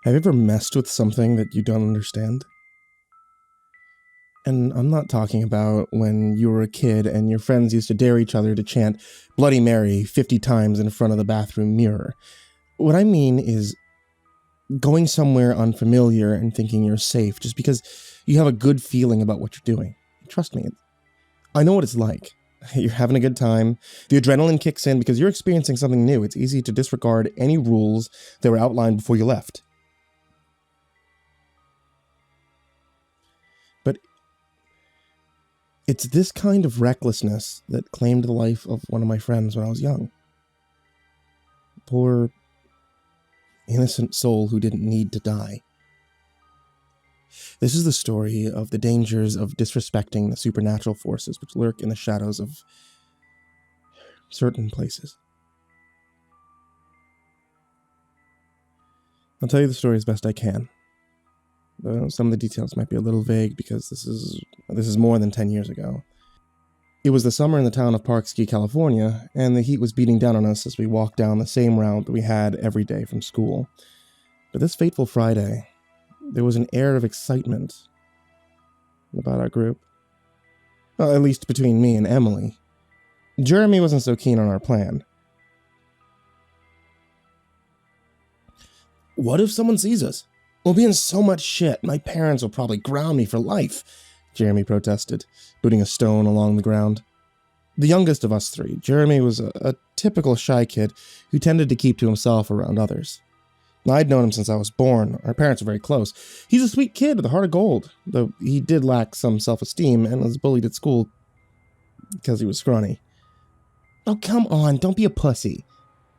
Have you ever messed with something that you don't understand? And I'm not talking about when you were a kid and your friends used to dare each other to chant Bloody Mary 50 times in front of the bathroom mirror. What I mean is going somewhere unfamiliar and thinking you're safe just because you have a good feeling about what you're doing. Trust me, I know what it's like. You're having a good time. The adrenaline kicks in because you're experiencing something new. It's easy to disregard any rules that were outlined before you left. But it's this kind of recklessness that claimed the life of one of my friends when I was young. Poor, innocent soul who didn't need to die. This is the story of the dangers of disrespecting the supernatural forces which lurk in the shadows of certain places. I'll tell you the story as best I can. Some of the details might be a little vague because this is more than 10 years ago. It was the summer in the town of Park Ski, California, and the heat was beating down on us as we walked down the same route that we had every day from school. But this fateful Friday, there was an air of excitement about our group. Well, at least between me and Emily. Jeremy wasn't so keen on our plan. What if someone sees us? We'll be in so much shit. My parents will probably ground me for life, Jeremy protested, booting a stone along the ground. The youngest of us three, Jeremy was a typical shy kid who tended to keep to himself around others. I'd known him since I was born. Our parents are very close. He's a sweet kid with a heart of gold, though he did lack some self-esteem and was bullied at school because he was scrawny. Oh, come on, don't be a pussy,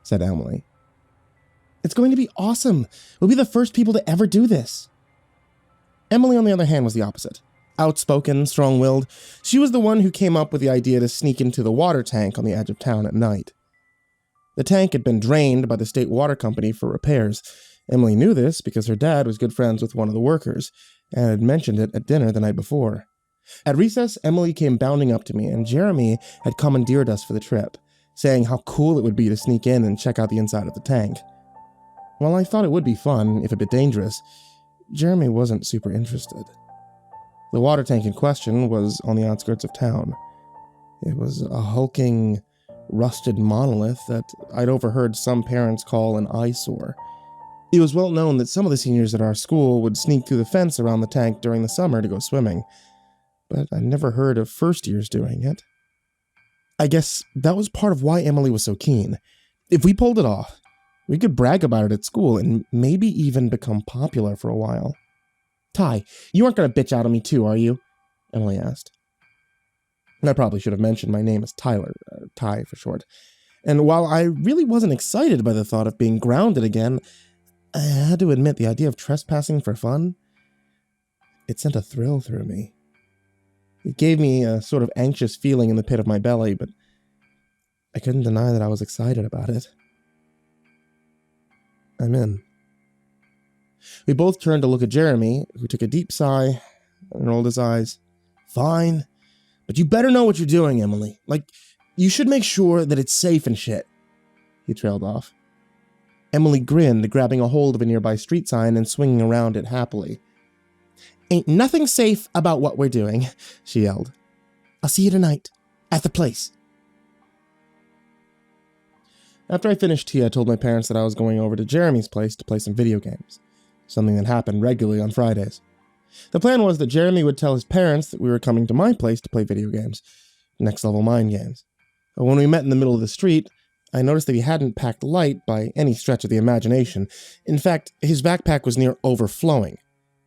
said Emily. It's going to be awesome. We'll be the first people to ever do this. Emily, on the other hand, was the opposite. Outspoken, strong-willed, she was the one who came up with the idea to sneak into the water tank on the edge of town at night. The tank had been drained by the state water company for repairs. Emily knew this because her dad was good friends with one of the workers and had mentioned it at dinner the night before. At recess, Emily came bounding up to me, and Jeremy had commandeered us for the trip, saying how cool it would be to sneak in and check out the inside of the tank. While I thought it would be fun, if a bit dangerous, Jeremy wasn't super interested. The water tank in question was on the outskirts of town. It was a hulking, rusted monolith that I'd overheard some parents call an eyesore. It was well known that some of the seniors at our school would sneak through the fence around the tank during the summer to go swimming, but I never heard of first years doing it. I guess that was part of why Emily was so keen. If we pulled it off, we could brag about it at school and maybe even become popular for a while. Ty, you aren't going to bitch out on me too, are you? Emily asked. I probably should have mentioned my name is Tyler, Ty for short. And while I really wasn't excited by the thought of being grounded again, I had to admit the idea of trespassing for fun, it sent a thrill through me. It gave me a sort of anxious feeling in the pit of my belly, but I couldn't deny that I was excited about it. I'm in. We both turned to look at Jeremy, who took a deep sigh and rolled his eyes. Fine. But you better know what you're doing, Emily. Like, you should make sure that it's safe and shit. He trailed off. Emily grinned, grabbing a hold of a nearby street sign and swinging around it happily. Ain't nothing safe about what we're doing, she yelled. I'll see you tonight, at the place. After I finished tea, I told my parents that I was going over to Jeremy's place to play some video games, something that happened regularly on Fridays. The plan was that Jeremy would tell his parents that we were coming to my place to play video games, next-level mind games. But when we met in the middle of the street, I noticed that he hadn't packed light by any stretch of the imagination. In fact, his backpack was near overflowing.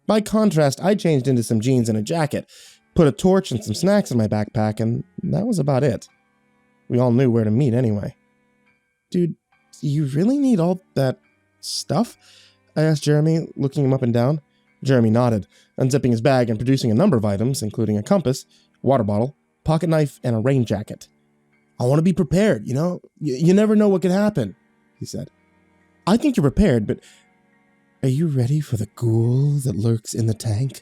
By contrast, I changed into some jeans and a jacket, put a torch and some snacks in my backpack, and that was about it. We all knew where to meet anyway. Dude, do you really need all that stuff? I asked Jeremy, looking him up and down. Jeremy nodded, unzipping his bag and producing a number of items, including a compass, water bottle, pocket knife, and a rain jacket. I want to be prepared, you know? You never know what could happen, he said. I think you're prepared, but are you ready for the ghoul that lurks in the tank?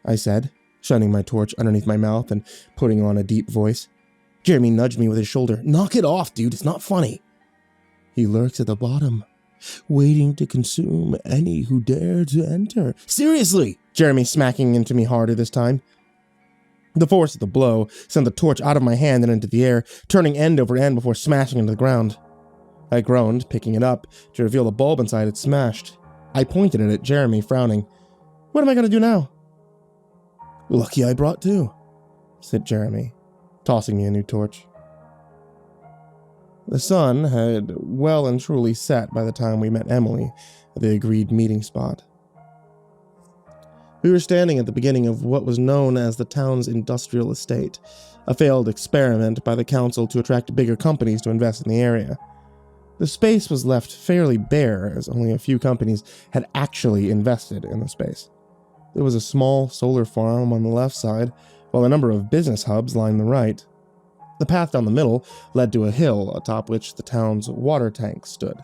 I said, shining my torch underneath my mouth and putting on a deep voice. Jeremy nudged me with his shoulder. Knock it off, dude. It's not funny. He lurks at the bottom. waiting to consume any who dare to enter. Seriously! Jeremy smacking into me harder this time. The force of the blow sent the torch out of my hand and into the air, turning end over end before smashing into the ground. I groaned, picking it up, to reveal the bulb inside had smashed. I pointed it at Jeremy, frowning. What am I going to do now? Lucky I brought two, said Jeremy, tossing me a new torch. The sun had well and truly set by the time we met Emily at the agreed meeting spot. We were standing at the beginning of what was known as the town's industrial estate, a failed experiment by the council to attract bigger companies to invest in the area. The space was left fairly bare, as only a few companies had actually invested in the space. There was a small solar farm on the left side, while a number of business hubs lined the right. The path down the middle led to a hill atop which the town's water tank stood.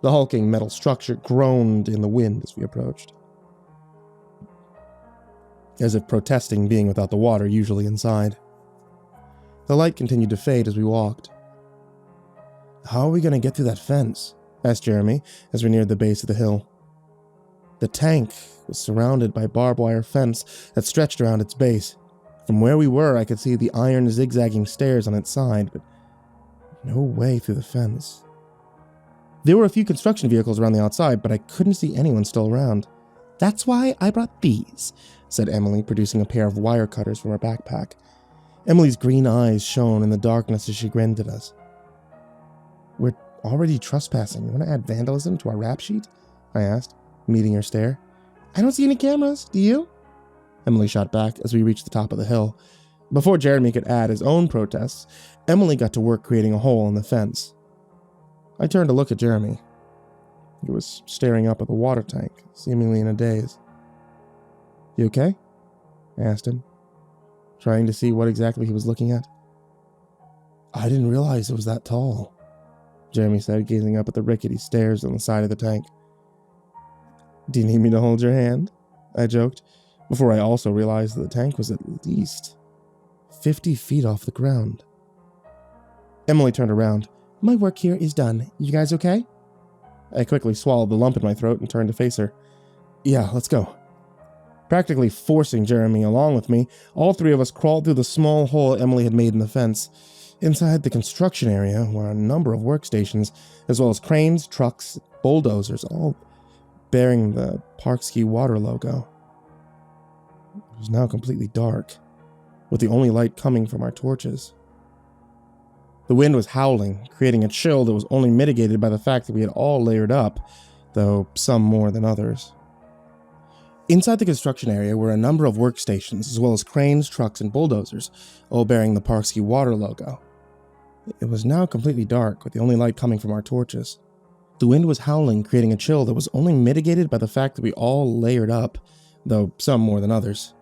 The hulking metal structure groaned in the wind as we approached, as if protesting being without the water usually inside. The light continued to fade as we walked. How are we going to get through that fence? Asked Jeremy as we neared the base of the hill. The tank was surrounded by barbed wire fence that stretched around its base. From where we were, I could see the iron zigzagging stairs on its side, but no way through the fence. There were a few construction vehicles around the outside, but I couldn't see anyone still around. That's why I brought these, said Emily, producing a pair of wire cutters from her backpack. Emily's green eyes shone in the darkness as she grinned at us. We're already trespassing. You want to add vandalism to our rap sheet? I asked, meeting her stare. I don't see any cameras. Do you? Emily shot back as we reached the top of the hill. Before Jeremy could add his own protests, Emily got to work creating a hole in the fence. I turned to look at Jeremy. He was staring up at the water tank, seemingly in a daze. You okay? I asked him, trying to see what exactly he was looking at. I didn't realize it was that tall, Jeremy said, gazing up at the rickety stairs on the side of the tank. Do you need me to hold your hand? I joked, before I also realized that the tank was at least 50 feet off the ground. Emily turned around. My work here is done. You guys okay? I quickly swallowed the lump in my throat and turned to face her. Yeah, let's go. Practically forcing Jeremy along with me, all three of us crawled through the small hole Emily had made in the fence. Inside the construction area were a number of workstations, as well as cranes, trucks, bulldozers, all bearing the Parkski water logo. It was now completely dark, with the only light coming from our torches. The wind was howling, creating a chill that was only mitigated by the fact that we had all layered up, though some more than others. Inside the construction area were a number of workstations, as well as cranes, trucks, and bulldozers, all bearing the Parkski water logo. It was now completely dark, with the only light coming from our torches. The wind was howling, creating a chill that was only mitigated by the fact that we all layered up, though some more than others.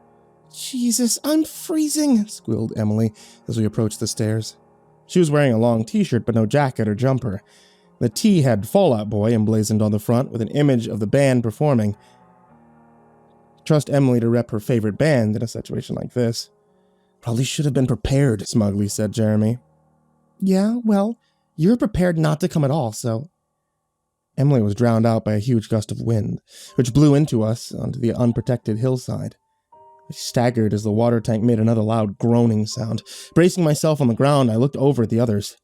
Jesus, I'm freezing, squealed Emily as we approached the stairs. She was wearing a long t-shirt but no jacket or jumper. The T had Fall Out Boy emblazoned on the front with an image of the band performing. Trust Emily to rep her favorite band in a situation like this. Probably should have been prepared, smugly said Jeremy. Yeah, well, you're prepared not to come at all, so... Emily was drowned out by a huge gust of wind, which blew into us onto the unprotected hillside. I staggered as the water tank made another loud groaning sound. Bracing myself on the ground, I looked over at the others.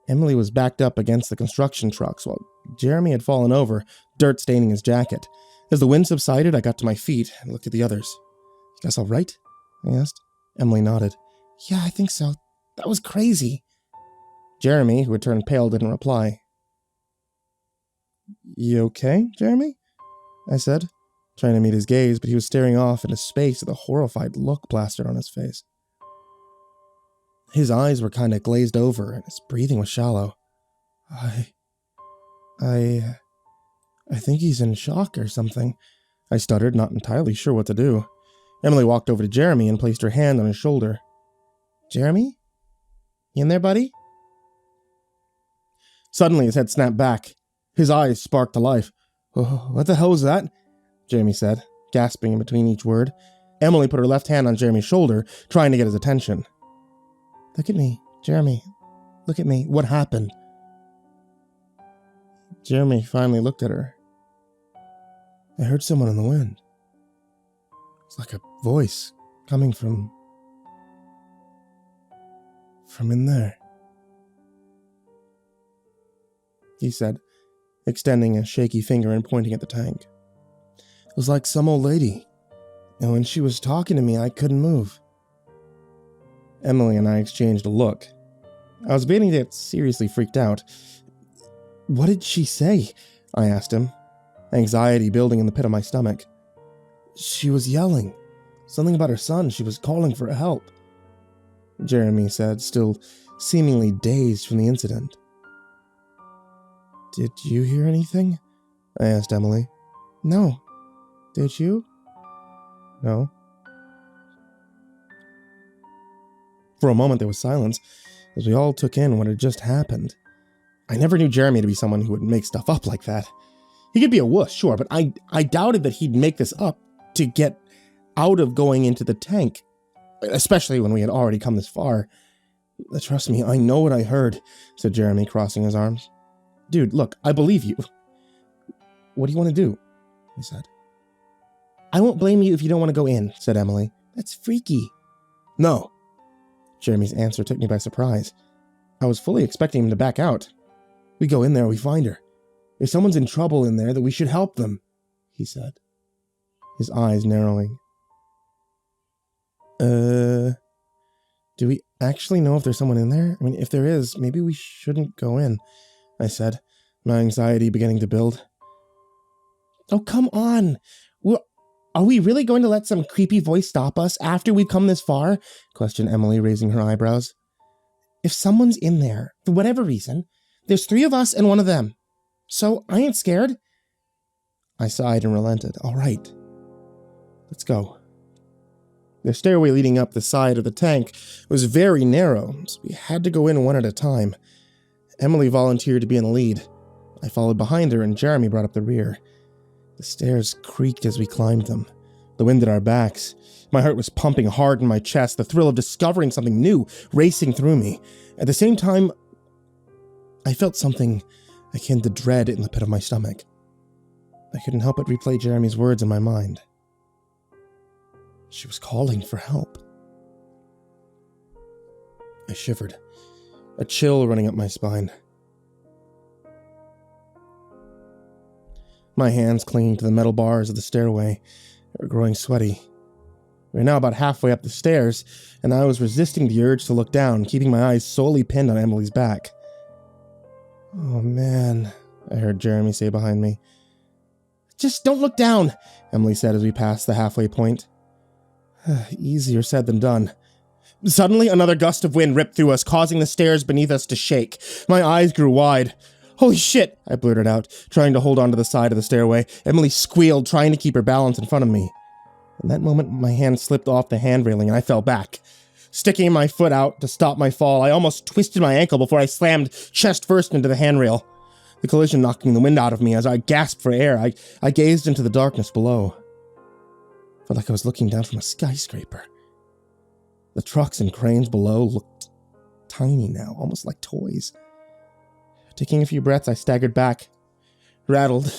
Emily was backed up against the construction trucks, while Jeremy had fallen over, dirt staining his jacket. As the wind subsided, I got to my feet and looked at the others. You guys all right? I asked. Emily nodded. Yeah, I think so. That was crazy. Jeremy, who had turned pale, didn't reply. You okay, Jeremy? I said, trying to meet his gaze, but he was staring off into space with a horrified look plastered on his face. His eyes were kind of glazed over, and his breathing was shallow. I think he's in shock or something, I stuttered, not entirely sure what to do. Emily walked over to Jeremy and placed her hand on his shoulder. Jeremy? You in there, buddy? Suddenly, his head snapped back. His eyes sparked to life. Oh, what the hell was that? Jeremy said, gasping in between each word. Emily put her left hand on Jeremy's shoulder, trying to get his attention. Look at me, Jeremy. Look at me. What happened? Jeremy finally looked at her. I heard someone in the wind. It's like a voice coming from in there, he said, extending a shaky finger and pointing at the tank. It was like some old lady, and when she was talking to me, I couldn't move. Emily and I exchanged a look. I was beginning to get seriously freaked out. What did she say? I asked him, anxiety building in the pit of my stomach. She was yelling. Something about her son. She was calling for help, Jeremy said, still seemingly dazed from the incident. Did you hear anything? I asked Emily. No. Did you? No. For a moment there was silence, as we all took in what had just happened. I never knew Jeremy to be someone who would make stuff up like that. He could be a wuss, sure, but I doubted that he'd make this up to get out of going into the tank, especially when we had already come this far. Trust me, I know what I heard, said Jeremy, crossing his arms. Dude, look, I believe you. What do you want to do? He said. I won't blame you if you don't want to go in, said Emily. That's freaky. No. Jeremy's answer took me by surprise. I was fully expecting him to back out. We go in there, we find her. If someone's in trouble in there, then we should help them, he said, his eyes narrowing. Do we actually know if there's someone in there? I mean, if there is, maybe we shouldn't go in, I said, my anxiety beginning to build. Oh, come on. Are we really going to let some creepy voice stop us after we've come this far? Questioned Emily, raising her eyebrows. If someone's in there, for whatever reason, there's 3 of us and 1 of them. So I ain't scared. I sighed and relented. All right. Let's go. The stairway leading up the side of the tank was very narrow, so we had to go in one at a time. Emily volunteered to be in the lead. I followed behind her, and Jeremy brought up the rear. The stairs creaked as we climbed them, the wind at our backs. My heart was pumping hard in my chest, the thrill of discovering something new racing through me. At the same time, I felt something akin to dread in the pit of my stomach. I couldn't help but replay Jeremy's words in my mind. She was calling for help. I shivered, a chill running up my spine. My hands clinging to the metal bars of the stairway were growing sweaty. We were now about halfway up the stairs, and I was resisting the urge to look down, keeping my eyes solely pinned on Emily's back. Oh man, I heard Jeremy say behind me. Just don't look down, Emily said as we passed the halfway point. Easier said than done. Suddenly, another gust of wind ripped through us, causing the stairs beneath us to shake. My eyes grew wide. Holy shit, I blurted out, trying to hold onto the side of the stairway. Emily squealed, trying to keep her balance in front of me. In that moment, my hand slipped off the hand railing and I fell back. Sticking my foot out to stop my fall, I almost twisted my ankle before I slammed chest first into the handrail. The collision knocking the wind out of me as I gasped for air. I gazed into the darkness below. Felt like I was looking down from a skyscraper. The trucks and cranes below looked tiny now, almost like toys. Taking a few breaths, I staggered back, rattled,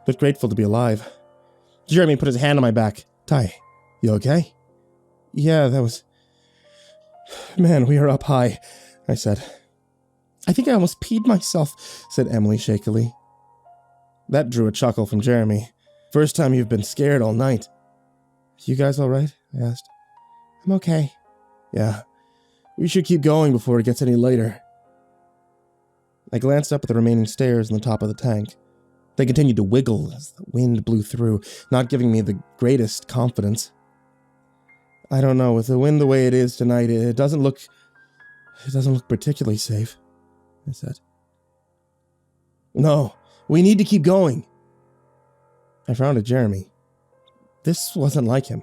but grateful to be alive. Jeremy put his hand on my back. Ty, you okay? Yeah, that was... Man, we are up high, I said. I think I almost peed myself, said Emily shakily. That drew a chuckle from Jeremy. First time you've been scared all night. You guys all right? I asked. I'm okay. Yeah. We should keep going before it gets any later. I glanced up at the remaining stairs in the top of the tank. They continued to wiggle as the wind blew through, not giving me the greatest confidence. I don't know, with the wind the way it is tonight, it doesn't look particularly safe, I said. No, we need to keep going. I frowned at Jeremy. This wasn't like him.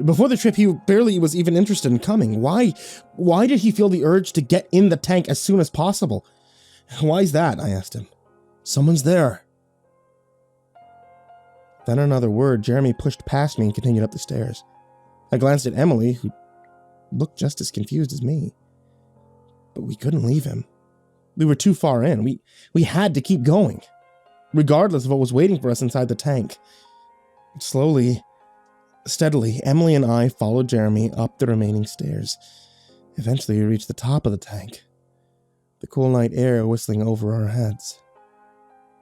Before the trip, he barely was even interested in coming. Why did he feel the urge to get in the tank as soon as possible? Why's that? I asked him. Someone's there. Then another word, Jeremy pushed past me and continued up the stairs. I glanced at Emily, who looked just as confused as me. But we couldn't leave him. We were too far in. We had to keep going, regardless of what was waiting for us inside the tank. Slowly, steadily, Emily and I followed Jeremy up the remaining stairs. Eventually, we reached the top of the tank, the cool night air whistling over our heads.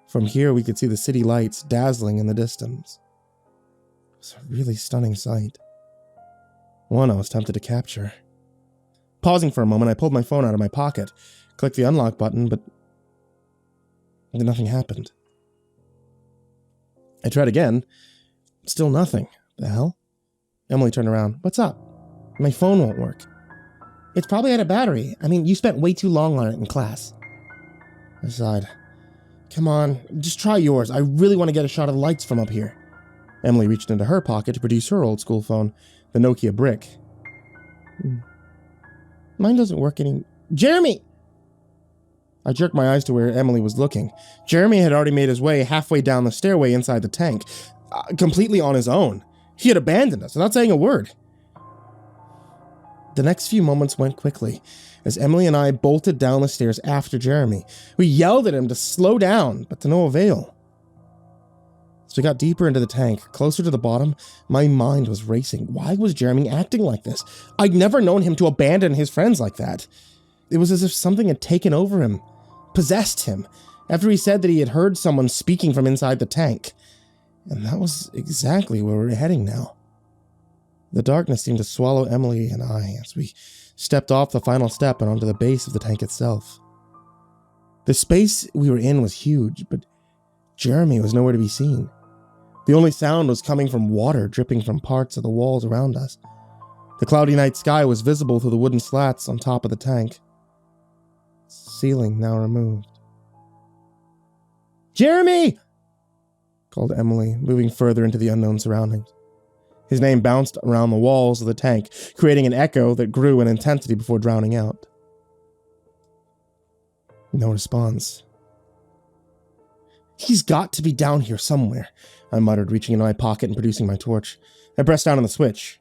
From here, we could see the city lights dazzling in the distance. It was a really stunning sight. One I was tempted to capture. Pausing for a moment, I pulled my phone out of my pocket, clicked the unlock button, but nothing happened. I tried again. Still nothing. The hell? Emily turned around. What's up? My phone won't work. It's probably out of battery. I mean, you spent way too long on it in class. I sighed. Come on, just try yours. I really want to get a shot of the lights from up here. Emily reached into her pocket to produce her old school phone, the Nokia brick. Mine doesn't work any... Jeremy! I jerked my eyes to where Emily was looking. Jeremy had already made his way halfway down the stairway inside the tank, completely on his own. He had abandoned us without saying a word. The next few moments went quickly, as Emily and I bolted down the stairs after Jeremy. We yelled at him to slow down, but to no avail. As we got deeper into the tank, closer to the bottom, my mind was racing. Why was Jeremy acting like this? I'd never known him to abandon his friends like that. It was as if something had taken over him, possessed him, after he said that he had heard someone speaking from inside the tank. And that was exactly where we were heading now. The darkness seemed to swallow Emily and I as we stepped off the final step and onto the base of the tank itself. The space we were in was huge, but Jeremy was nowhere to be seen. The only sound was coming from water dripping from parts of the walls around us. The cloudy night sky was visible through the wooden slats on top of the tank. Ceiling now removed. Jeremy! Called Emily, moving further into the unknown surroundings. His name bounced around the walls of the tank, creating an echo that grew in intensity before drowning out. No response. He's got to be down here somewhere, I muttered, reaching into my pocket and producing my torch. I pressed down on the switch.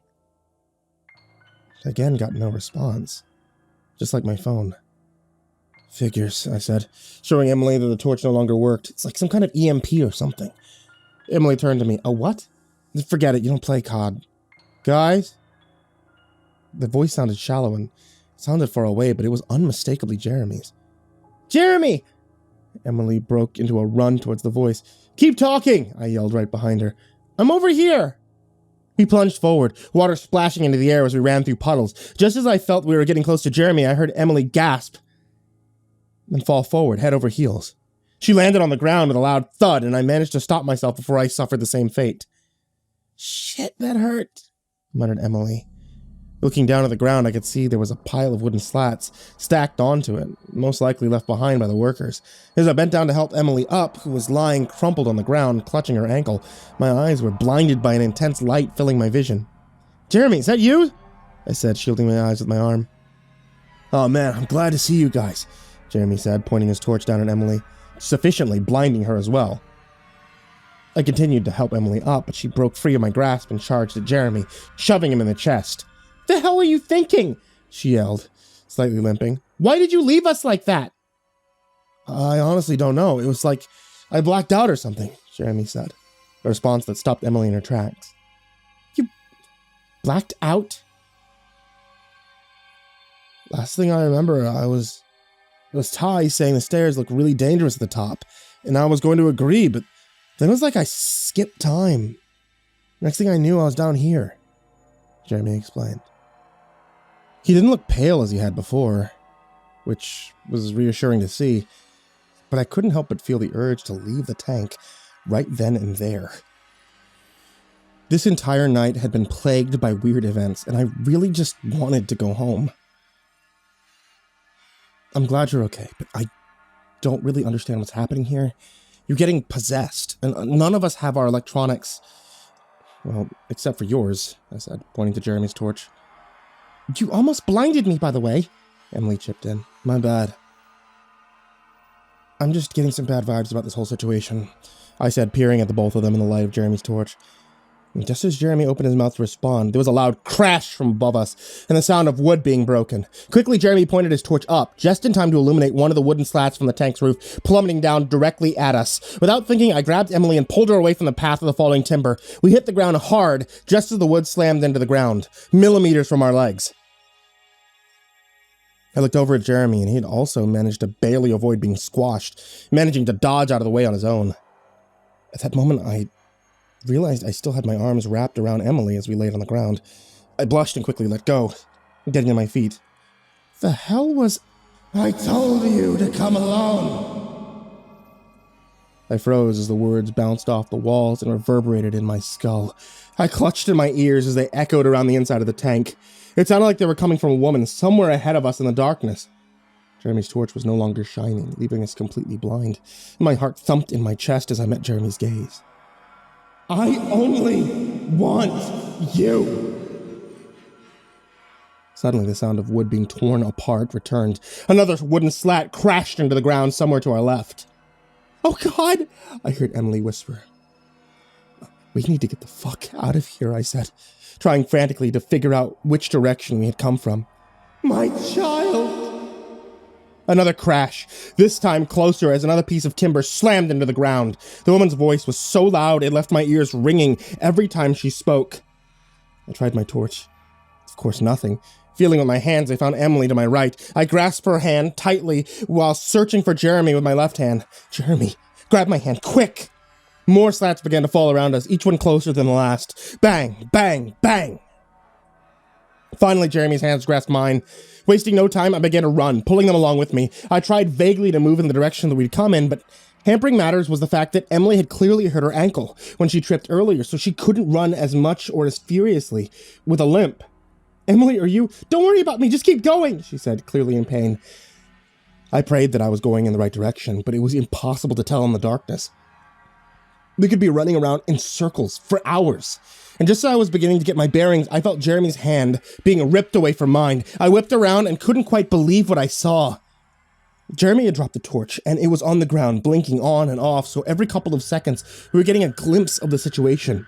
Again, got no response. Just like my phone. Figures, I said, showing Emily that the torch no longer worked. It's like some kind of EMP or something. Emily turned to me. A what? Forget it, you don't play COD. Guys? The voice sounded shallow and sounded far away, but it was unmistakably Jeremy's. Jeremy! Emily broke into a run towards the voice. Keep talking, I yelled right behind her. I'm over here! We plunged forward, water splashing into the air as we ran through puddles. Just as I felt we were getting close to Jeremy, I heard Emily gasp, then fall forward, head over heels. She landed on the ground with a loud thud, and I managed to stop myself before I suffered the same fate. Shit, that hurt, muttered Emily. Looking down at the ground, I could see there was a pile of wooden slats stacked onto it, most likely left behind by the workers. As I bent down to help Emily up, who was lying crumpled on the ground, clutching her ankle, my eyes were blinded by an intense light filling my vision. Jeremy, is that you? I said, shielding my eyes with my arm. Oh man, I'm glad to see you guys, Jeremy said, pointing his torch down at Emily, sufficiently blinding her as well. I continued to help Emily up, but she broke free of my grasp and charged at Jeremy, shoving him in the chest. The hell were you thinking? She yelled, slightly limping. Why did you leave us like that? I honestly don't know. It was like I blacked out or something, Jeremy said, a response that stopped Emily in her tracks. You blacked out? Last thing I remember, it was Ty saying the stairs looked really dangerous at the top, and I was going to agree, but then it was like I skipped time. Next thing I knew, I was down here, Jeremy explained. He didn't look pale as he had before, which was reassuring to see, but I couldn't help but feel the urge to leave the tank right then and there. This entire night had been plagued by weird events, and I really just wanted to go home. I'm glad you're okay, but I don't really understand what's happening here. You're getting possessed, and none of us have our electronics. Well, except for yours, I said, pointing to Jeremy's torch. You almost blinded me, by the way, Emily chipped in. My bad. I'm just getting some bad vibes about this whole situation, I said, peering at the both of them in the light of Jeremy's torch. And just as Jeremy opened his mouth to respond, there was a loud crash from above us, and the sound of wood being broken. Quickly, Jeremy pointed his torch up, just in time to illuminate one of the wooden slats from the tank's roof, plummeting down directly at us. Without thinking, I grabbed Emily and pulled her away from the path of the falling timber. We hit the ground hard, just as the wood slammed into the ground, millimeters from our legs. I looked over at Jeremy, and he had also managed to barely avoid being squashed, managing to dodge out of the way on his own. At that moment, I realized I still had my arms wrapped around Emily as we laid on the ground. I blushed and quickly let go, getting to my feet. The hell was... I told you to come along. I froze as the words bounced off the walls and reverberated in my skull. I clutched in my ears as they echoed around the inside of the tank. It sounded like they were coming from a woman somewhere ahead of us in the darkness. Jeremy's torch was no longer shining, leaving us completely blind. My heart thumped in my chest as I met Jeremy's gaze. I only want you. Suddenly, the sound of wood being torn apart returned. Another wooden slat crashed into the ground somewhere to our left. Oh God, I heard Emily whisper. We need to get the fuck out of here, I said, trying frantically to figure out which direction we had come from. My child! Another crash, this time closer as another piece of timber slammed into the ground. The woman's voice was so loud it left my ears ringing every time she spoke. I tried my torch. Of course, nothing. Feeling with my hands, I found Emily to my right. I grasped her hand tightly while searching for Jeremy with my left hand. Jeremy, grab my hand, quick! More slats began to fall around us, each one closer than the last. Bang, bang, bang! Finally, Jeremy's hands grasped mine. Wasting no time, I began to run, pulling them along with me. I tried vaguely to move in the direction that we'd come in, but hampering matters was the fact that Emily had clearly hurt her ankle when she tripped earlier, so she couldn't run as much or as furiously with a limp. Emily, are you... Don't worry about me, just keep going, she said, clearly in pain. I prayed that I was going in the right direction, but it was impossible to tell in the darkness. We could be running around in circles for hours. And just as I was beginning to get my bearings, I felt Jeremy's hand being ripped away from mine. I whipped around and couldn't quite believe what I saw. Jeremy had dropped the torch, and it was on the ground, blinking on and off, so every couple of seconds, we were getting a glimpse of the situation.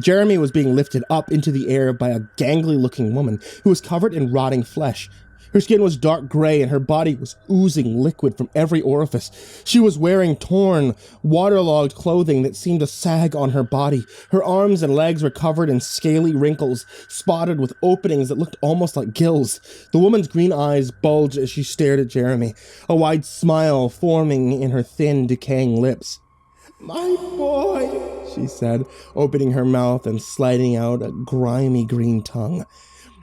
Jeremy was being lifted up into the air by a gangly-looking woman who was covered in rotting flesh. Her skin was dark gray and her body was oozing liquid from every orifice. She was wearing torn, waterlogged clothing that seemed to sag on her body. Her arms and legs were covered in scaly wrinkles, spotted with openings that looked almost like gills. The woman's green eyes bulged as she stared at Jeremy, a wide smile forming in her thin, decaying lips. My boy, she said, opening her mouth and sliding out a grimy green tongue.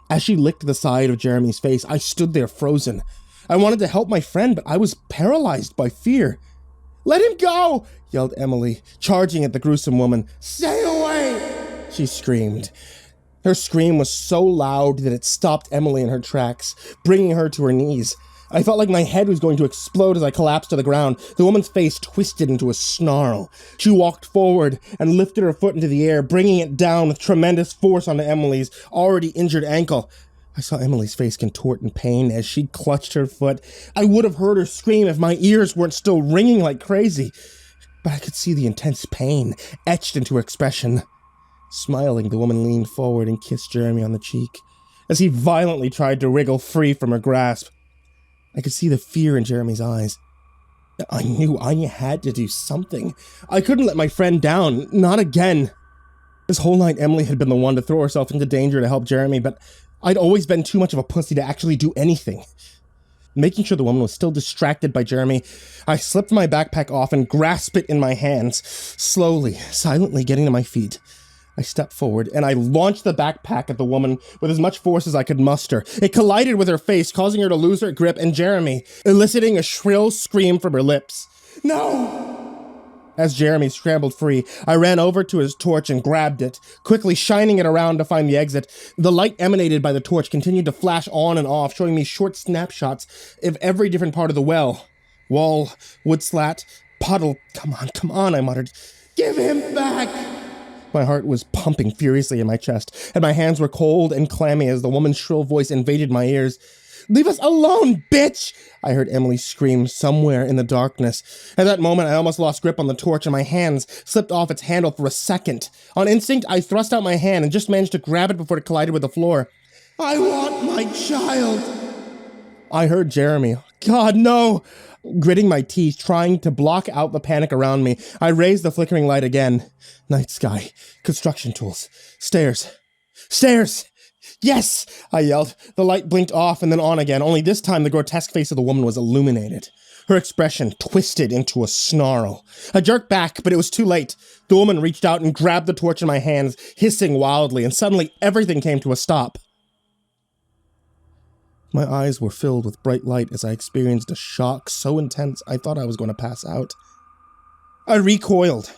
As she licked the side of Jeremy's face, I stood there frozen. I wanted to help my friend, but I was paralyzed by fear. Let him go, yelled Emily, charging at the gruesome woman. Stay away, she screamed. Her scream was so loud that it stopped Emily in her tracks, bringing her to her knees. I felt like my head was going to explode as I collapsed to the ground. The woman's face twisted into a snarl. She walked forward and lifted her foot into the air, bringing it down with tremendous force onto Emily's already injured ankle. I saw Emily's face contort in pain as she clutched her foot. I would have heard her scream if my ears weren't still ringing like crazy. But I could see the intense pain etched into her expression. Smiling, the woman leaned forward and kissed Jeremy on the cheek as he violently tried to wriggle free from her grasp. I could see the fear in Jeremy's eyes. I knew I had to do something. I couldn't let my friend down, not again. This whole night, Emily had been the one to throw herself into danger to help Jeremy, but I'd always been too much of a pussy to actually do anything. Making sure the woman was still distracted by Jeremy, I slipped my backpack off and grasped it in my hands, slowly, silently getting to my feet. I stepped forward, and I launched the backpack at the woman with as much force as I could muster. It collided with her face, causing her to lose her grip, and Jeremy, eliciting a shrill scream from her lips. No! As Jeremy scrambled free, I ran over to his torch and grabbed it, quickly shining it around to find the exit. The light emanated by the torch continued to flash on and off, showing me short snapshots of every different part of the well. Wall, wood slat, puddle. Come on, I muttered. Give him back! My heart was pumping furiously in my chest, and my hands were cold and clammy as the woman's shrill voice invaded my ears. Leave us alone, bitch! I heard Emily scream somewhere in the darkness. At that moment, I almost lost grip on the torch and my hands slipped off its handle for a second. On instinct, I thrust out my hand and just managed to grab it before it collided with the floor. I want my child! I heard Jeremy. God, no! Gritting my teeth, trying to block out the panic around me, I raised the flickering light again. Night sky, construction tools, stairs. Stairs! Yes! I yelled. The light blinked off and then on again, only this time the grotesque face of the woman was illuminated. Her expression twisted into a snarl. I jerked back, but it was too late. The woman reached out and grabbed the torch in my hands, hissing wildly, and suddenly everything came to a stop. My eyes were filled with bright light as I experienced a shock so intense I thought I was going to pass out. I recoiled.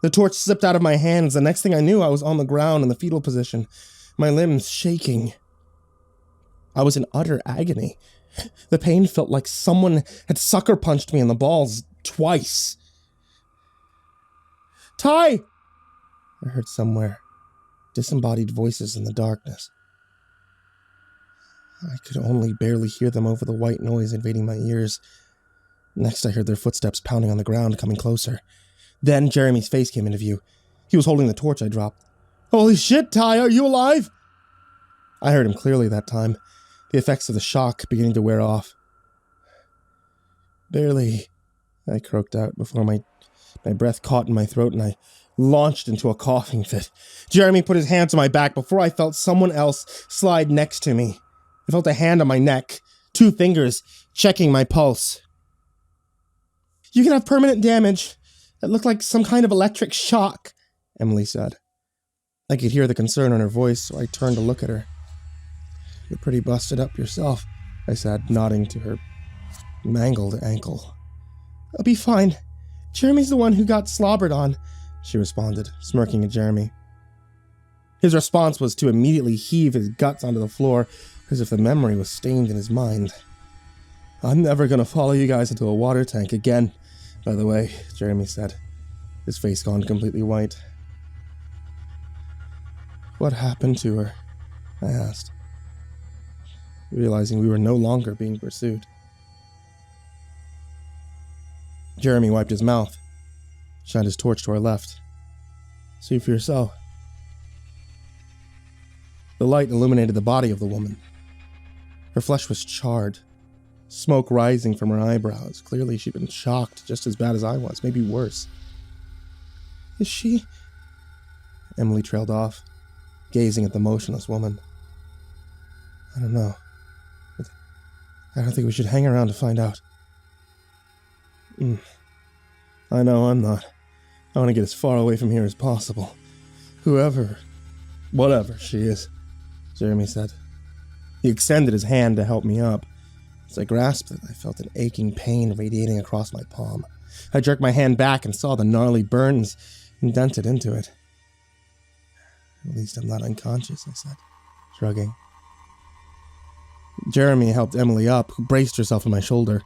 The torch slipped out of my hands. The next thing I knew, I was on the ground in the fetal position, my limbs shaking. I was in utter agony. The pain felt like someone had sucker punched me in the balls twice. Ty! I heard somewhere, disembodied voices in the darkness. I could only barely hear them over the white noise invading my ears. Next, I heard their footsteps pounding on the ground, coming closer. Then Jeremy's face came into view. He was holding the torch I dropped. Holy shit, Ty, are you alive? I heard him clearly that time, the effects of the shock beginning to wear off. Barely, I croaked out before my breath caught in my throat and I launched into a coughing fit. Jeremy put his hands on my back before I felt someone else slide next to me. I felt a hand on my neck, 2 fingers checking my pulse. You can have permanent damage. That looked like some kind of electric shock, Emily said. I could hear the concern in her voice, so I turned to look at her. You're pretty busted up yourself, I said, nodding to her mangled ankle. I'll be fine. Jeremy's the one who got slobbered on, she responded, smirking at Jeremy. His response was to immediately heave his guts onto the floor, as if the memory was stained in his mind. I'm never gonna follow you guys into a water tank again, by the way, Jeremy said, his face gone completely white. What happened to her? I asked, realizing we were no longer being pursued. Jeremy wiped his mouth, shined his torch to our left. See for yourself. The light illuminated the body of the woman. Her flesh was charred, smoke rising from her eyebrows. Clearly she'd been shocked just as bad as I was, maybe worse. Is she? Emily trailed off, gazing at the motionless woman. I don't know. But I don't think we should hang around to find out. I know I'm not. I want to get as far away from here as possible. Whatever she is, Jeremy said. He extended his hand to help me up. As I grasped it, I felt an aching pain radiating across my palm. I jerked my hand back and saw the gnarly burns indented into it. At least I'm not unconscious, I said, shrugging. Jeremy helped Emily up, who braced herself on my shoulder.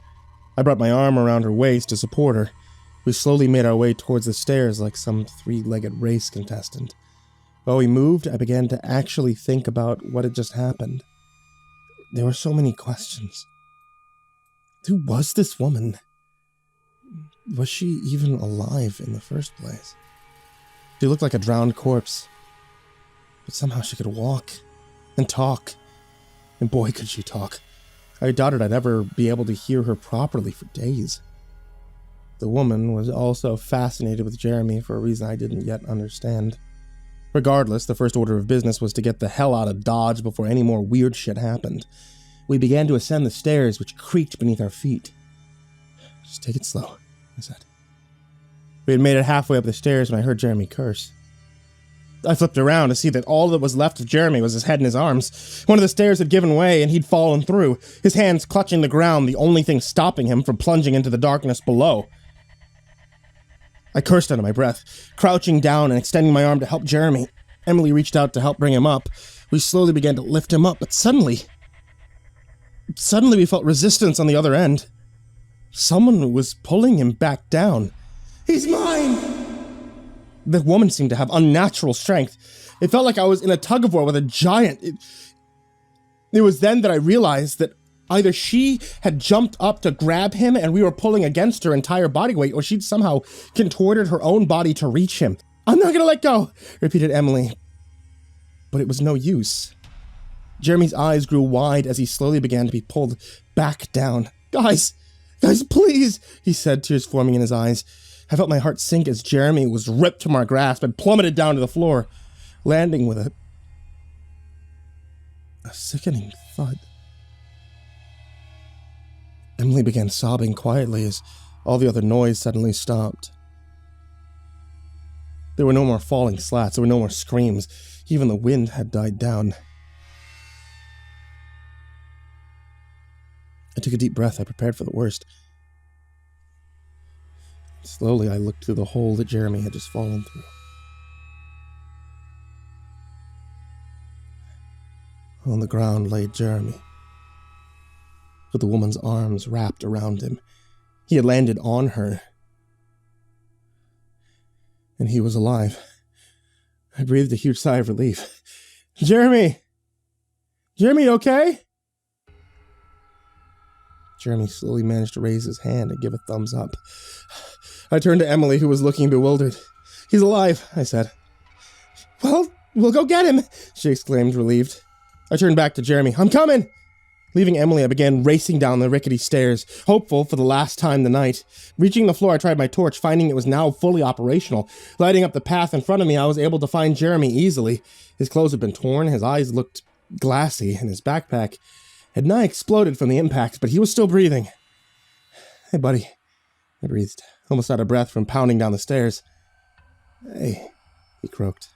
I brought my arm around her waist to support her. We slowly made our way towards the stairs like some 3-legged race contestant. While we moved, I began to actually think about what had just happened. There were so many questions. Who was this woman? Was she even alive in the first place? She looked like a drowned corpse. But somehow she could walk and talk. And boy, could she talk. I doubted I'd ever be able to hear her properly for days. The woman was also fascinated with Jeremy for a reason I didn't yet understand. Regardless, the first order of business was to get the hell out of Dodge before any more weird shit happened. We began to ascend the stairs, which creaked beneath our feet. Just take it slow, I said. We had made it halfway up the stairs when I heard Jeremy curse. I flipped around to see that all that was left of Jeremy was his head and his arms. One of the stairs had given way and he'd fallen through, his hands clutching the ground, the only thing stopping him from plunging into the darkness below. I cursed under my breath, crouching down and extending my arm to help Jeremy. Emily reached out to help bring him up. We slowly began to lift him up, but suddenly we felt resistance on the other end. Someone was pulling him back down. He's mine! The woman seemed to have unnatural strength. It felt like I was in a tug-of-war with a giant. It was then that I realized that either she had jumped up to grab him and we were pulling against her entire body weight, or she'd somehow contorted her own body to reach him. "I'm not gonna let go," repeated Emily. But it was no use. Jeremy's eyes grew wide as he slowly began to be pulled back down. Guys, please," he said, tears forming in his eyes. I felt my heart sink as Jeremy was ripped from our grasp and plummeted down to the floor, landing with a sickening thud. Emily began sobbing quietly as all the other noise suddenly stopped. There were no more falling slats, there were no more screams. Even the wind had died down. I took a deep breath. I prepared for the worst. Slowly, I looked through the hole that Jeremy had just fallen through. On the ground lay Jeremy, with the woman's arms wrapped around him. He had landed on her, and he was alive. I breathed a huge sigh of relief. Jeremy, okay? Jeremy slowly managed to raise his hand and give a thumbs up. I turned to Emily, who was looking bewildered. "He's alive," I said. "Well, we'll go get him," she exclaimed, relieved. I turned back to Jeremy. "I'm coming!" Leaving Emily, I began racing down the rickety stairs, hopeful for the last time the night. Reaching the floor, I tried my torch, finding it was now fully operational. Lighting up the path in front of me, I was able to find Jeremy easily. His clothes had been torn, his eyes looked glassy, and his backpack had nigh exploded from the impact, but he was still breathing. "Hey, buddy," I breathed, almost out of breath from pounding down the stairs. "Hey," he croaked.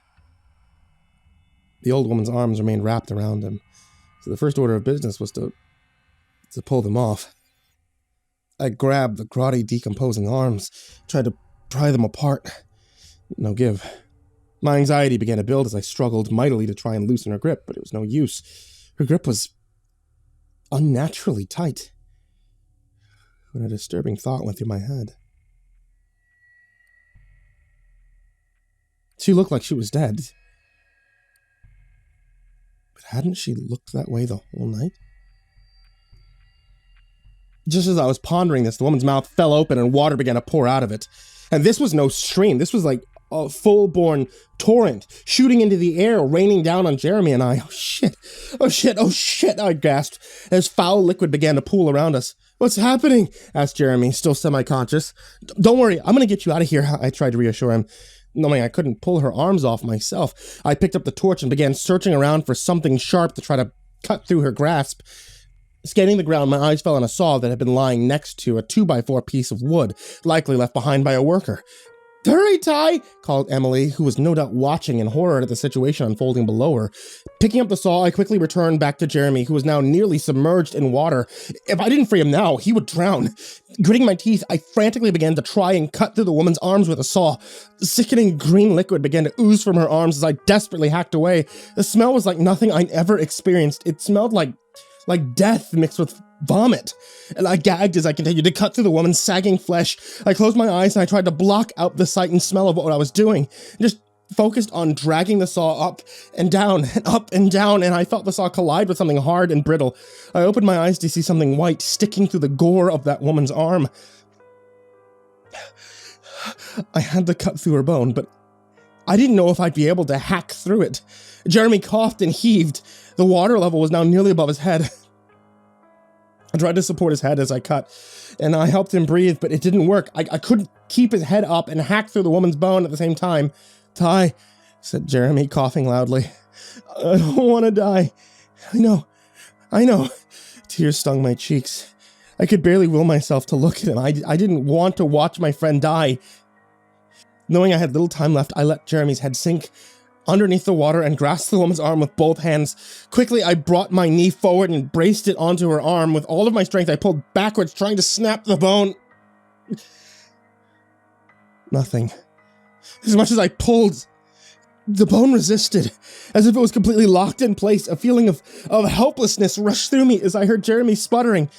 The old woman's arms remained wrapped around him, so the first order of business was to pull them off. I grabbed the grotty, decomposing arms, tried to pry them apart. No give. My anxiety began to build as I struggled mightily to try and loosen her grip, but it was no use. Her grip was unnaturally tight. When a disturbing thought went through my head. She looked like she was dead. But hadn't she looked that way the whole night? Just as I was pondering this, the woman's mouth fell open and water began to pour out of it. And this was no stream. This was like a full-born torrent shooting into the air, raining down on Jeremy and I. Oh shit, I gasped as foul liquid began to pool around us. "What's happening?" asked Jeremy, still semi-conscious. "Don't worry, I'm gonna get you out of here," I tried to reassure him. Knowing I couldn't pull her arms off myself, I picked up the torch and began searching around for something sharp to try to cut through her grasp. Scanning the ground, my eyes fell on a saw that had been lying next to a 2x4 piece of wood, likely left behind by a worker. "Hurry, Ty!" called Emily, who was no doubt watching in horror at the situation unfolding below her. Picking up the saw, I quickly returned back to Jeremy, who was now nearly submerged in water. If I didn't free him now, he would drown. Gritting my teeth, I frantically began to try and cut through the woman's arms with a saw. Sickening green liquid began to ooze from her arms as I desperately hacked away. The smell was like nothing I'd ever experienced. It smelled like death mixed with vomit. And I gagged as I continued to cut through the woman's sagging flesh. I closed my eyes and I tried to block out the sight and smell of what I was doing. Just focused on dragging the saw up and down and up and down, and I felt the saw collide with something hard and brittle. I opened my eyes to see something white sticking through the gore of that woman's arm. I had to cut through her bone, but I didn't know if I'd be able to hack through it. Jeremy coughed and heaved. The water level was now nearly above his head. I tried to support his head as I cut, and I helped him breathe, but it didn't work. I couldn't keep his head up and hack through the woman's bone at the same time. "Ty," said Jeremy, coughing loudly. "I don't want to die. I know. Tears stung my cheeks. I could barely will myself to look at him. I didn't want to watch my friend die. Knowing I had little time left, I let Jeremy's head sink underneath the water and grasped the woman's arm with both hands. Quickly, I brought my knee forward and braced it onto her arm. With all of my strength, I pulled backwards, trying to snap the bone. Nothing. As much as I pulled, the bone resisted, as if it was completely locked in place. A feeling of helplessness rushed through me as I heard Jeremy sputtering.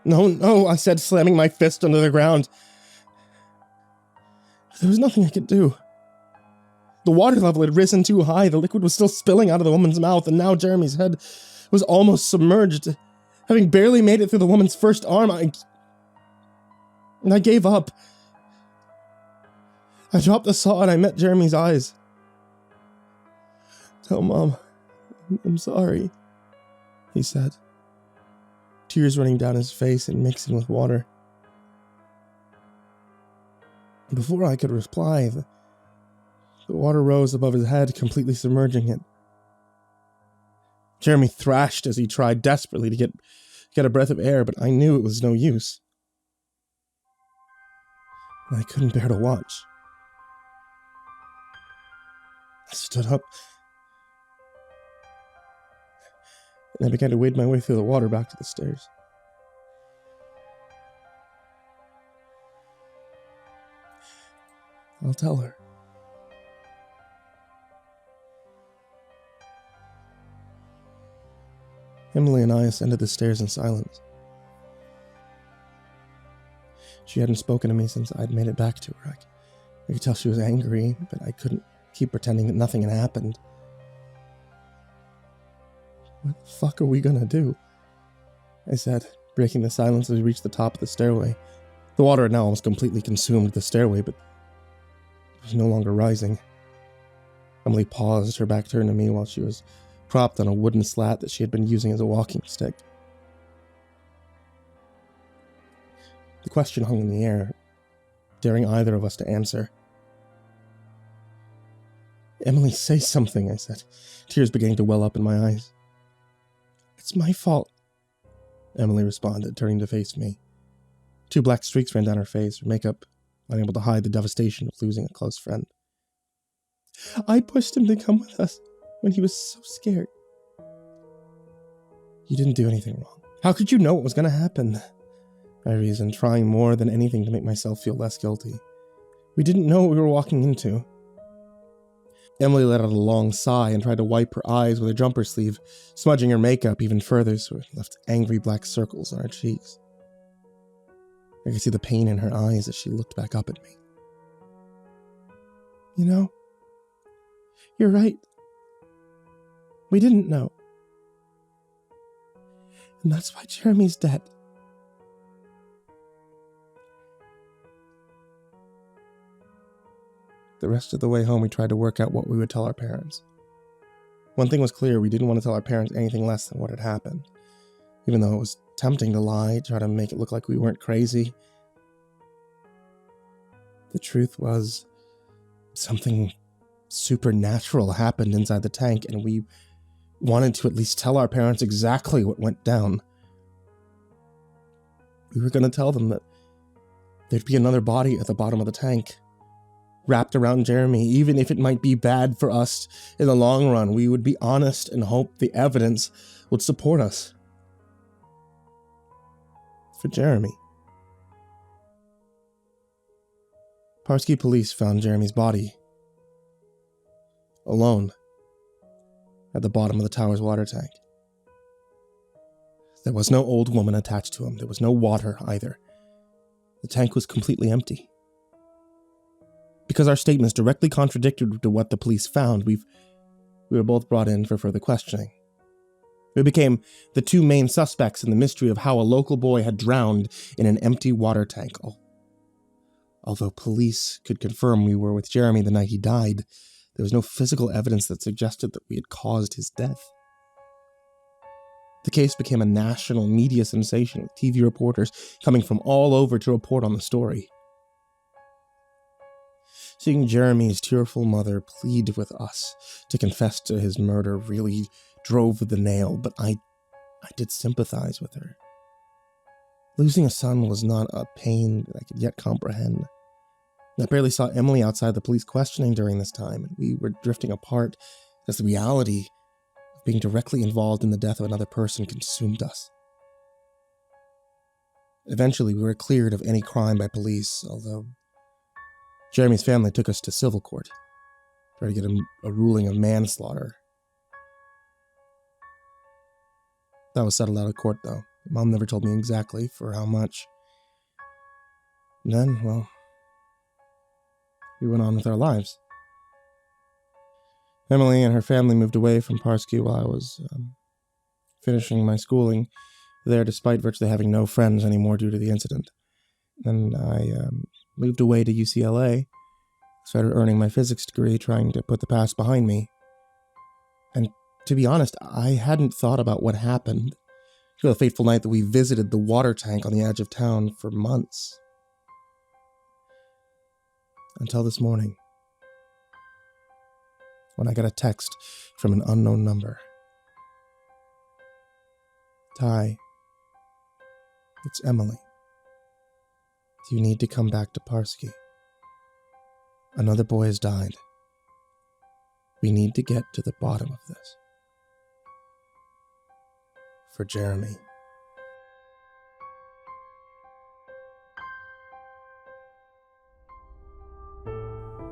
No, I said, slamming my fist onto the ground. There was nothing I could do. The water level had risen too high, the liquid was still spilling out of the woman's mouth, and now Jeremy's head was almost submerged. Having barely made it through the woman's first arm, I gave up. I dropped the saw and I met Jeremy's eyes. "Tell Mom, I'm sorry," he said, tears running down his face and mixing with water. Before I could reply, the water rose above his head, completely submerging it. Jeremy thrashed as he tried desperately to get a breath of air, but I knew it was no use. And I couldn't bear to watch. I stood up, and I began to wade my way through the water back to the stairs. "I'll tell her." Emily and I ascended the stairs in silence. She hadn't spoken to me since I'd made it back to her. I could tell she was angry, but I couldn't keep pretending that nothing had happened. "What the fuck are we gonna do?" I said, breaking the silence as we reached the top of the stairway. The water had now almost completely consumed the stairway, but it was no longer rising. Emily paused, her back turned to me while she was propped on a wooden slat that she had been using as a walking stick. The question hung in the air, daring either of us to answer. "Emily, say something," I said, tears beginning to well up in my eyes. "It's my fault," Emily responded, turning to face me. 2 black streaks ran down her face, her makeup unable to hide the devastation of losing a close friend. "I pushed him to come with us when he was so scared." "You didn't do anything wrong. How could you know what was going to happen?" I reasoned, trying more than anything to make myself feel less guilty. "We didn't know what we were walking into." Emily let out a long sigh and tried to wipe her eyes with her jumper sleeve, smudging her makeup even further so it left angry black circles on her cheeks. I could see the pain in her eyes as she looked back up at me. "You know, you're right. We didn't know. And that's why Jeremy's dead." The rest of the way home, we tried to work out what we would tell our parents. One thing was clear, we didn't want to tell our parents anything less than what had happened. Even though it was tempting to lie, try to make it look like we weren't crazy. The truth was, something supernatural happened inside the tank, and we wanted to at least tell our parents exactly what went down. We were going to tell them that there'd be another body at the bottom of the tank, wrapped around Jeremy. Even if it might be bad for us in the long run, we would be honest and hope the evidence would support us. For Jeremy. Parsky police found Jeremy's body, alone, at the bottom of the tower's water tank. There was no old woman attached to him. There was no water either. The tank was completely empty. Because our statements directly contradicted to what the police found, we were both brought in for further questioning. We became the 2 main suspects in the mystery of how a local boy had drowned in an empty water tank. Although police could confirm we were with Jeremy the night he died, there was no physical evidence that suggested that we had caused his death. The case became a national media sensation, with TV reporters coming from all over to report on the story. Seeing Jeremy's tearful mother plead with us to confess to his murder really drove the nail, but I did sympathize with her. Losing a son was not a pain that I could yet comprehend. I barely saw Emily outside the police questioning during this time, and we were drifting apart as the reality of being directly involved in the death of another person consumed us. Eventually, we were cleared of any crime by police, although Jeremy's family took us to civil court, tried to get a ruling of manslaughter. That was settled out of court, though. Mom never told me exactly for how much. And then, well, we went on with our lives. Emily and her family moved away from Parsky while I was finishing my schooling there despite virtually having no friends anymore due to the incident. Then I moved away to UCLA, started earning my physics degree, trying to put the past behind me. And to be honest, I hadn't thought about what happened till the fateful night that we visited the water tank on the edge of town for months. Until this morning, when I got a text from an unknown number. Ty, it's Emily. You need to come back to Parsky. Another boy has died. We need to get to the bottom of this. For Jeremy.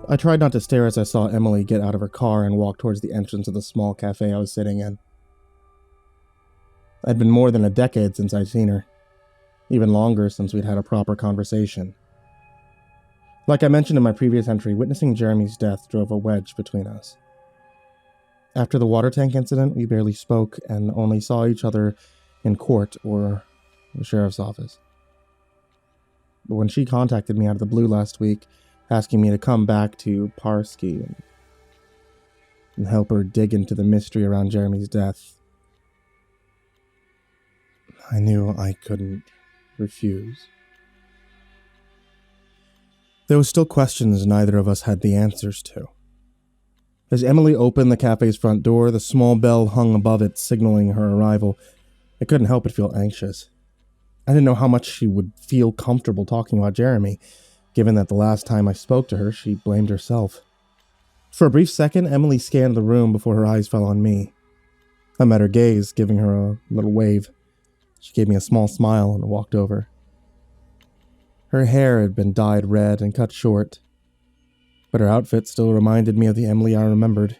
I tried not to stare as I saw Emily get out of her car and walk towards the entrance of the small cafe I was sitting in. It had been more than a decade since I'd seen her. Even longer since we'd had a proper conversation. Like I mentioned in my previous entry, witnessing Jeremy's death drove a wedge between us. After the water tank incident, we barely spoke and only saw each other in court or the sheriff's office. But when she contacted me out of the blue last week, asking me to come back to Parsky and help her dig into the mystery around Jeremy's death, I knew I couldn't refuse. There were still questions neither of us had the answers to. As Emily opened the cafe's front door, the small bell hung above it, signaling her arrival. I couldn't help but feel anxious. I didn't know how much she would feel comfortable talking about Jeremy, given that the last time I spoke to her, she blamed herself. For a brief second, Emily scanned the room before her eyes fell on me. I met her gaze, giving her a little wave. She gave me a small smile and walked over. Her hair had been dyed red and cut short, but her outfit still reminded me of the Emily I remembered.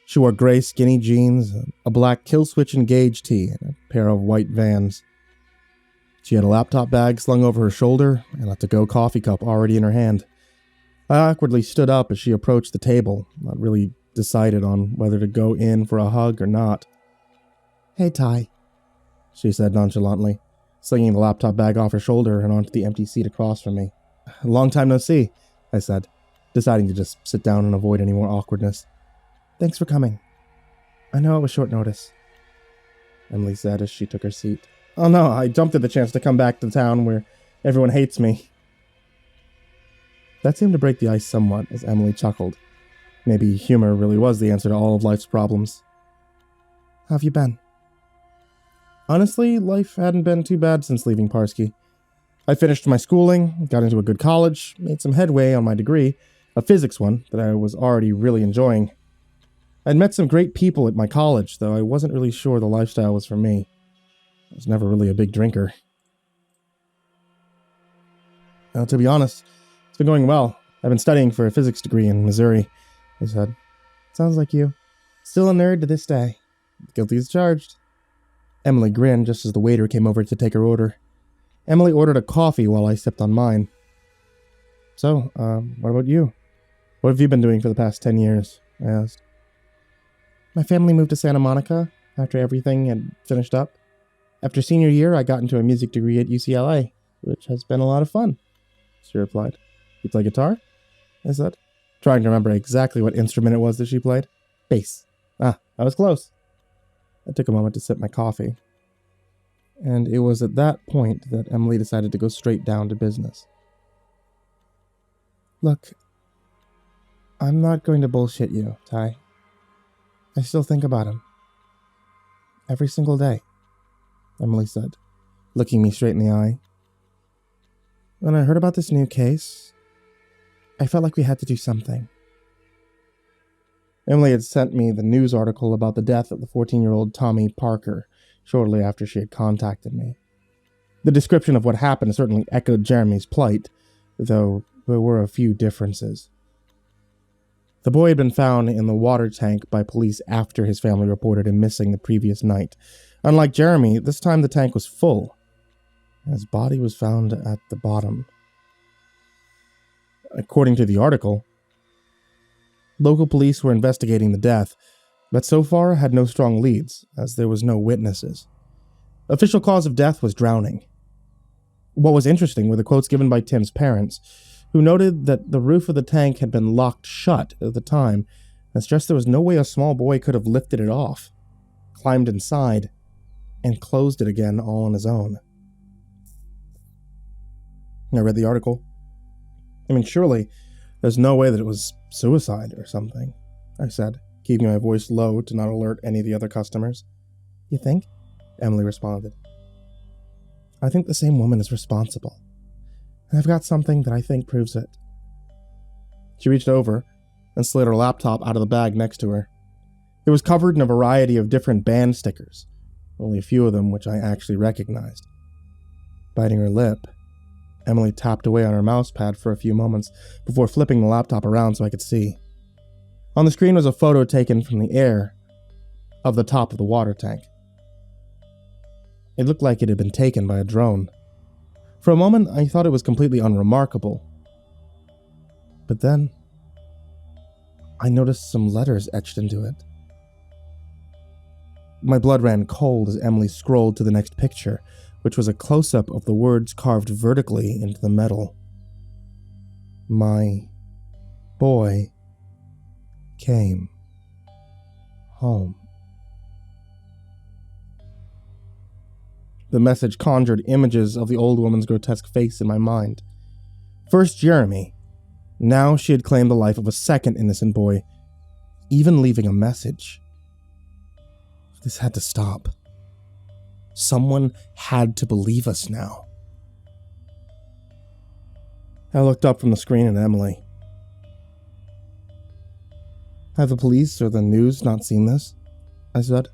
She wore gray skinny jeans, a black Killswitch Engage tee, and a pair of white Vans. She had a laptop bag slung over her shoulder and a to-go coffee cup already in her hand. I awkwardly stood up as she approached the table, not really decided on whether to go in for a hug or not. "Hey, Ty," she said nonchalantly, slinging the laptop bag off her shoulder and onto the empty seat across from me. "Long time no see," I said, deciding to just sit down and avoid any more awkwardness. "Thanks for coming. I know it was short notice," Emily said as she took her seat. "Oh no, I jumped at the chance to come back to the town where everyone hates me." That seemed to break the ice somewhat as Emily chuckled. Maybe humor really was the answer to all of life's problems. "How have you been?" Honestly, life hadn't been too bad since leaving Parsky. I finished my schooling, got into a good college, made some headway on my degree, a physics one that I was already really enjoying. I'd met some great people at my college, though I wasn't really sure the lifestyle was for me. I was never really a big drinker. To be honest, it's been going well. I've been studying for a physics degree in Missouri, I said. "Sounds like you. Still a nerd to this day. Guilty as charged." Emily grinned just as the waiter came over to take her order. Emily ordered a coffee while I sipped on mine. "So, what about you? What have you been doing for the past 10 years? I asked. "My family moved to Santa Monica after everything had finished up. After senior year, I got into a music degree at UCLA, which has been a lot of fun," she replied. "You play guitar?" I said, trying to remember exactly what instrument it was that she played. "Bass." "Ah, I was close." I took a moment to sip my coffee. And it was at that point that Emily decided to go straight down to business. "Look, I'm not going to bullshit you, Ty. I still think about him. Every single day," Emily said, looking me straight in the eye. "When I heard about this new case, I felt like we had to do something." Emily had sent me the news article about the death of the 14-year-old Tommy Parker shortly after she had contacted me. The description of what happened certainly echoed Jeremy's plight, though there were a few differences. The boy had been found in the water tank by police after his family reported him missing the previous night. Unlike Jeremy, this time the tank was full. His body was found at the bottom. According to the article, local police were investigating the death, but so far had no strong leads, as there was no witnesses. Official cause of death was drowning. What was interesting were the quotes given by Tim's parents, who noted that the roof of the tank had been locked shut at the time, and stressed there was no way a small boy could have lifted it off, climbed inside, and closed it again all on his own. I read the article. Surely there's no way that it was suicide or something, I said, keeping my voice low to not alert any of the other customers. You think? Emily responded. I think the same woman is responsible. And I've got something that I think proves it. She reached over and slid her laptop out of the bag next to her. It was covered in a variety of different band stickers, only a few of them which I actually recognized. Biting her lip, Emily tapped away on her mouse pad for a few moments before flipping the laptop around so I could see. On the screen was a photo taken from the air of the top of the water tank. It looked like it had been taken by a drone. For a moment, I thought it was completely unremarkable. But then, I noticed some letters etched into it. My blood ran cold as Emily scrolled to the next picture, which was a close-up of the words carved vertically into the metal. My boy came home. The message conjured images of the old woman's grotesque face in my mind. First Jeremy. Now she had claimed the life of a second innocent boy, even leaving a message. This had to stop. Someone had to believe us now. I looked up from the screen at Emily. Have the police or the news not seen this? I said,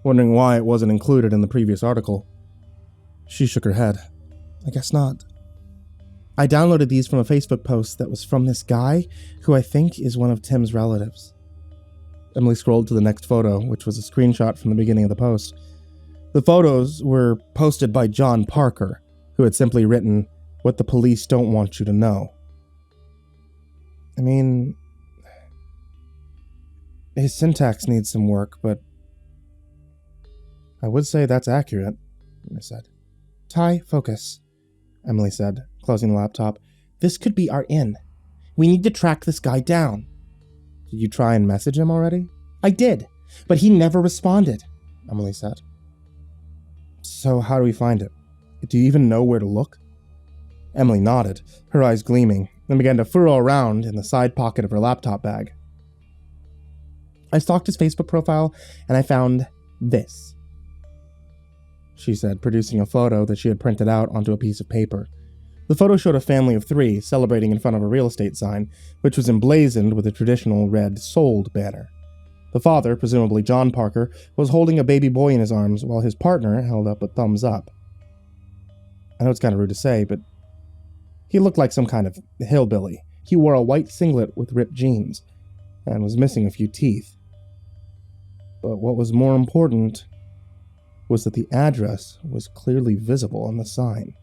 wondering why it wasn't included in the previous article. She shook her head. I guess not. I downloaded these from a Facebook post that was from this guy who I think is one of Tim's relatives. Emily scrolled to the next photo, which was a screenshot from the beginning of the post. The photos were posted by John Parker, who had simply written, "What the police don't want you to know." His syntax needs some work, but I would say that's accurate, I said. Ty, focus, Emily said, closing the laptop. This could be our in. We need to track this guy down. Did you try and message him already? I did, but he never responded, Emily said. So how do we find him? Do you even know where to look? Emily nodded, her eyes gleaming, then began to furrow around in the side pocket of her laptop bag. I stalked his Facebook profile, and I found this, she said, producing a photo that she had printed out onto a piece of paper. The photo showed a family of 3 celebrating in front of a real estate sign, which was emblazoned with a traditional red "Sold" banner. The father, presumably John Parker, was holding a baby boy in his arms while his partner held up a thumbs up. I know it's kind of rude to say, but he looked like some kind of hillbilly. He wore a white singlet with ripped jeans and was missing a few teeth. But what was more important was that the address was clearly visible on the sign.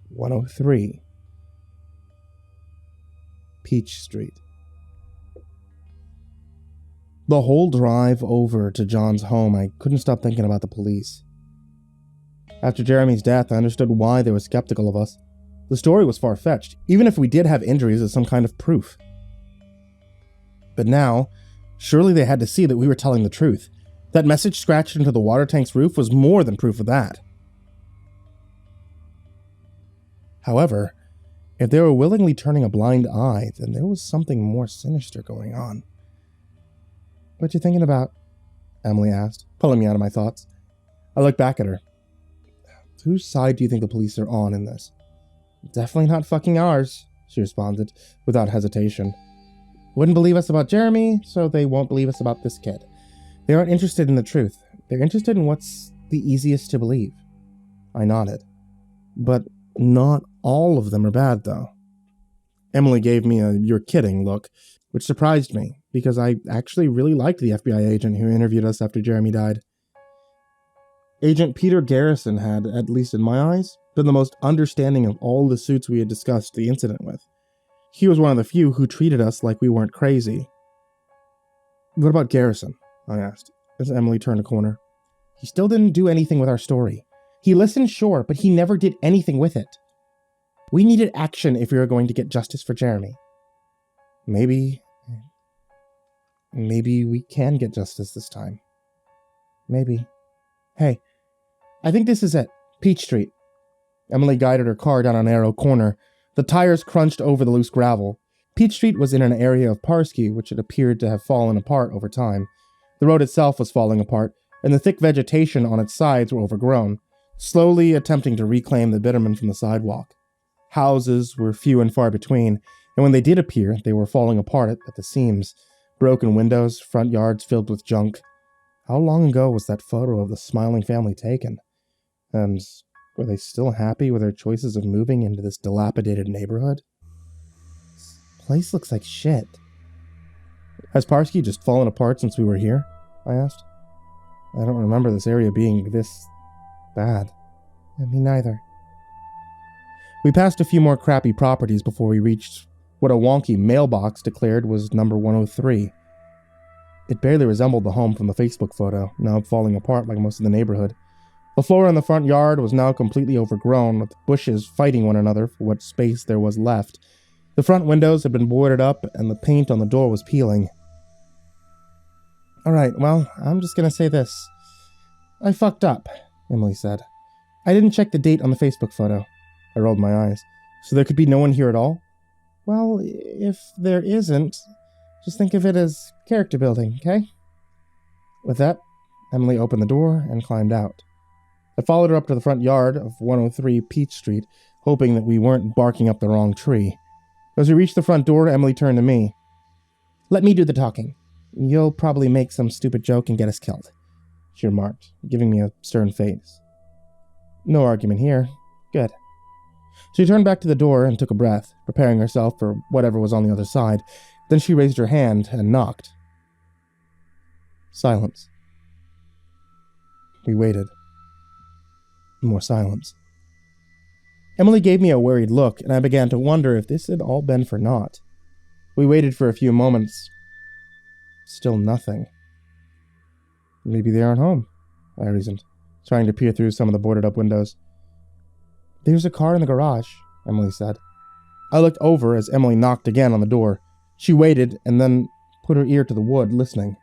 103 Peach Street. The whole drive over to John's home, I couldn't stop thinking about the police. After Jeremy's death, I understood why they were skeptical of us. The story was far-fetched, even if we did have injuries as some kind of proof. But now, surely they had to see that we were telling the truth. That message scratched into the water tank's roof was more than proof of that. However, if they were willingly turning a blind eye, then there was something more sinister going on. What you thinking about? Emily asked, pulling me out of my thoughts. I looked back at her. Whose side do you think the police are on in this? Definitely not fucking ours, she responded, without hesitation. Wouldn't believe us about Jeremy, so they won't believe us about this kid. They aren't interested in the truth. They're interested in what's the easiest to believe. I nodded. But not all of them are bad, though. Emily gave me a "you're kidding" look, which surprised me, because I actually really liked the FBI agent who interviewed us after Jeremy died. Agent Peter Garrison had, at least in my eyes, been the most understanding of all the suits we had discussed the incident with. He was one of the few who treated us like we weren't crazy. What about Garrison? I asked, as Emily turned a corner. He still didn't do anything with our story. He listened, sure, but he never did anything with it. We needed action if we were going to get justice for Jeremy. Maybe we can get justice this time. Maybe. Hey, I think this is it. Peach Street. Emily guided her car down a narrow corner. The tires crunched over the loose gravel. Peach Street was in an area of Parsky which had appeared to have fallen apart over time. The road itself was falling apart, and the thick vegetation on its sides were overgrown, slowly attempting to reclaim the bitumen from the sidewalk. Houses were few and far between, and when they did appear, they were falling apart at the seams. Broken windows, front yards filled with junk. How long ago was that photo of the smiling family taken? And were they still happy with their choices of moving into this dilapidated neighborhood? This place looks like shit. Has Parsky just fallen apart since we were here? I asked. I don't remember this area being this bad. Me neither. We passed a few more crappy properties before we reached what a wonky mailbox declared was number 103. It barely resembled the home from the Facebook photo, now falling apart like most of the neighborhood. The floor in the front yard was now completely overgrown, with bushes fighting one another for what space there was left. The front windows had been boarded up, and the paint on the door was peeling. Alright, well, I'm just gonna say this. I fucked up, Emily said. I didn't check the date on the Facebook photo. I rolled my eyes. So there could be no one here at all? Well, if there isn't, just think of it as character building, okay? With that, Emily opened the door and climbed out. I followed her up to the front yard of 103 Peach Street, hoping that we weren't barking up the wrong tree. As we reached the front door, Emily turned to me. Let me do the talking. You'll probably make some stupid joke and get us killed, she remarked, giving me a stern face. No argument here. Good. She turned back to the door and took a breath, preparing herself for whatever was on the other side. Then she raised her hand and knocked. Silence. We waited. More silence. Emily gave me a worried look, and I began to wonder if this had all been for naught. We waited for a few moments. Still nothing. Maybe they aren't home, I reasoned, trying to peer through some of the boarded-up windows. There's a car in the garage, Emily said. I looked over as Emily knocked again on the door. She waited and then put her ear to the wood, listening.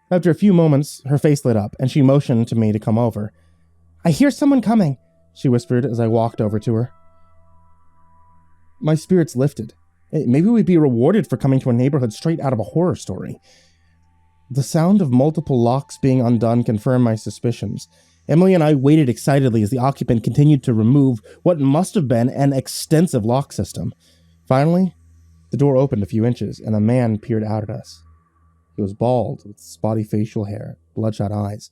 After a few moments, her face lit up, and she motioned to me to come over. I hear someone coming, she whispered as I walked over to her. My spirits lifted. Maybe we'd be rewarded for coming to a neighborhood straight out of a horror story. The sound of multiple locks being undone confirmed my suspicions. Emily and I waited excitedly as the occupant continued to remove what must have been an extensive lock system. Finally, the door opened a few inches, and a man peered out at us. He was bald, with spotty facial hair, bloodshot eyes.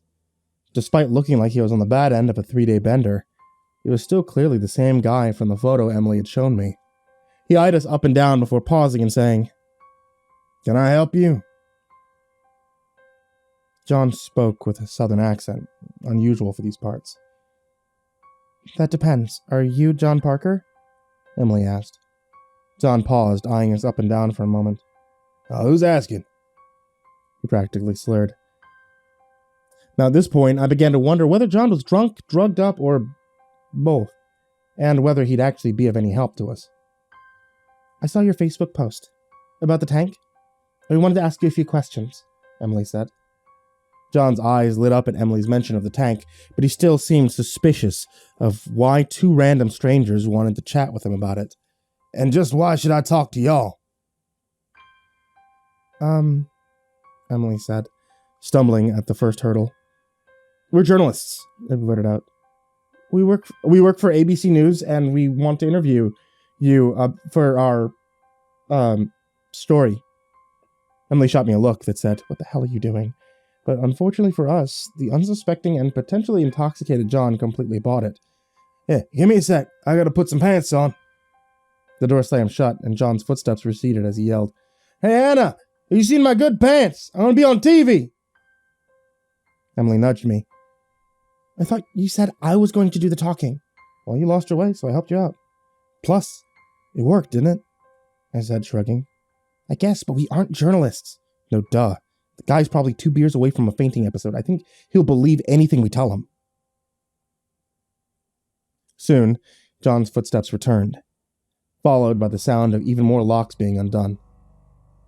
Despite looking like he was on the bad end of a 3-day bender, he was still clearly the same guy from the photo Emily had shown me. He eyed us up and down before pausing and saying, Can I help you? John spoke with a southern accent, unusual for these parts. That depends. Are you John Parker? Emily asked. John paused, eyeing us up and down for a moment. Who's asking? He practically slurred. Now at this point, I began to wonder whether John was drunk, drugged up, or both, and whether he'd actually be of any help to us. I saw your Facebook post. About the tank? I wanted to ask you a few questions, Emily said. John's eyes lit up at Emily's mention of the tank, but he still seemed suspicious of why two random strangers wanted to chat with him about it. And just why should I talk to y'all? Emily said, stumbling at the first hurdle. We're journalists, I blurted out. We work for ABC News, and we want to interview you for our story. Emily shot me a look that said, What the hell are you doing? But unfortunately for us, the unsuspecting and potentially intoxicated John completely bought it. Hey, give me a sec. I gotta put some pants on. The door slammed shut, and John's footsteps receded as he yelled, Hey, Anna, have you seen my good pants? I want to be on TV. Emily nudged me. I thought you said I was going to do the talking. Well, you lost your way, so I helped you out. Plus, it worked, didn't it? I said, shrugging. I guess, but we aren't journalists. No, duh. The guy's probably 2 beers away from a fainting episode. I think he'll believe anything we tell him. Soon, John's footsteps returned, followed by the sound of even more locks being undone.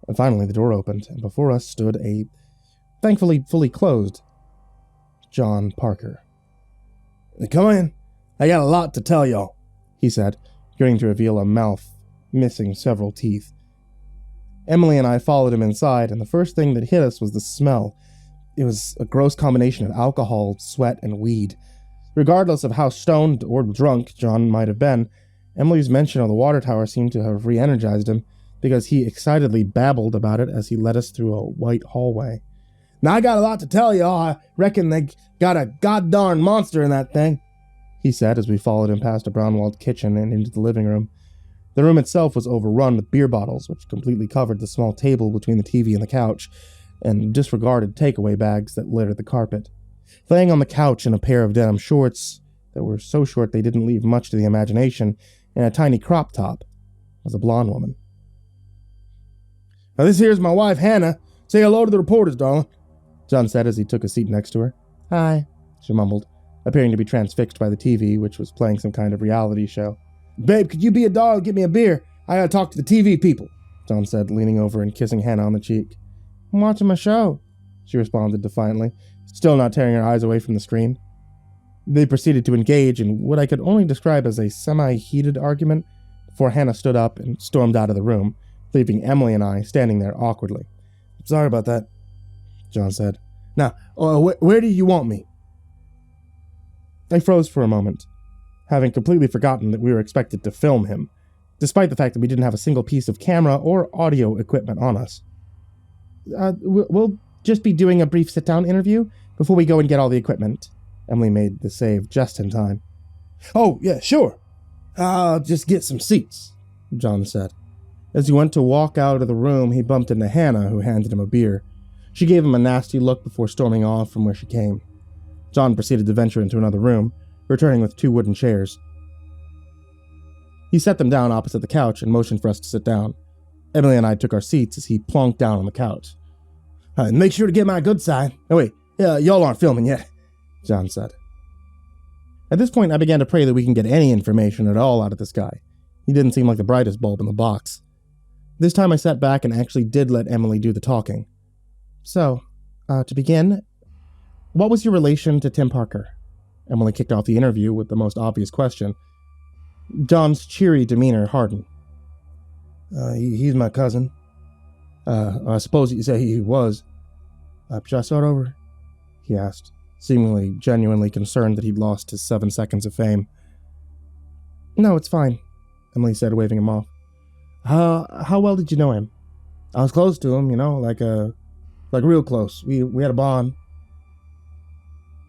And finally, the door opened, and before us stood a, thankfully fully closed, John Parker. "Come in. I got a lot to tell y'all," he said, grinning to reveal a mouth missing several teeth. Emily and I followed him inside, and the first thing that hit us was the smell. It was a gross combination of alcohol, sweat, and weed. Regardless of how stoned or drunk John might have been, Emily's mention of the water tower seemed to have re-energized him, because he excitedly babbled about it as he led us through a white hallway. "Now I got a lot to tell y'all. I reckon they got a goddarn monster in that thing," he said as we followed him past a brown-walled kitchen and into the living room. The room itself was overrun with beer bottles, which completely covered the small table between the TV and the couch, and disregarded takeaway bags that littered the carpet. Laying on the couch in a pair of denim shorts that were so short they didn't leave much to the imagination, and a tiny crop top, was a blonde woman. "Now this here's my wife, Hannah. Say hello to the reporters, darling," John said as he took a seat next to her. "Hi," she mumbled, appearing to be transfixed by the TV, which was playing some kind of reality show. "Babe, could you be a doll and get me a beer? I gotta talk to the TV people," John said, leaning over and kissing Hannah on the cheek. "I'm watching my show," she responded defiantly, still not tearing her eyes away from the screen. They proceeded to engage in what I could only describe as a semi-heated argument before Hannah stood up and stormed out of the room, leaving Emily and I standing there awkwardly. "Sorry about that," John said. "Now, where do you want me?" I froze for a moment, having completely forgotten that we were expected to film him, despite the fact that we didn't have a single piece of camera or audio equipment on us. We'll just be doing a brief sit-down interview before we go and get all the equipment." Emily made the save just in time. "Oh, yeah, sure. I'll just get some seats," John said. As he went to walk out of the room, he bumped into Hannah, who handed him a beer. She gave him a nasty look before storming off from where she came. John proceeded to venture into another room, returning with 2 wooden chairs. He set them down opposite the couch and motioned for us to sit down. Emily and I took our seats as he plonked down on the couch. "Make sure to get my good side. Oh wait, y'all aren't filming yet," John said. At this point, I began to pray that we can get any information at all out of this guy. He didn't seem like the brightest bulb in the box. This time I sat back and actually did let Emily do the talking. "So, to begin, what was your relation to Tim Parker?" Emily kicked off the interview with the most obvious question. John's cheery demeanor hardened. He's my cousin. I suppose you say he was. Should I start over?" he asked, seemingly genuinely concerned that he'd lost his 7 seconds of fame. "No, it's fine," Emily said, waving him off. How well did you know him?" "I was close to him, like real close. We had a bond."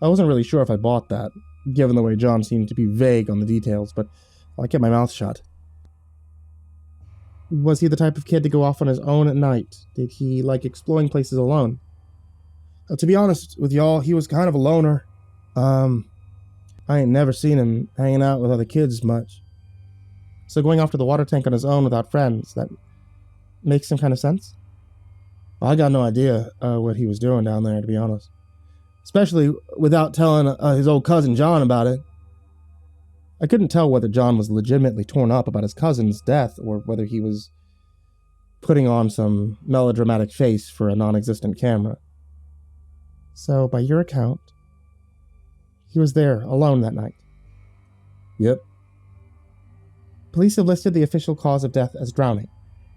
I wasn't really sure if I bought that, given the way John seemed to be vague on the details, but I kept my mouth shut. "Was he the type of kid to go off on his own at night? Did he like exploring places alone?" To be honest with y'all, he was kind of a loner. I ain't never seen him hanging out with other kids much. So going off to the water tank on his own without friends, that makes some kind of sense? Well, I got no idea what he was doing down there, to be honest. Especially without telling his old cousin John about it. I couldn't tell whether John was legitimately torn up about his cousin's death or whether he was putting on some melodramatic face for a non-existent camera. "So, by your account, he was there alone that night?" "Yep." "Police have listed the official cause of death as drowning,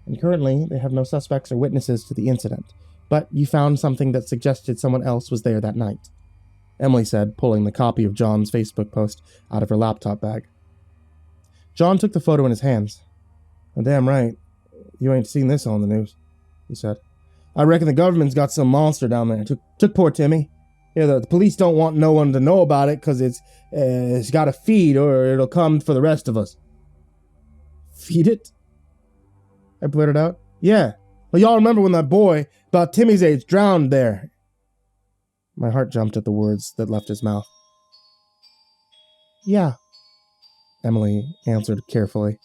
and currently they have no suspects or witnesses to the incident, but you found something that suggested someone else was there that night," Emily said, pulling the copy of John's Facebook post out of her laptop bag. John took the photo in his hands. "Oh, damn right. You ain't seen this on the news," he said. "I reckon the government's got some monster down there. Took poor Timmy. Yeah, the police don't want no one to know about it because it's got to feed or it'll come for the rest of us." "Feed it?" I blurted out. "Yeah. Well, y'all remember when that boy, about Timmy's age, drowned there?" My heart jumped at the words that left his mouth. "Yeah," Emily answered carefully.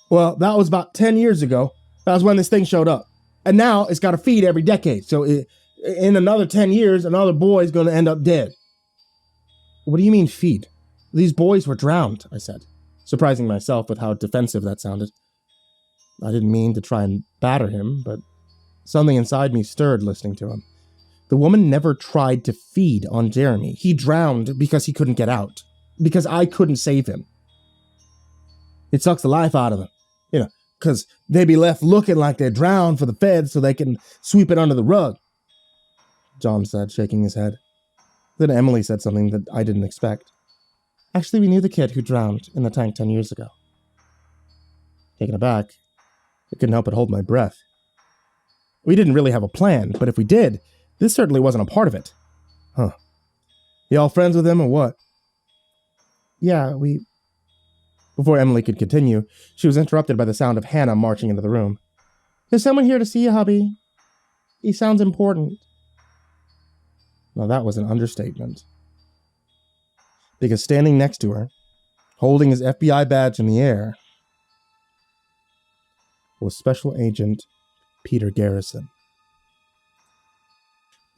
"Well, that was about 10 years ago. That was when this thing showed up. And now it's got to feed every decade. So in another 10 years, another boy's going to end up dead. What do you mean feed? These boys were drowned, I said, surprising myself with how defensive that sounded. I didn't mean to try and batter him, but something inside me stirred listening to him. The woman never tried to feed on Jeremy. He drowned because he couldn't get out. Because I couldn't save him. It sucks the life out of them. Because they be left looking like they're drowned for the feds so they can sweep it under the rug. John said, shaking his head. Then Emily said something that I didn't expect. Actually, we knew the kid who drowned in the tank 10 years ago. Taken aback, I couldn't help but hold my breath. We didn't really have a plan, but if we did, this certainly wasn't a part of it. Huh. You all friends with him or what? Yeah, we... Before Emily could continue, she was interrupted by the sound of Hannah marching into the room. There's someone here to see you, hubby. He sounds important. Now that was an understatement. Because standing next to her, holding his FBI badge in the air, was Special Agent Peter Garrison.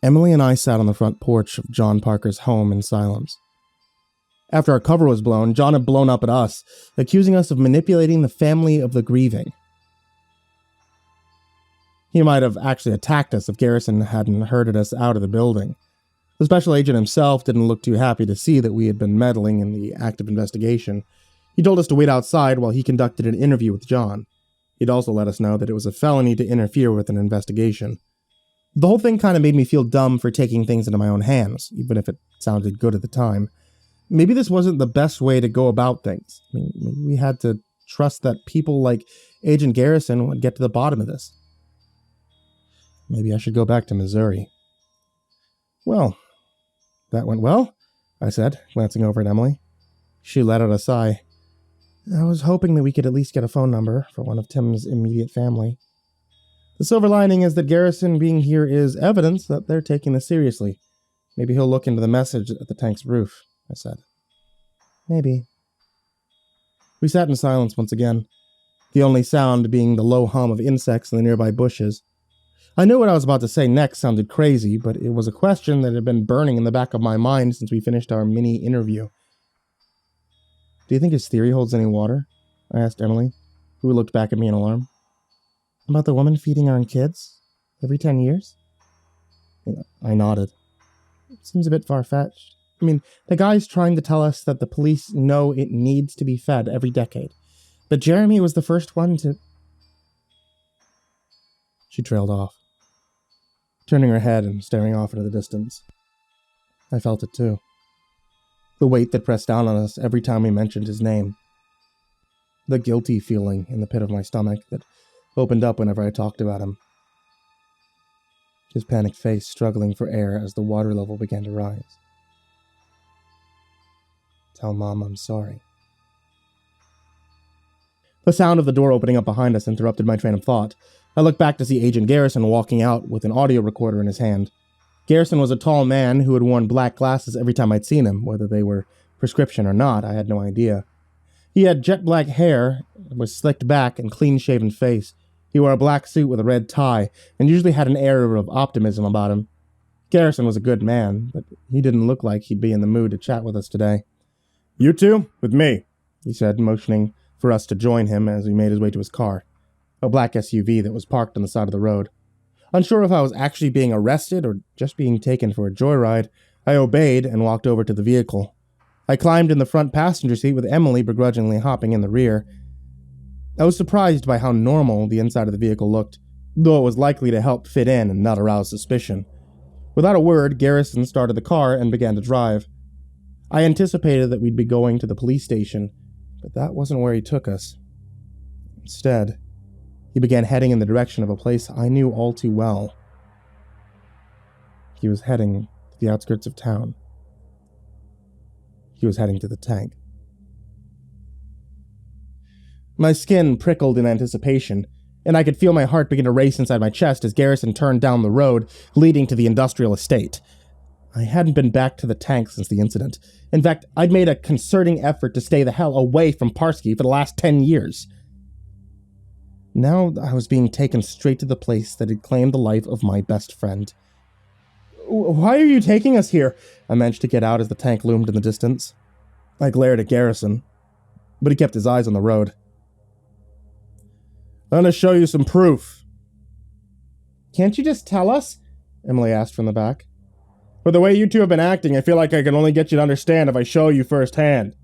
Emily and I sat on the front porch of John Parker's home in silence. After our cover was blown, John had blown up at us, accusing us of manipulating the family of the grieving. He might have actually attacked us if Garrison hadn't herded us out of the building. The special agent himself didn't look too happy to see that we had been meddling in the active investigation. He told us to wait outside while he conducted an interview with John. He'd also let us know that it was a felony to interfere with an investigation. The whole thing kind of made me feel dumb for taking things into my own hands, even if it sounded good at the time. Maybe this wasn't the best way to go about things. I mean, maybe we had to trust that people like Agent Garrison would get to the bottom of this. Maybe I should go back to Missouri. Well, that went well, I said, glancing over at Emily. She let out a sigh. I was hoping that we could at least get a phone number for one of Tim's immediate family. The silver lining is that Garrison being here is evidence that they're taking this seriously. Maybe he'll look into the message at the tank's roof, I said. Maybe. We sat in silence once again, the only sound being the low hum of insects in the nearby bushes. I knew what I was about to say next sounded crazy, but it was a question that had been burning in the back of my mind since we finished our mini-interview. Do you think his theory holds any water? I asked Emily, who looked back at me in alarm. About the woman feeding our kids? Every 10 years? I nodded. It seems a bit far-fetched. I mean, the guy's trying to tell us that the police know it needs to be fed every decade. But Jeremy was the first one to... She trailed off, turning her head and staring off into the distance. I felt it too. The weight that pressed down on us every time we mentioned his name. The guilty feeling in the pit of my stomach that opened up whenever I talked about him. His panicked face struggling for air as the water level began to rise. Tell Mom I'm sorry. The sound of the door opening up behind us interrupted my train of thought. I looked back to see Agent Garrison walking out with an audio recorder in his hand. Garrison was a tall man who had worn black glasses every time I'd seen him, whether they were prescription or not, I had no idea. He had jet black hair, was slicked back and clean-shaven face. He wore a black suit with a red tie, and usually had an air of optimism about him. Garrison was a good man, but he didn't look like he'd be in the mood to chat with us today. You two, with me, he said, motioning for us to join him as he made his way to his car, a black SUV that was parked on the side of the road. Unsure if I was actually being arrested or just being taken for a joyride, I obeyed and walked over to the vehicle. I climbed in the front passenger seat with Emily begrudgingly hopping in the rear. I was surprised by how normal the inside of the vehicle looked, though it was likely to help fit in and not arouse suspicion. Without a word, Garrison started the car and began to drive. I anticipated that we'd be going to the police station, but that wasn't where he took us. Instead, he began heading in the direction of a place I knew all too well. He was heading to the outskirts of town. He was heading to the tank. My skin prickled in anticipation, and I could feel my heart begin to race inside my chest as Garrison turned down the road leading to the industrial estate. I hadn't been back to the tank since the incident. In fact, I'd made a concerted effort to stay the hell away from Parsky for the last 10 years. Now I was being taken straight to the place that had claimed the life of my best friend. Why are you taking us here? I managed to get out as the tank loomed in the distance. I glared at Garrison, but he kept his eyes on the road. I'm gonna show you some proof. Can't you just tell us? Emily asked from the back. With the way you two have been acting, I feel like I can only get you to understand if I show you firsthand,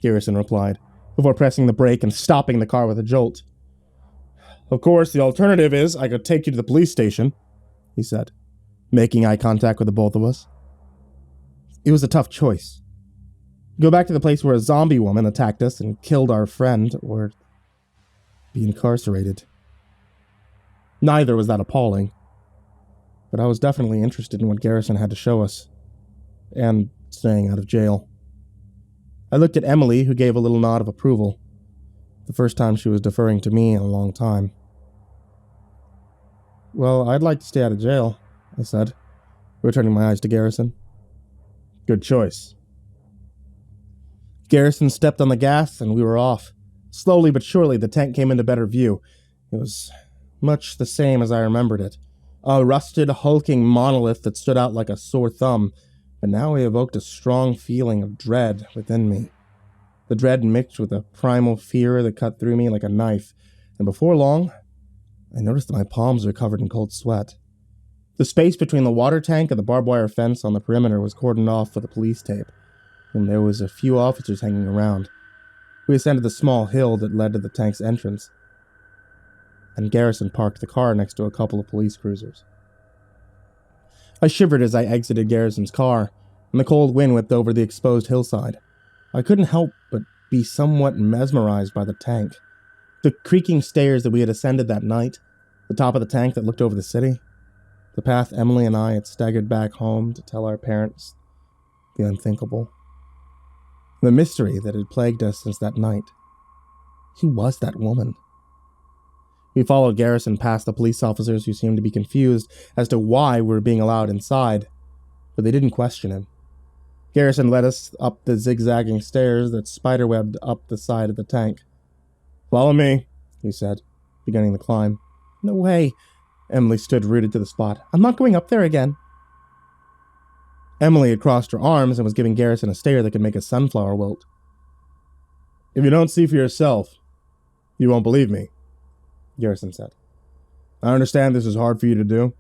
Garrison replied, before pressing the brake and stopping the car with a jolt. Of course, the alternative is I could take you to the police station, he said, making eye contact with the both of us. It was a tough choice. Go back to the place where a zombie woman attacked us and killed our friend, or be incarcerated. Neither was that appalling, but I was definitely interested in what Garrison had to show us, and staying out of jail. I looked at Emily, who gave a little nod of approval, the first time she was deferring to me in a long time. Well, I'd like to stay out of jail, I said, returning my eyes to Garrison. Good choice. Garrison stepped on the gas, and we were off. Slowly but surely, the tank came into better view. It was much the same as I remembered it. A rusted, hulking monolith that stood out like a sore thumb, but now it evoked a strong feeling of dread within me. The dread mixed with a primal fear that cut through me like a knife, and before long, I noticed that my palms were covered in cold sweat. The space between the water tank and the barbed wire fence on the perimeter was cordoned off with a police tape, and there was a few officers hanging around. We ascended the small hill that led to the tank's entrance, and Garrison parked the car next to a couple of police cruisers. I shivered as I exited Garrison's car, and the cold wind whipped over the exposed hillside. I couldn't help but be somewhat mesmerized by the tank. The creaking stairs that we had ascended that night, the top of the tank that looked over the city, the path Emily and I had staggered back home to tell our parents the unthinkable. The mystery that had plagued us since that night. Who was that woman? We followed Garrison past the police officers who seemed to be confused as to why we were being allowed inside, but they didn't question him. Garrison led us up the zigzagging stairs that spiderwebbed up the side of the tank. Follow me, he said, beginning the climb. No way. Emily stood rooted to the spot. I'm not going up there again. Emily had crossed her arms and was giving Garrison a stare that could make a sunflower wilt. If you don't see for yourself, you won't believe me, Garrison said. I understand this is hard for you to do,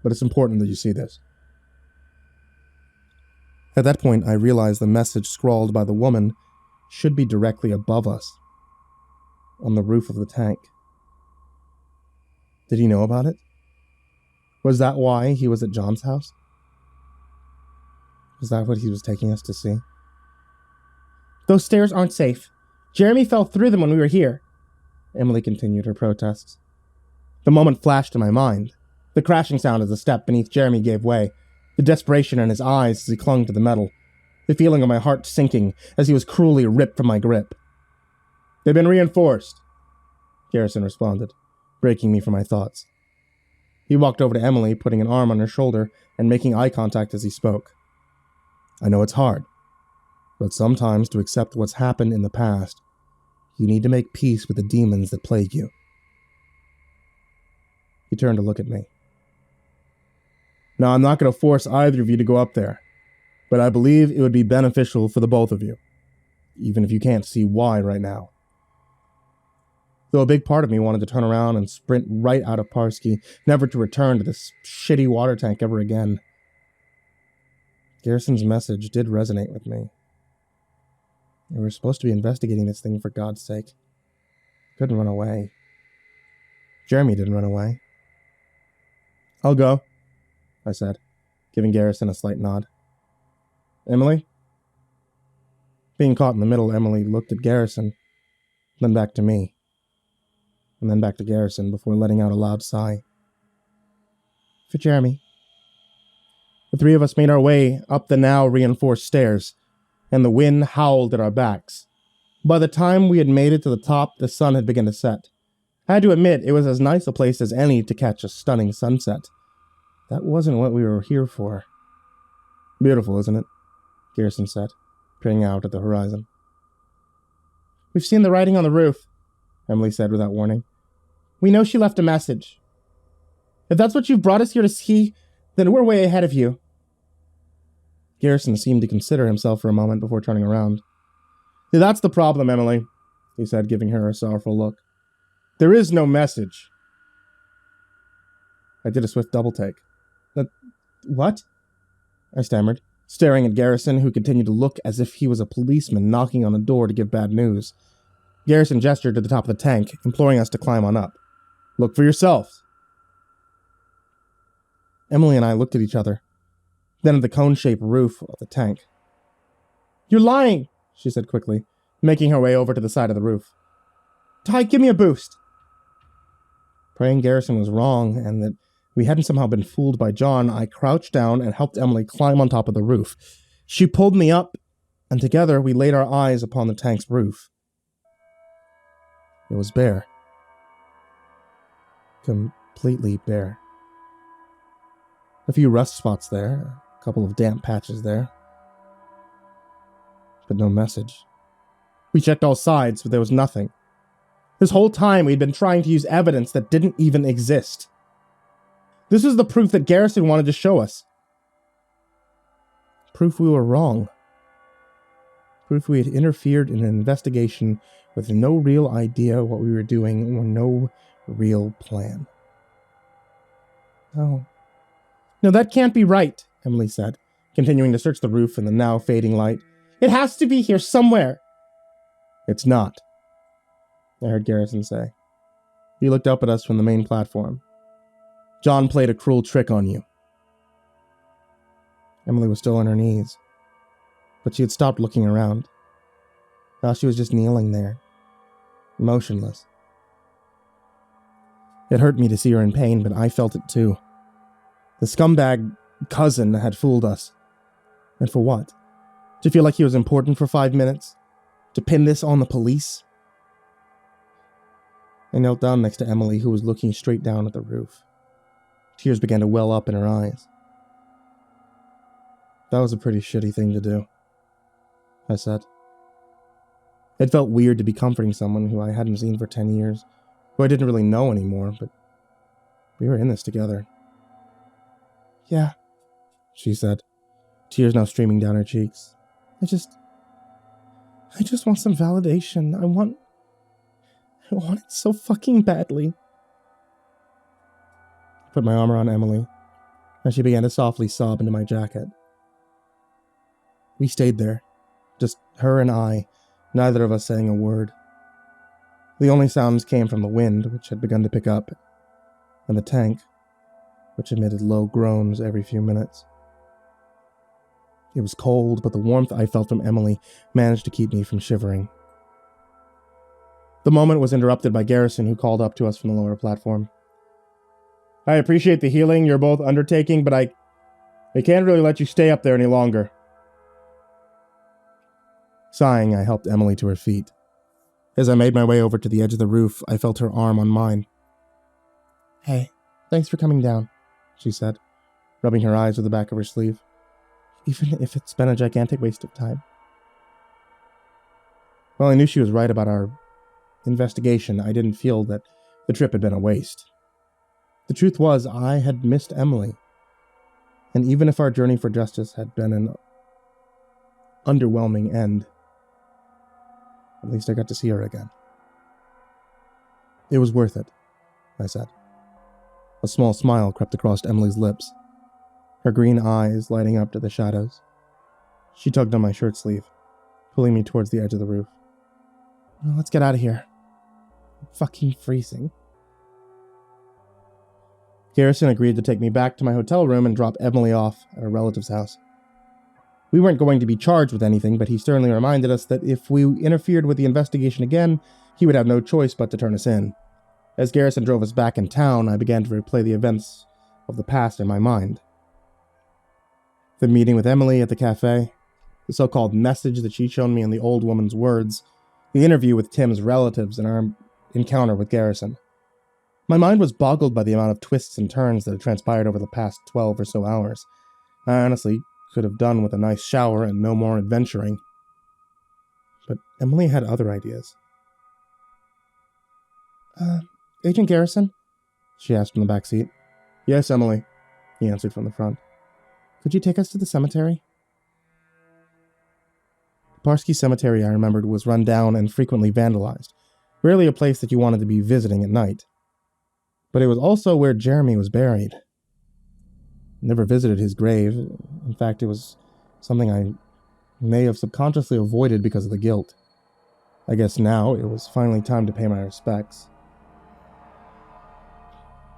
but it's important that you see this. At that point, I realized the message scrawled by the woman should be directly above us, on the roof of the tank. Did he know about it? Was that why he was at John's house? Was that what he was taking us to see? Those stairs aren't safe. Jeremy fell through them when we were here, Emily continued her protests. The moment flashed in my mind. The crashing sound as the step beneath Jeremy gave way. The desperation in his eyes as he clung to the metal. The feeling of my heart sinking as he was cruelly ripped from my grip. They've been reinforced, Garrison responded, breaking me from my thoughts. He walked over to Emily, putting an arm on her shoulder and making eye contact as he spoke. I know it's hard, but sometimes to accept what's happened in the past, you need to make peace with the demons that plague you. He turned to look at me. Now, I'm not going to force either of you to go up there, but I believe it would be beneficial for the both of you, even if you can't see why right now. Though a big part of me wanted to turn around and sprint right out of Parsky, never to return to this shitty water tank ever again. Garrison's message did resonate with me. We were supposed to be investigating this thing for God's sake. Couldn't run away. Jeremy didn't run away. I'll go, I said, giving Garrison a slight nod. Emily? Being caught in the middle, Emily looked at Garrison, then back to me, and then back to Garrison before letting out a loud sigh. For Jeremy. The three of us made our way up the now reinforced stairs, and the wind howled at our backs. By the time we had made it to the top, the sun had begun to set. I had to admit, it was as nice a place as any to catch a stunning sunset. That wasn't what we were here for. Beautiful, isn't it? Garrison said, peering out at the horizon. We've seen the writing on the roof, Emily said without warning. We know she left a message. If that's what you've brought us here to see, then we're way ahead of you. Garrison seemed to consider himself for a moment before turning around. That's the problem, Emily, he said, giving her a sorrowful look. There is no message. I did a swift double-take. What? I stammered, staring at Garrison, who continued to look as if he was a policeman knocking on a door to give bad news. Garrison gestured to the top of the tank, imploring us to climb on up. Look for yourselves. Emily and I looked at each other, then at the cone-shaped roof of the tank. You're lying, she said quickly, making her way over to the side of the roof. Ty, give me a boost. Praying Garrison was wrong and that we hadn't somehow been fooled by John, I crouched down and helped Emily climb on top of the roof. She pulled me up, and together we laid our eyes upon the tank's roof. It was bare. Completely bare. A few rust spots there, a couple of damp patches there. But no message. We checked all sides, but there was nothing. This whole time we'd been trying to use evidence that didn't even exist. This was the proof that Garrison wanted to show us. Proof we were wrong. Proof we had interfered in an investigation with no real idea what we were doing or no real plan. Oh. No, that can't be right, Emily said, continuing to search the roof in the now fading light. It has to be here somewhere. It's not, I heard Garrison say. He looked up at us from the main platform. John played a cruel trick on you. Emily was still on her knees, but she had stopped looking around. Now she was just kneeling there, motionless. It hurt me to see her in pain, but I felt it too. The scumbag cousin had fooled us. And for what? To feel like he was important for 5 minutes? To pin this on the police? I knelt down next to Emily, who was looking straight down at the roof. Tears began to well up in her eyes. That was a pretty shitty thing to do, I said. It felt weird to be comforting someone who I hadn't seen for 10 years, who I didn't really know anymore, but we were in this together. Yeah, she said, tears now streaming down her cheeks. I just want some validation. I want it so fucking badly. I put my arm around Emily, and she began to softly sob into my jacket. We stayed there, just her and I, neither of us saying a word. The only sounds came from the wind, which had begun to pick up, and the tank, which emitted low groans every few minutes. It was cold, but the warmth I felt from Emily managed to keep me from shivering. The moment was interrupted by Garrison, who called up to us from the lower platform. I appreciate the healing you're both undertaking, but I can't really let you stay up there any longer. Sighing, I helped Emily to her feet. As I made my way over to the edge of the roof, I felt her arm on mine. Hey, thanks for coming down, she said, rubbing her eyes with the back of her sleeve. Even if it's been a gigantic waste of time. While I knew she was right about our investigation, I didn't feel that the trip had been a waste. The truth was, I had missed Emily. And even if our journey for justice had been an underwhelming end, at least I got to see her again. It was worth it, I said. A small smile crept across Emily's lips, her green eyes lighting up to the shadows. She tugged on my shirt sleeve, pulling me towards the edge of the roof. Well, let's get out of here. I'm fucking freezing. Garrison agreed to take me back to my hotel room and drop Emily off at a relative's house. We weren't going to be charged with anything, but he sternly reminded us that if we interfered with the investigation again, he would have no choice but to turn us in. As Garrison drove us back in town, I began to replay the events of the past in my mind. The meeting with Emily at the cafe, the so-called message that she'd shown me in the old woman's words, the interview with Tim's relatives, and our encounter with Garrison. My mind was boggled by the amount of twists and turns that had transpired over the past 12 or so hours. I honestly could have done with a nice shower and no more adventuring. But Emily had other ideas. Agent Garrison? She asked from the back seat. Yes, Emily, he answered from the front. Could you take us to the cemetery? The Parsky Cemetery, I remembered, was run down and frequently vandalized. Rarely a place that you wanted to be visiting at night. But it was also where Jeremy was buried. I never visited his grave. In fact, it was something I may have subconsciously avoided because of the guilt. I guess now it was finally time to pay my respects.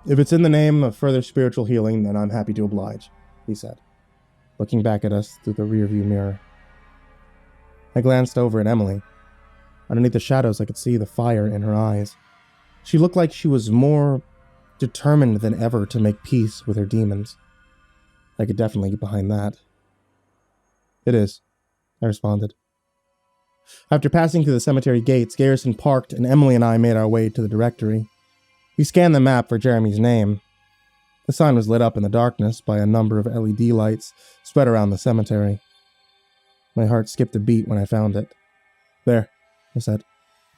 If it's in the name of further spiritual healing, then I'm happy to oblige, he said, looking back at us through the rearview mirror. I glanced over at Emily. Underneath the shadows, I could see the fire in her eyes. She looked like she was more determined than ever to make peace with her demons. I could definitely get behind that. It is, I responded. After passing through the cemetery gates, Garrison parked and Emily and I made our way to the directory. We scanned the map for Jeremy's name. The sign was lit up in the darkness by a number of LED lights spread around the cemetery. My heart skipped a beat when I found it. There, I said,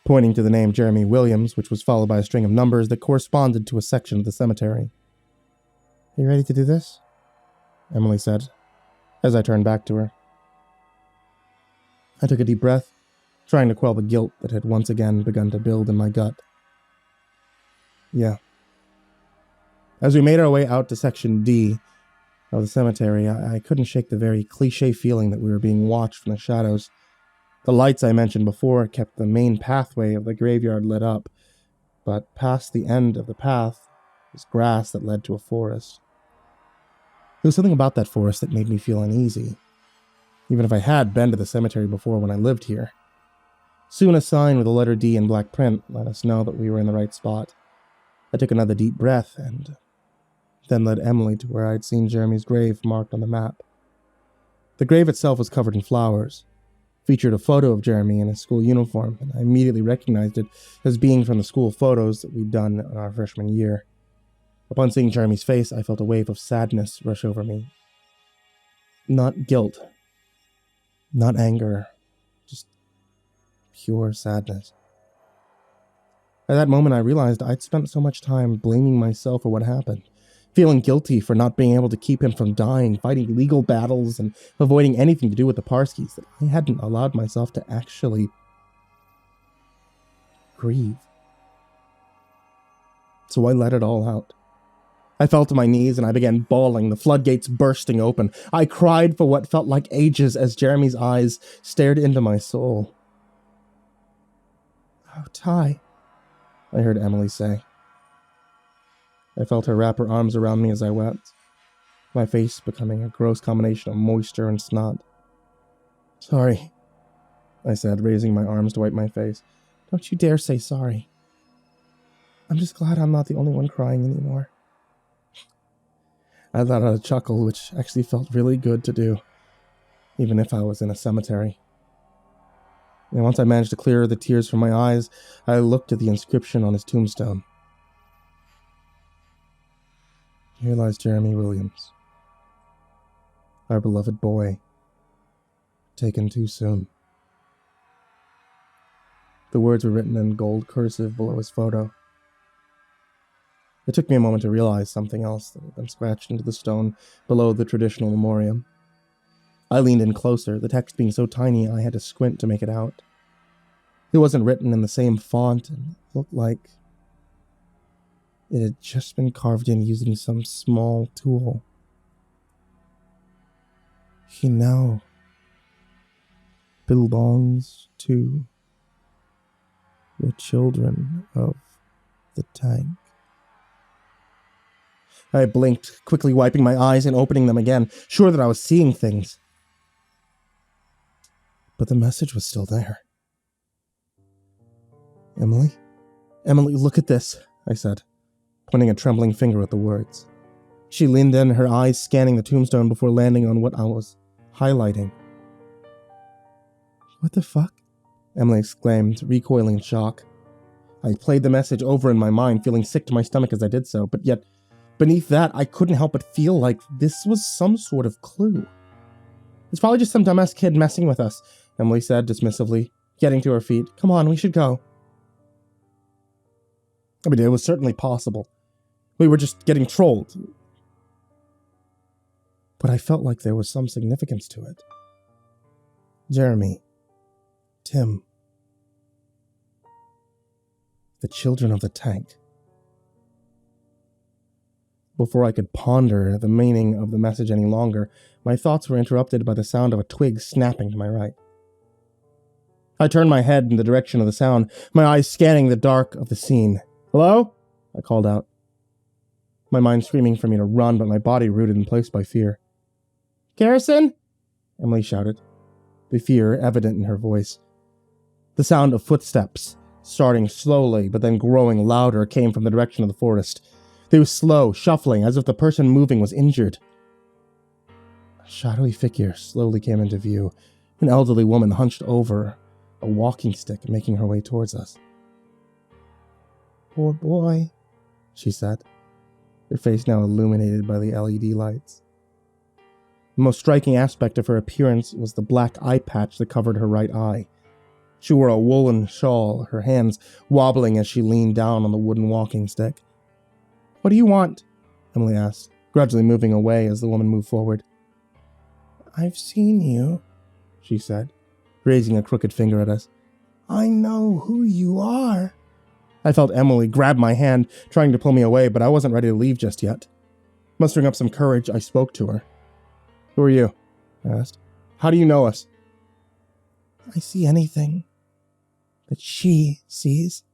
pointing to the name Jeremy Williams, which was followed by a string of numbers that corresponded to a section of the cemetery. Are you ready to do this? Emily said, as I turned back to her. I took a deep breath, trying to quell the guilt that had once again begun to build in my gut. Yeah. As we made our way out to Section D of the cemetery, I couldn't shake the very cliché feeling that we were being watched from the shadows. The lights I mentioned before kept the main pathway of the graveyard lit up, but past the end of the path was grass that led to a forest. There was something about that forest that made me feel uneasy, even if I had been to the cemetery before when I lived here. Soon a sign with the letter D in black print let us know that we were in the right spot. I took another deep breath and then led Emily to where I'd seen Jeremy's grave marked on the map. The grave itself was covered in flowers, featured a photo of Jeremy in his school uniform, and I immediately recognized it as being from the school photos that we'd done in our freshman year. Upon seeing Jeremy's face, I felt a wave of sadness rush over me. Not guilt, not anger, just pure sadness. At that moment, I realized I'd spent so much time blaming myself for what happened, feeling guilty for not being able to keep him from dying, fighting legal battles, and avoiding anything to do with the Parskys, that I hadn't allowed myself to actually grieve. So I let it all out. I fell to my knees and I began bawling, the floodgates bursting open. I cried for what felt like ages as Jeremy's eyes stared into my soul. Oh, Ty, I heard Emily say. I felt her wrap her arms around me as I wept, my face becoming a gross combination of moisture and snot. Sorry, I said, raising my arms to wipe my face. Don't you dare say sorry. I'm just glad I'm not the only one crying anymore. I let out a chuckle, which actually felt really good to do, even if I was in a cemetery. And once I managed to clear the tears from my eyes, I looked at the inscription on his tombstone. Here lies Jeremy Williams, our beloved boy, taken too soon. The words were written in gold cursive below his photo. It took me a moment to realize something else that had been scratched into the stone below the traditional memoriam. I leaned in closer, the text being so tiny I had to squint to make it out. It wasn't written in the same font and looked like it had just been carved in using some small tool. He now belongs to the children of the tank. I blinked, quickly wiping my eyes and opening them again, sure that I was seeing things. But the message was still there. Emily, look at this, I said, pointing a trembling finger at the words. She leaned in, her eyes scanning the tombstone before landing on what I was highlighting. What the fuck? Emily exclaimed, recoiling in shock. I played the message over in my mind, feeling sick to my stomach as I did so, but yet, beneath that, I couldn't help but feel like this was some sort of clue. It's probably just some dumbass kid messing with us, Emily said dismissively, getting to her feet. Come on, we should go. I mean, it was certainly possible. We were just getting trolled. But I felt like there was some significance to it. Jeremy, Tim, the children of the tank. Before I could ponder the meaning of the message any longer, my thoughts were interrupted by the sound of a twig snapping to my right. I turned my head in the direction of the sound, my eyes scanning the dark of the scene. "Hello?" I called out. My mind screaming for me to run, but my body rooted in place by fear. "Garrison?" Emily shouted, the fear evident in her voice. The sound of footsteps, starting slowly but then growing louder, came from the direction of the forest. They were slow, shuffling, as if the person moving was injured. A shadowy figure slowly came into view, an elderly woman hunched over a walking stick, making her way towards us. "Poor boy," she said, her face now illuminated by the LED lights. The most striking aspect of her appearance was the black eye patch that covered her right eye. She wore a woolen shawl, her hands wobbling as she leaned down on the wooden walking stick. "What do you want?" Emily asked, gradually moving away as the woman moved forward. "I've seen you," she said, raising a crooked finger at us. "I know who you are." I felt Emily grab my hand, trying to pull me away, but I wasn't ready to leave just yet. Mustering up some courage, I spoke to her. "Who are you?" I asked. "How do you know us?" "I see anything that she sees."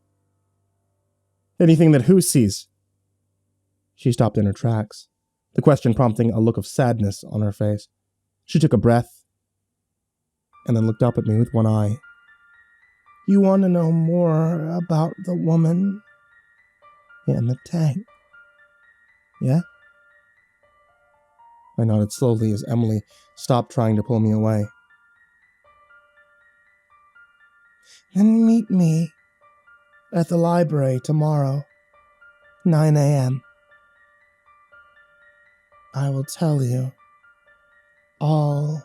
"Anything that who sees?" She stopped in her tracks, the question prompting a look of sadness on her face. She took a breath, and then looked up at me with one eye. "You want to know more about the woman in the tank, yeah?" I nodded slowly as Emily stopped trying to pull me away. "Then meet me at the library tomorrow, 9 a.m. I will tell you all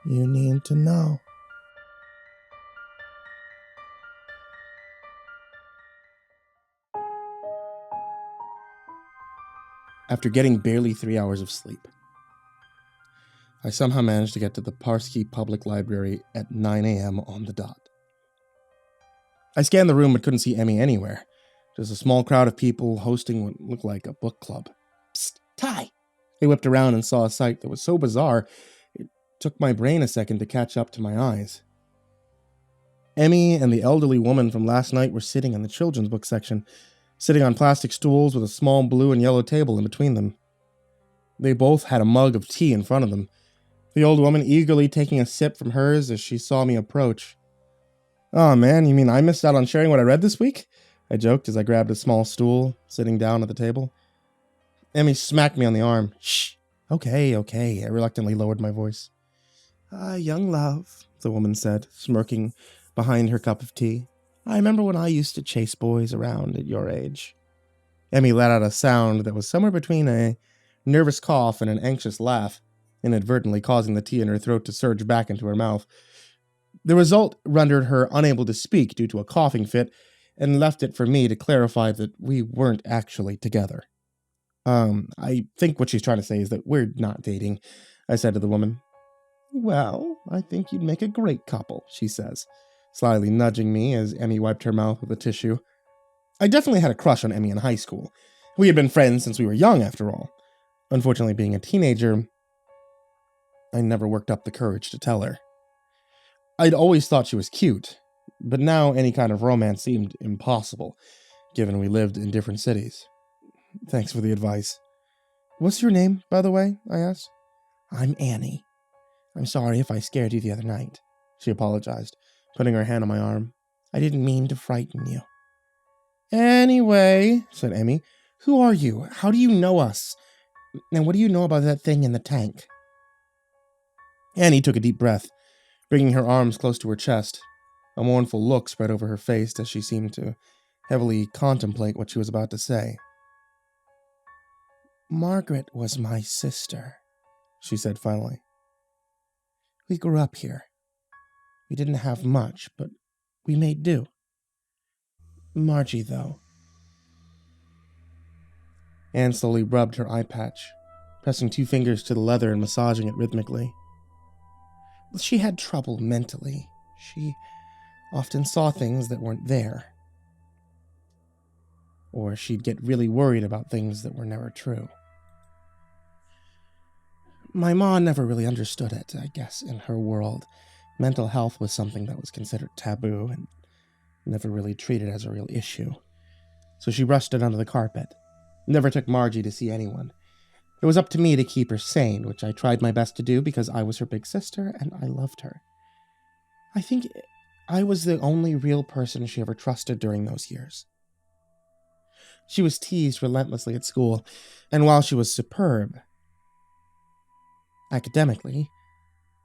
you need to know." After getting barely 3 hours of sleep, I somehow managed to get to the Parsky Public Library at 9 a.m. on the dot. I scanned the room but couldn't see Emmy anywhere. Just a small crowd of people hosting what looked like a book club. "Psst, Ty!" They whipped around and saw a sight that was so bizarre, it took my brain a second to catch up to my eyes. Emmy and the elderly woman from last night were sitting in the children's book section, sitting on plastic stools with a small blue and yellow table in between them. They both had a mug of tea in front of them, the old woman eagerly taking a sip from hers as she saw me approach. "Oh man, you mean I missed out on sharing what I read this week?" I joked as I grabbed a small stool, sitting down at the table. Emmy smacked me on the arm. "Shh, okay. I reluctantly lowered my voice. Young love," the woman said, smirking behind her cup of tea. "I remember when I used to chase boys around at your age." Emmy let out a sound that was somewhere between a nervous cough and an anxious laugh, inadvertently causing the tea in her throat to surge back into her mouth. The result rendered her unable to speak due to a coughing fit, and left it for me to clarify that we weren't actually together. I think what she's trying to say is that we're not dating," I said to the woman. "Well, I think you'd make a great couple," she says, slyly nudging me as Emmy wiped her mouth with a tissue. I definitely had a crush on Emmy in high school. We had been friends since we were young, after all. Unfortunately, being a teenager, I never worked up the courage to tell her. I'd always thought she was cute, but now any kind of romance seemed impossible, given we lived in different cities. Thanks for the advice. "What's your name, by the way?" I asked. "I'm Annie. I'm sorry if I scared you the other night," she apologized, putting her hand on my arm. "I didn't mean to frighten you." "Anyway," said Emmy, "who are you? How do you know us? And what do you know about that thing in the tank?" Annie took a deep breath, bringing her arms close to her chest. A mournful look spread over her face as she seemed to heavily contemplate what she was about to say. "Margaret was my sister," she said finally. "We grew up here. We didn't have much, but we made do. Margie, though, Anne slowly rubbed her eye patch, pressing 2 fingers to the leather and massaging it rhythmically. She had trouble mentally. She often saw things that weren't there. Or she'd get really worried about things that were never true. My mom never really understood it, I guess. In her world, mental health was something that was considered taboo and never really treated as a real issue. So she brushed it under the carpet. Never took Margie to see anyone. It was up to me to keep her sane, which I tried my best to do because I was her big sister and I loved her. I think I was the only real person she ever trusted during those years. She was teased relentlessly at school, and while she was superb academically,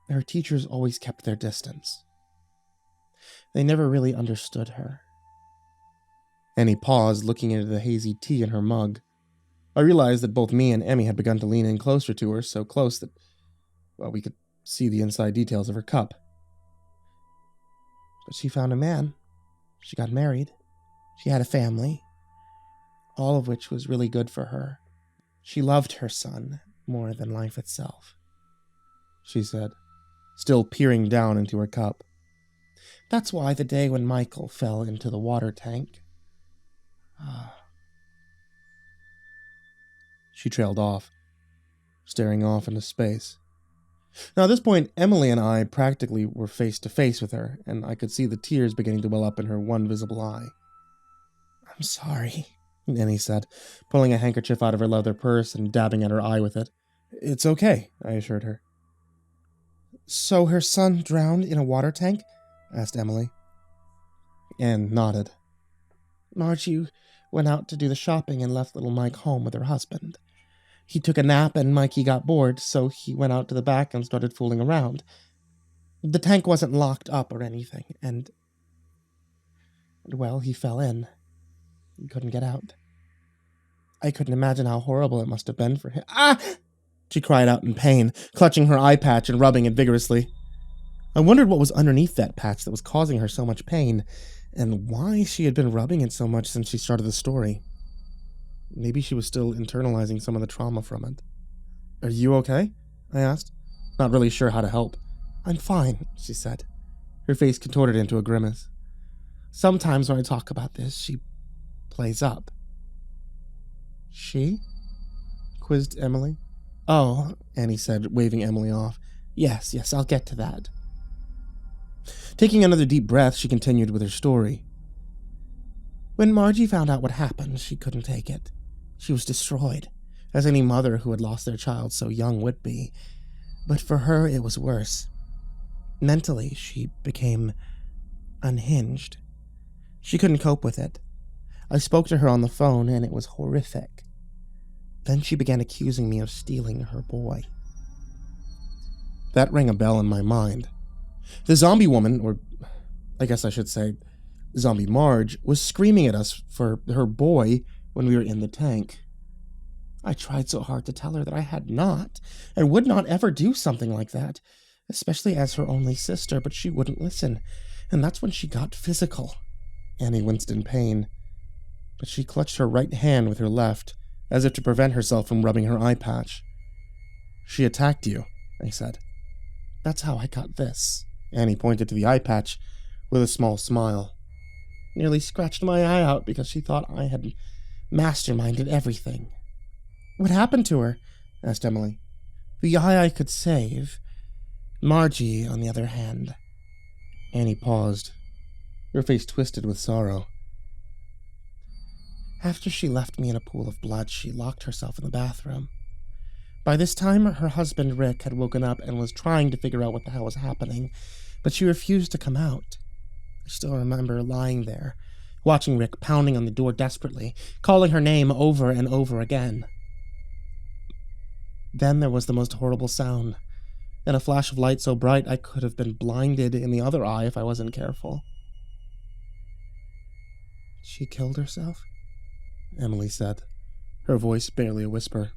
her teachers always kept their distance. They never really understood her. Annie paused, looking into the hazy tea in her mug. I realized that both me and Emmy had begun to lean in closer to her, so close that, well, we could see the inside details of her cup. But she found a man. She got married. She had a family. All of which was really good for her. She loved her son more than life itself, she said, still peering down into her cup. That's why the day when Michael fell into the water tank... She trailed off, staring off into space. Now, at this point, Emily and I practically were face to face with her, and I could see the tears beginning to well up in her one visible eye. I'm sorry, Annie said, pulling a handkerchief out of her leather purse and dabbing at her eye with it. It's okay, I assured her. So her son drowned in a water tank? Asked Emily. Anne nodded. Margie went out to do the shopping and left little Mike home with her husband. He took a nap and Mikey got bored, so he went out to the back and started fooling around. The tank wasn't locked up or anything, and well, he fell in. He couldn't get out. I couldn't imagine how horrible it must have been for him. Ah! She cried out in pain, clutching her eye patch and rubbing it vigorously. I wondered what was underneath that patch that was causing her so much pain, and why she had been rubbing it so much since she started the story. Maybe she was still internalizing some of the trauma from it. Are you okay? I asked, not really sure how to help. I'm fine, she said. Her face contorted into a grimace. Sometimes when I talk about this, she plays up. She? Quizzed Emily. Oh, Annie said, waving Emily off. Yes, I'll get to that. Taking another deep breath, she continued with her story. When Margie found out what happened, she couldn't take it. She was destroyed, as any mother who had lost their child so young would be. But for her, it was worse. Mentally, she became unhinged. She couldn't cope with it. I spoke to her on the phone, and it was horrific. Then she began accusing me of stealing her boy. That rang a bell in my mind. The zombie woman, or I guess I should say Zombie Marge, was screaming at us for her boy when we were in the tank. I tried so hard to tell her that I had not, and would not ever do something like that, especially as her only sister, but she wouldn't listen, and that's when she got physical. Annie winced in pain, but she clutched her right hand with her left, as if to prevent herself from rubbing her eye patch. She attacked you, I said. That's how I got this. Annie pointed to the eye patch with a small smile. Nearly scratched my eye out because she thought I had masterminded everything. What happened to her? Asked Emily. The eye I could save. Margie, on the other hand. Annie paused. Her face twisted with sorrow. After she left me in a pool of blood, she locked herself in the bathroom. By this time, her husband Rick had woken up and was trying to figure out what the hell was happening, but she refused to come out. I still remember lying there, watching Rick pounding on the door desperately, calling her name over and over again. Then there was the most horrible sound, and a flash of light so bright I could have been blinded in the other eye if I wasn't careful. She killed herself? Emily said, her voice barely a whisper.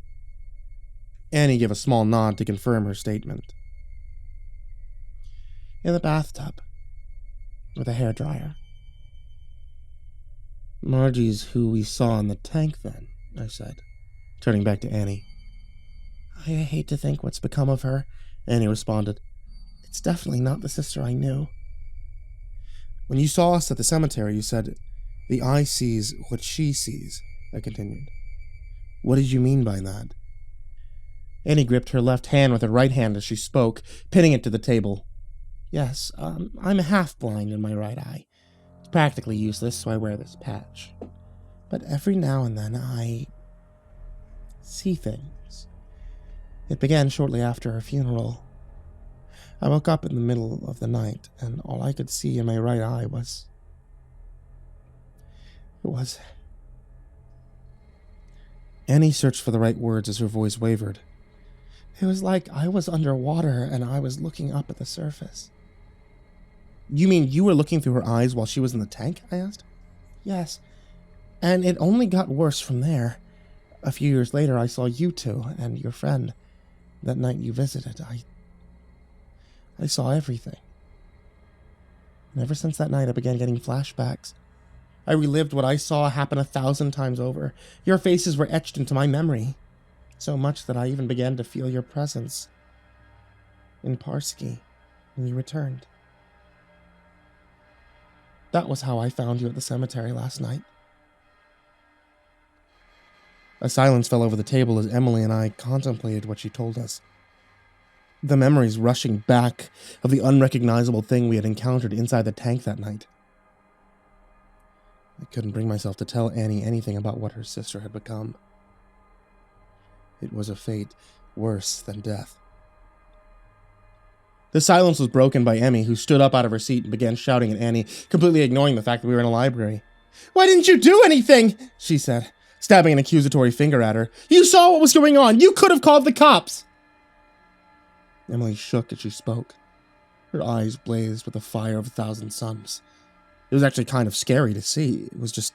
Annie gave a small nod to confirm her statement. In the bathtub, with a hairdryer. Margie's who we saw in the tank then, I said. turning back to Annie. I hate to think what's become of her, Annie responded. It's definitely not the sister I knew. When you saw us at the cemetery, you said, the eye sees what she sees, I continued. What did you mean by that? Annie gripped her left hand with her right hand as she spoke, pinning it to the table. Yes, I'm half-blind in my right eye. It's practically useless, so I wear this patch. But every now and then I see things. It began shortly after her funeral. I woke up in the middle of the night, and all I could see in my right eye was... Annie searched for the right words as her voice wavered. It was like I was underwater and I was looking up at the surface. You mean you were looking through her eyes while she was in the tank? I asked. Yes, and it only got worse from there. A few years later, I saw you two and your friend. That night you visited, I saw everything. And ever since that night, I began getting flashbacks. I relived what I saw happen 1,000 times over. Your faces were etched into my memory, so much that I even began to feel your presence in Parsky when you returned. That was how I found you at the cemetery last night. A silence fell over the table as Emily and I contemplated what she told us. The memories rushing back of the unrecognizable thing we had encountered inside the tank that night. I couldn't bring myself to tell Annie anything about what her sister had become. It was a fate worse than death. The silence was broken by Emmy, who stood up out of her seat and began shouting at Annie, completely ignoring the fact that we were in a library. Why didn't you do anything? She said, stabbing an accusatory finger at her. You saw what was going on. You could have called the cops. Emily shook as she spoke. Her eyes blazed with the fire of 1,000 suns. It was actually kind of scary to see. It was just...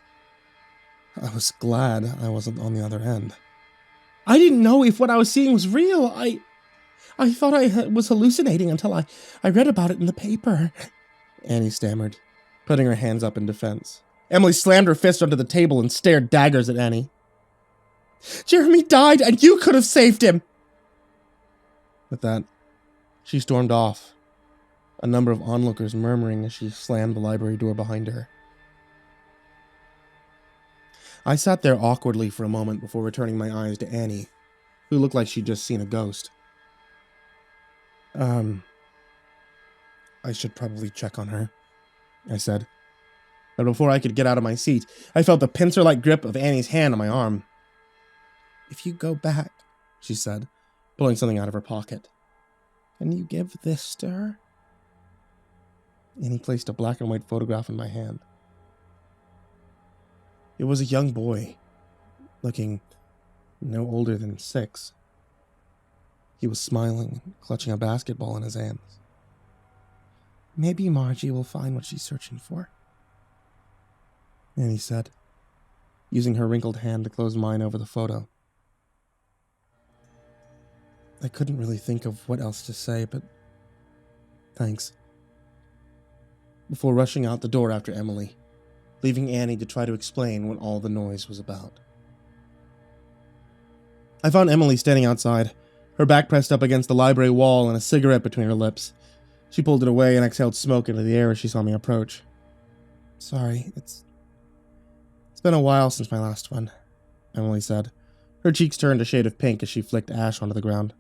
I was glad I wasn't on the other end. I didn't know if what I was seeing was real. I thought I was hallucinating until I read about it in the paper. Annie stammered, putting her hands up in defense. Emily slammed her fist onto the table and stared daggers at Annie. Jeremy died and you could have saved him! With that, she stormed off, a number of onlookers murmuring as she slammed the library door behind her. I sat there awkwardly for a moment before returning my eyes to Annie, who looked like she'd just seen a ghost. I should probably check on her, I said. But before I could get out of my seat, I felt the pincer-like grip of Annie's hand on my arm. If you go back, she said, pulling something out of her pocket, can you give this to her? Annie placed a black and white photograph in my hand. It was a young boy, looking no older than 6. He was smiling, clutching a basketball in his hands. Maybe Margie will find what she's searching for, Annie said, using her wrinkled hand to close mine over the photo. I couldn't really think of what else to say, but thanks. Before rushing out the door after Emily, leaving Annie to try to explain what all the noise was about. I found Emily standing outside, her back pressed up against the library wall and a cigarette between her lips. She pulled it away and exhaled smoke into the air as she saw me approach. Sorry, it's been a while since my last one, Emily said. Her cheeks turned a shade of pink as she flicked ash onto the ground.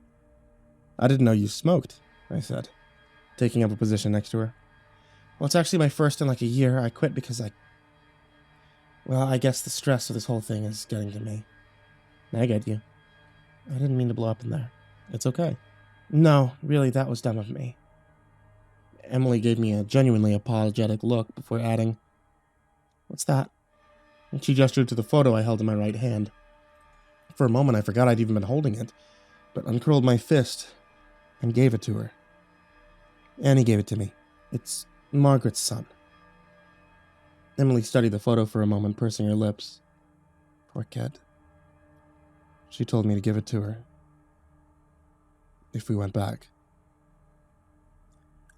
I didn't know you smoked, I said, taking up a position next to her. Well, it's actually my first in like a year. I quit because I guess the stress of this whole thing is getting to me. I get you. I didn't mean to blow up in there. It's okay. No, really, that was dumb of me. Emily gave me a genuinely apologetic look before adding, What's that? And she gestured to the photo I held in my right hand. For a moment, I forgot I'd even been holding it, but uncurled my fist and gave it to her. Annie gave it to me. It's Margaret's son. Emily studied the photo for a moment, pursing her lips. Poor kid. She told me to give it to her if we went back.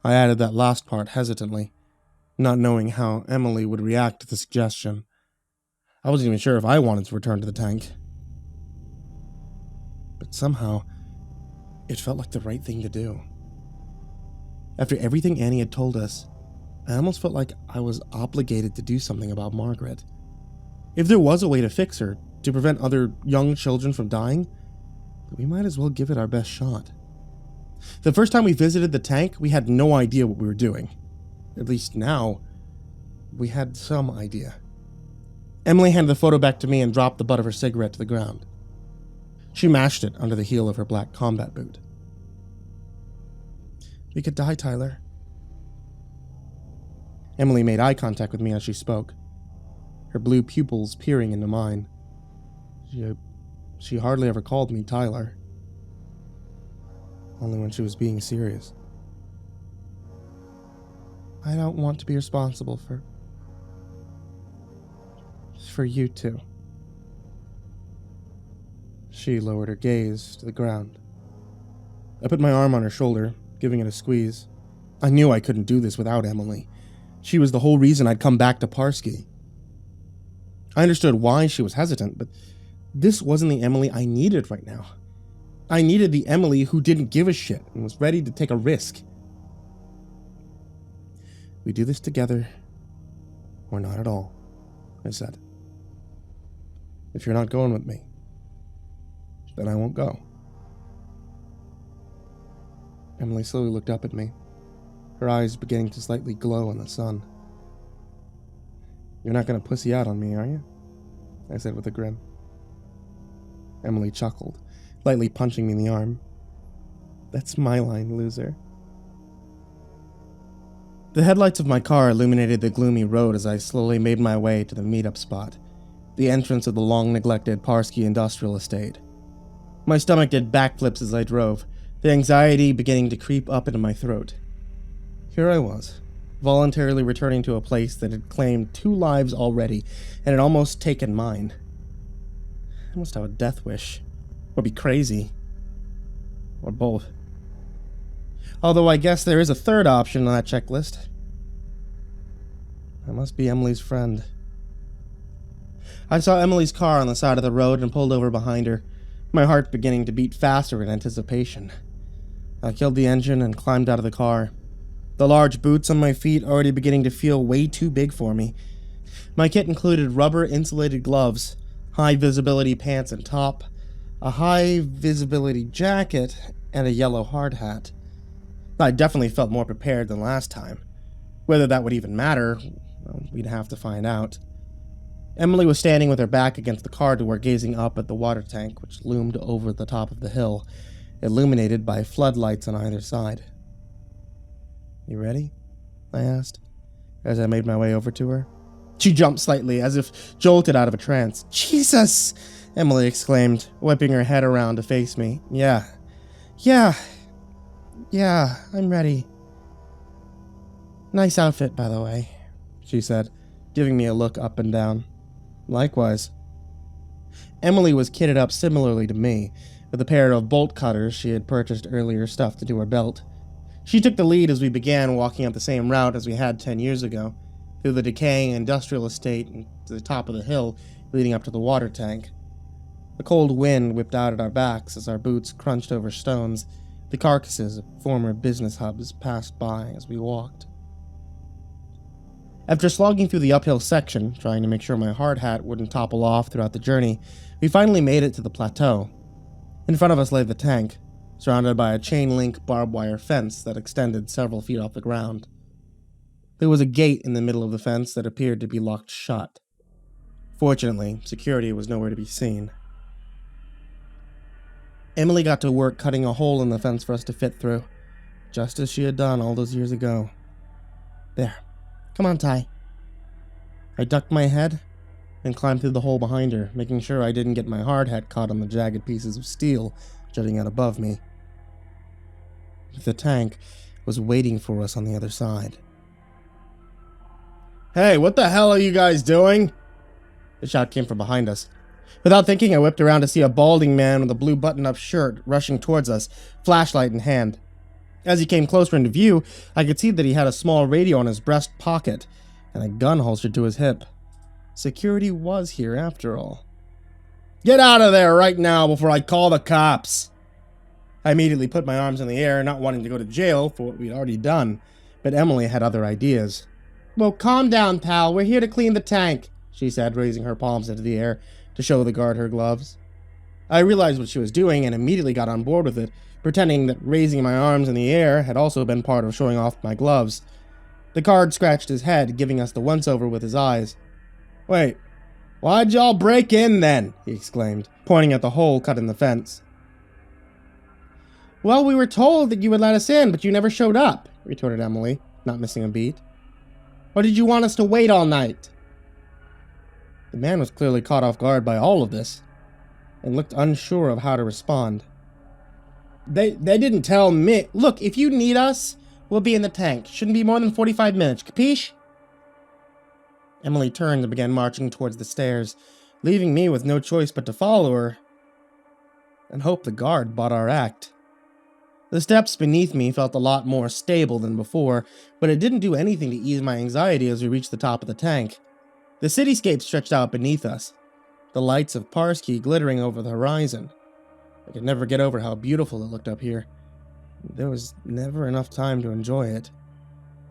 I added that last part hesitantly, not knowing how Emily would react to the suggestion. I wasn't even sure if I wanted to return to the tank. but somehow, it felt like the right thing to do. After everything Annie had told us, I almost felt like I was obligated to do something about Margaret. If there was a way to fix her, to prevent other young children from dying, we might as well give it our best shot. The first time we visited the tank, we had no idea what we were doing. At least now, we had some idea. Emily handed the photo back to me and dropped the butt of her cigarette to the ground. She mashed it under the heel of her black combat boot. We could die, Tyler. Emily made eye contact with me as she spoke, her blue pupils peering into mine. She hardly ever called me Tyler. Only when she was being serious. I don't want to be responsible for you two. She lowered her gaze to the ground. I put my arm on her shoulder, giving it a squeeze. I knew I couldn't do this without Emily. She was the whole reason I'd come back to Parsky. I understood why she was hesitant, but this wasn't the Emily I needed right now. I needed the Emily who didn't give a shit and was ready to take a risk. We do this together, or not at all, I said. If you're not going with me, then I won't go. Emily slowly looked up at me, her eyes beginning to slightly glow in the sun. You're not going to pussy out on me, are you? I said with a grin. Emily chuckled, lightly punching me in the arm. That's my line, loser. The headlights of my car illuminated the gloomy road as I slowly made my way to the meetup spot, the entrance of the long-neglected Parsky Industrial Estate. My stomach did backflips as I drove, the anxiety beginning to creep up into my throat. Here I was, voluntarily returning to a place that had claimed 2 lives already and had almost taken mine. I must have a death wish, or be crazy, or both. Although I guess there is a third option on that checklist. I must be Emily's friend. I saw Emily's car on the side of the road and pulled over behind her, my heart beginning to beat faster in anticipation. I killed the engine and climbed out of the car, the large boots on my feet already beginning to feel way too big for me. My kit included rubber-insulated gloves, high-visibility pants and top, a high-visibility jacket, and a yellow hard hat. I definitely felt more prepared than last time. Whether that would even matter, well, we'd have to find out. Emily was standing with her back against the car door, gazing up at the water tank, which loomed over the top of the hill, illuminated by floodlights on either side. You ready? I asked, as I made my way over to her. She jumped slightly, as if jolted out of a trance. Jesus! Emily exclaimed, whipping her head around to face me. Yeah, I'm ready. Nice outfit, by the way, she said, giving me a look up and down. Likewise. Emily was kitted up similarly to me, with a pair of bolt cutters she had purchased earlier stuffed into her belt. She took the lead as we began walking up the same route as we had 10 years ago, through the decaying industrial estate and to the top of the hill leading up to the water tank. A cold wind whipped out at our backs as our boots crunched over stones. The carcasses of former business hubs passed by as we walked. After slogging through the uphill section, trying to make sure my hard hat wouldn't topple off throughout the journey, we finally made it to the plateau. In front of us lay the tank, surrounded by a chain-link barbed wire fence that extended several feet off the ground. There was a gate in the middle of the fence that appeared to be locked shut. Fortunately, security was nowhere to be seen. Emily got to work cutting a hole in the fence for us to fit through, just as she had done all those years ago. There. Come on, Ty. I ducked my head and climbed through the hole behind her, making sure I didn't get my hard hat caught on the jagged pieces of steel jutting out above me. The tank was waiting for us on the other side. Hey, what the hell are you guys doing? The shout came from behind us. Without thinking, I whipped around to see a balding man with a blue button-up shirt rushing towards us, flashlight in hand. As he came closer into view, I could see that he had a small radio in his breast pocket and a gun holstered to his hip. Security was here after all. Get out of there right now before I call the cops. I immediately put my arms in the air, not wanting to go to jail for what we'd already done, but Emily had other ideas. Well, calm down, pal. We're here to clean the tank, she said, raising her palms into the air to show the guard her gloves. I realized what she was doing and immediately got on board with it, pretending that raising my arms in the air had also been part of showing off my gloves. The guard scratched his head, giving us the once-over with his eyes. Wait, why'd y'all break in then? He exclaimed, pointing at the hole cut in the fence. Well, we were told that you would let us in, but you never showed up, retorted Emily, not missing a beat. Or did you want us to wait all night? The man was clearly caught off guard by all of this, and looked unsure of how to respond. They didn't tell me. Look, if you need us, we'll be in the tank. Shouldn't be more than 45 minutes, capiche? Emily turned and began marching towards the stairs, leaving me with no choice but to follow her and hope the guard bought our act. The steps beneath me felt a lot more stable than before, but it didn't do anything to ease my anxiety as we reached the top of the tank. The cityscape stretched out beneath us, the lights of Parsky glittering over the horizon. I could never get over how beautiful it looked up here. There was never enough time to enjoy it.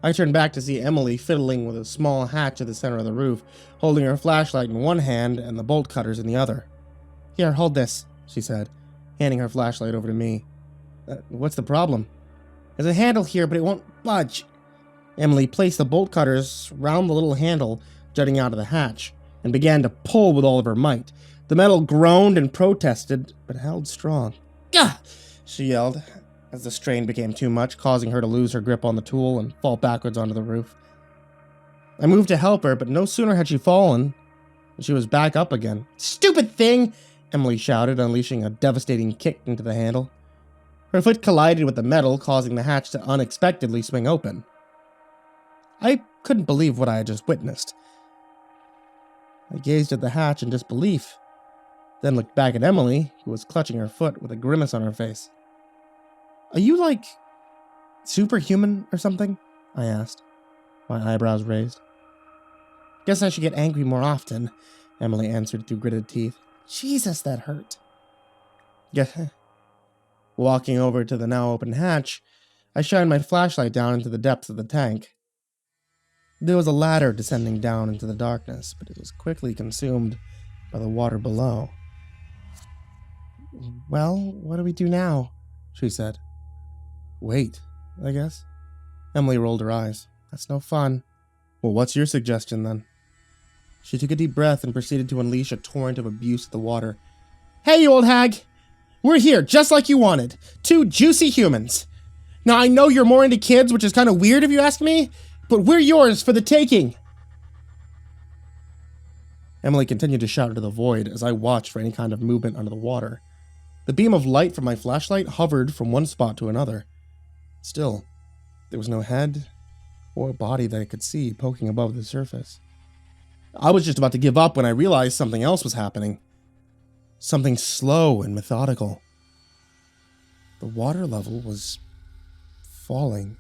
I turned back to see Emily fiddling with a small hatch at the center of the roof, holding her flashlight in one hand and the bolt cutters in the other. Here, hold this, she said, handing her flashlight over to me. What's the problem? There's a handle here, but it won't budge. Emily placed the bolt cutters round the little handle jutting out of the hatch, and began to pull with all of her might. The metal groaned and protested, but held strong. Gah! She yelled, as the strain became too much, causing her to lose her grip on the tool and fall backwards onto the roof. I moved to help her, but no sooner had she fallen than she was back up again. Stupid thing! Emily shouted, unleashing a devastating kick into the handle. Her foot collided with the metal, causing the hatch to unexpectedly swing open. I couldn't believe what I had just witnessed. I gazed at the hatch in disbelief, then looked back at Emily, who was clutching her foot with a grimace on her face. Are you, like, superhuman or something? I asked, my eyebrows raised. Guess I should get angry more often, Emily answered through gritted teeth. Jesus, that hurt. Yeah. Walking over to the now open hatch, I shined my flashlight down into the depths of the tank. There was a ladder descending down into the darkness, but it was quickly consumed by the water below. Well, what do we do now? She said. Wait, I guess. Emily rolled her eyes. That's no fun. Well, what's your suggestion then? She took a deep breath and proceeded to unleash a torrent of abuse at the water. Hey, you old hag! We're here, just like you wanted. 2 juicy humans. Now, I know you're more into kids, which is kind of weird if you ask me, but we're yours for the taking. Emily continued to shout into the void as I watched for any kind of movement under the water. The beam of light from my flashlight hovered from one spot to another. Still, there was no head or body that I could see poking above the surface. I was just about to give up when I realized something else was happening. Something slow and methodical. The water level was falling.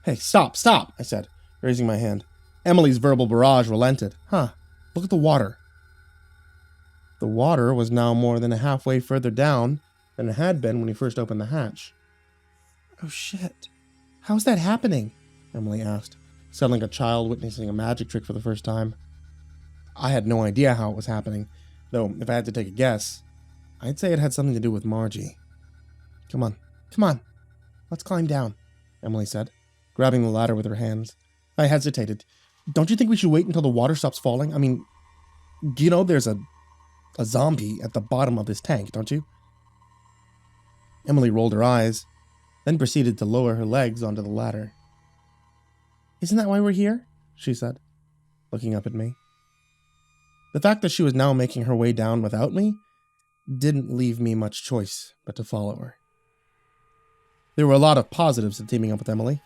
Hey, stop, I said, raising my hand. Emily's verbal barrage relented. Look at the water. The water was now more than halfway further down than it had been when we first opened the hatch. Oh shit. How's that happening? Emily asked, sounding like a child witnessing a magic trick for the first time. I had no idea how it was happening, though if I had to take a guess, I'd say it had something to do with Margie. Come on. Let's climb down, Emily said, grabbing the ladder with her hands. I hesitated. Don't you think we should wait until the water stops falling? I mean, you know there's a zombie at the bottom of this tank, don't you? Emily rolled her eyes, then proceeded to lower her legs onto the ladder. Isn't that why we're here? She said, looking up at me. The fact that she was now making her way down without me didn't leave me much choice but to follow her. There were a lot of positives to teaming up with Emily,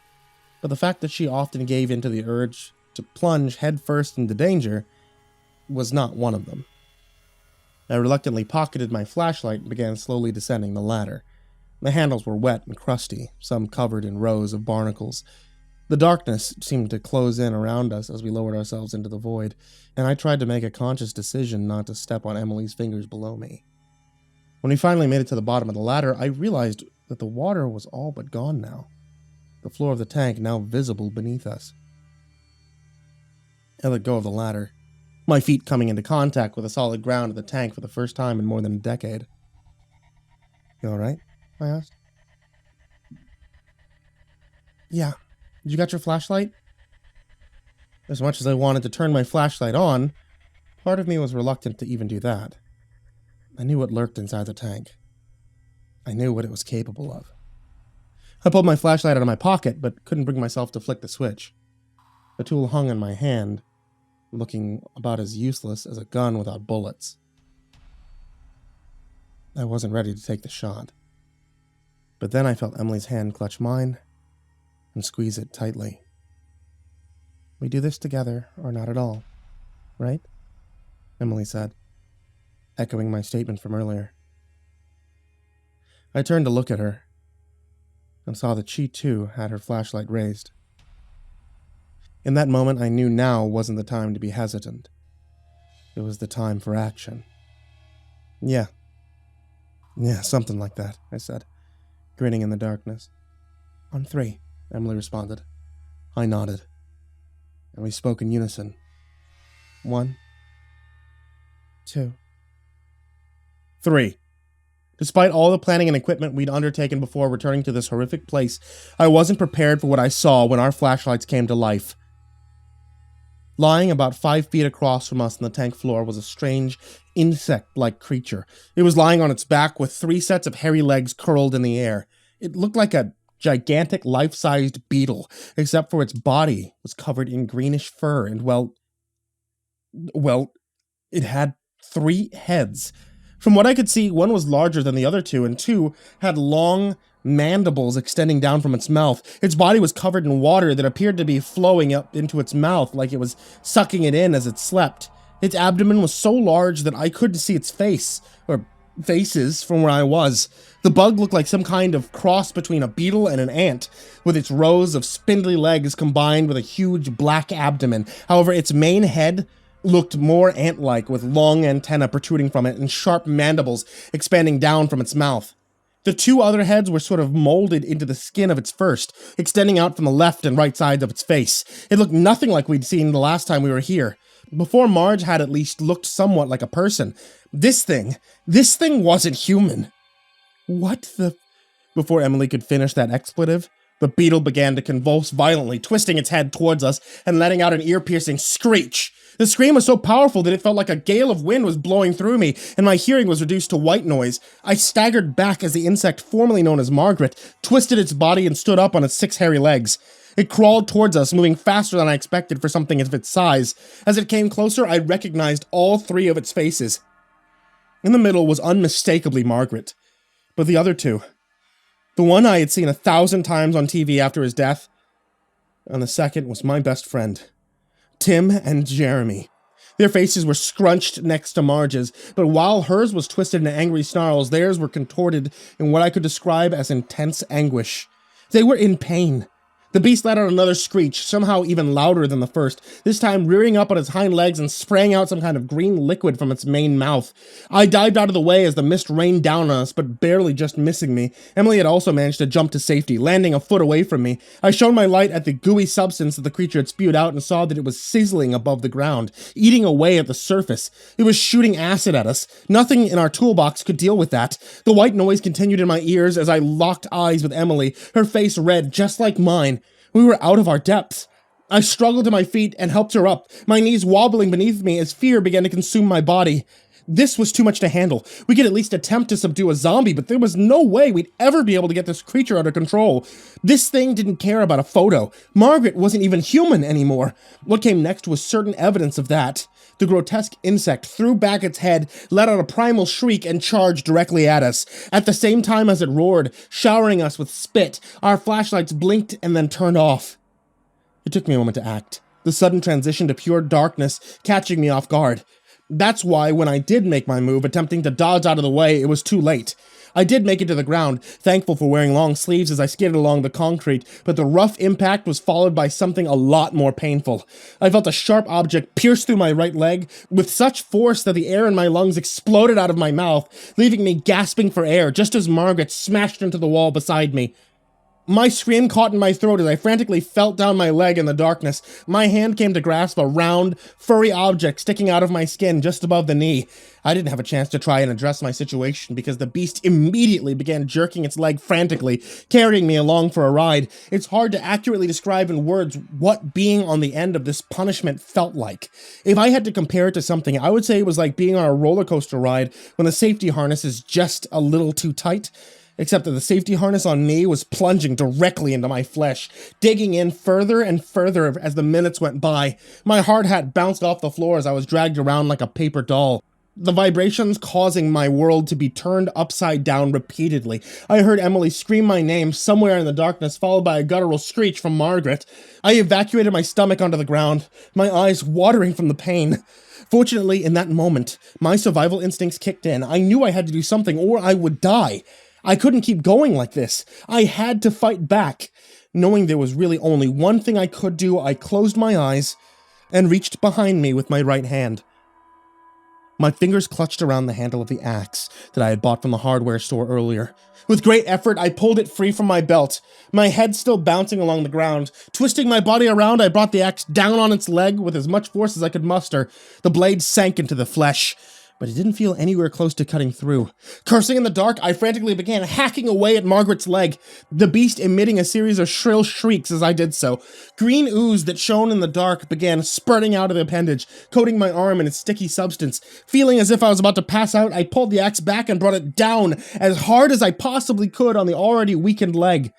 but the fact that she often gave in to the urge to plunge headfirst into danger was not one of them. I reluctantly pocketed my flashlight and began slowly descending the ladder. The handles were wet and crusty, some covered in rows of barnacles. The darkness seemed to close in around us as we lowered ourselves into the void, and I tried to make a conscious decision not to step on Emily's fingers below me. When we finally made it to the bottom of the ladder, I realized that the water was all but gone now, the floor of the tank now visible beneath us. I let go of the ladder, my feet coming into contact with the solid ground of the tank for the first time in more than a decade. "You alright?" I asked. "Yeah. You got your flashlight?" As much as I wanted to turn my flashlight on, part of me was reluctant to even do that. I knew what lurked inside the tank. I knew what it was capable of. I pulled my flashlight out of my pocket, but couldn't bring myself to flick the switch. The tool hung in my hand, looking about as useless as a gun without bullets. I wasn't ready to take the shot. But then I felt Emily's hand clutch mine and squeeze it tightly. "We do this together, or not at all, right?" Emily said, echoing my statement from earlier. I turned to look at her and saw that she too had her flashlight raised. In that moment, I knew now wasn't the time to be hesitant. It was the time for action. Yeah, something like that," I said, grinning in the darkness. "On 3, Emily responded. I nodded, and we spoke in unison. 1, 2, 3. Despite all the planning and equipment we'd undertaken before returning to this horrific place, I wasn't prepared for what I saw when our flashlights came to life. Lying about 5 feet across from us on the tank floor was a strange, insect-like creature. It was lying on its back with 3 sets of hairy legs curled in the air. It looked like a gigantic, life-sized beetle, except for its body was covered in greenish fur and, well, it had 3 heads. From what I could see, one was larger than the other 2, and 2 had long mandibles extending down from its mouth. Its body was covered in water that appeared to be flowing up into its mouth like it was sucking it in as it slept. Its abdomen was so large that I couldn't see its face, or faces, from where I was. The bug looked like some kind of cross between a beetle and an ant, with its rows of spindly legs combined with a huge black abdomen. However, its main head looked more ant-like, with long antennae protruding from it and sharp mandibles expanding down from its mouth. The 2 other heads were sort of molded into the skin of its first, extending out from the left and right sides of its face. It looked nothing like we'd seen the last time we were here. Before, Marge had at least looked somewhat like a person. This thing wasn't human. What the... Before Emily could finish that expletive, the beetle began to convulse violently, twisting its head towards us and letting out an ear-piercing screech. The scream was so powerful that it felt like a gale of wind was blowing through me, and my hearing was reduced to white noise. I staggered back as the insect formerly known as Margaret twisted its body and stood up on its 6 hairy legs. It crawled towards us, moving faster than I expected for something of its size. As it came closer, I recognized all 3 of its faces. In the middle was unmistakably Margaret, but the other 2, the one I had seen 1,000 times on TV after his death, and the second was my best friend, Tim and Jeremy. Their faces were scrunched next to Marge's, but while hers was twisted in angry snarls, theirs were contorted in what I could describe as intense anguish. They were in pain. The beast let out another screech, somehow even louder than the first, this time rearing up on its hind legs and spraying out some kind of green liquid from its main mouth. I dived out of the way as the mist rained down on us, but barely just missing me. Emily had also managed to jump to safety, landing a foot away from me. I shone my light at the gooey substance that the creature had spewed out and saw that it was sizzling above the ground, eating away at the surface. It was shooting acid at us. Nothing in our toolbox could deal with that. The white noise continued in my ears as I locked eyes with Emily, her face red just like mine. We were out of our depths. I struggled to my feet and helped her up, my knees wobbling beneath me as fear began to consume my body. This was too much to handle. We could at least attempt to subdue a zombie, but there was no way we'd ever be able to get this creature under control. This thing didn't care about a photo. Margaret wasn't even human anymore. What came next was certain evidence of that. The grotesque insect threw back its head, let out a primal shriek, and charged directly at us. At the same time as it roared, showering us with spit, our flashlights blinked and then turned off. It took me a moment to act, the sudden transition to pure darkness catching me off guard. That's why when I did make my move, attempting to dodge out of the way, it was too late. I did make it to the ground, thankful for wearing long sleeves as I skidded along the concrete, but the rough impact was followed by something a lot more painful. I felt a sharp object pierce through my right leg with such force that the air in my lungs exploded out of my mouth, leaving me gasping for air just as Margaret smashed into the wall beside me. My scream caught in my throat as I frantically felt down my leg in the darkness. My hand came to grasp a round, furry object sticking out of my skin just above the knee. I didn't have a chance to try and address my situation because the beast immediately began jerking its leg frantically, carrying me along for a ride. It's hard to accurately describe in words what being on the end of this punishment felt like. If I had to compare it to something, I would say it was like being on a roller coaster ride when the safety harness is just a little too tight. Except that the safety harness on me was plunging directly into my flesh, digging in further and further as the minutes went by. My hard hat bounced off the floor as I was dragged around like a paper doll, the vibrations causing my world to be turned upside down repeatedly. I heard Emily scream my name somewhere in the darkness, followed by a guttural screech from Margaret. I evacuated my stomach onto the ground, my eyes watering from the pain. Fortunately, in that moment, my survival instincts kicked in. I knew I had to do something or I would die. I couldn't keep going like this. I had to fight back. Knowing there was really only one thing I could do, I closed my eyes and reached behind me with my right hand. My fingers clutched around the handle of the axe that I had bought from the hardware store earlier. With great effort, I pulled it free from my belt, my head still bouncing along the ground. Twisting my body around, I brought the axe down on its leg with as much force as I could muster. The blade sank into the flesh, but it didn't feel anywhere close to cutting through. Cursing in the dark, I frantically began hacking away at Margaret's leg, the beast emitting a series of shrill shrieks as I did so. Green ooze that shone in the dark began spurting out of the appendage, coating my arm in its sticky substance. Feeling as if I was about to pass out, I pulled the axe back and brought it down as hard as I possibly could on the already weakened leg.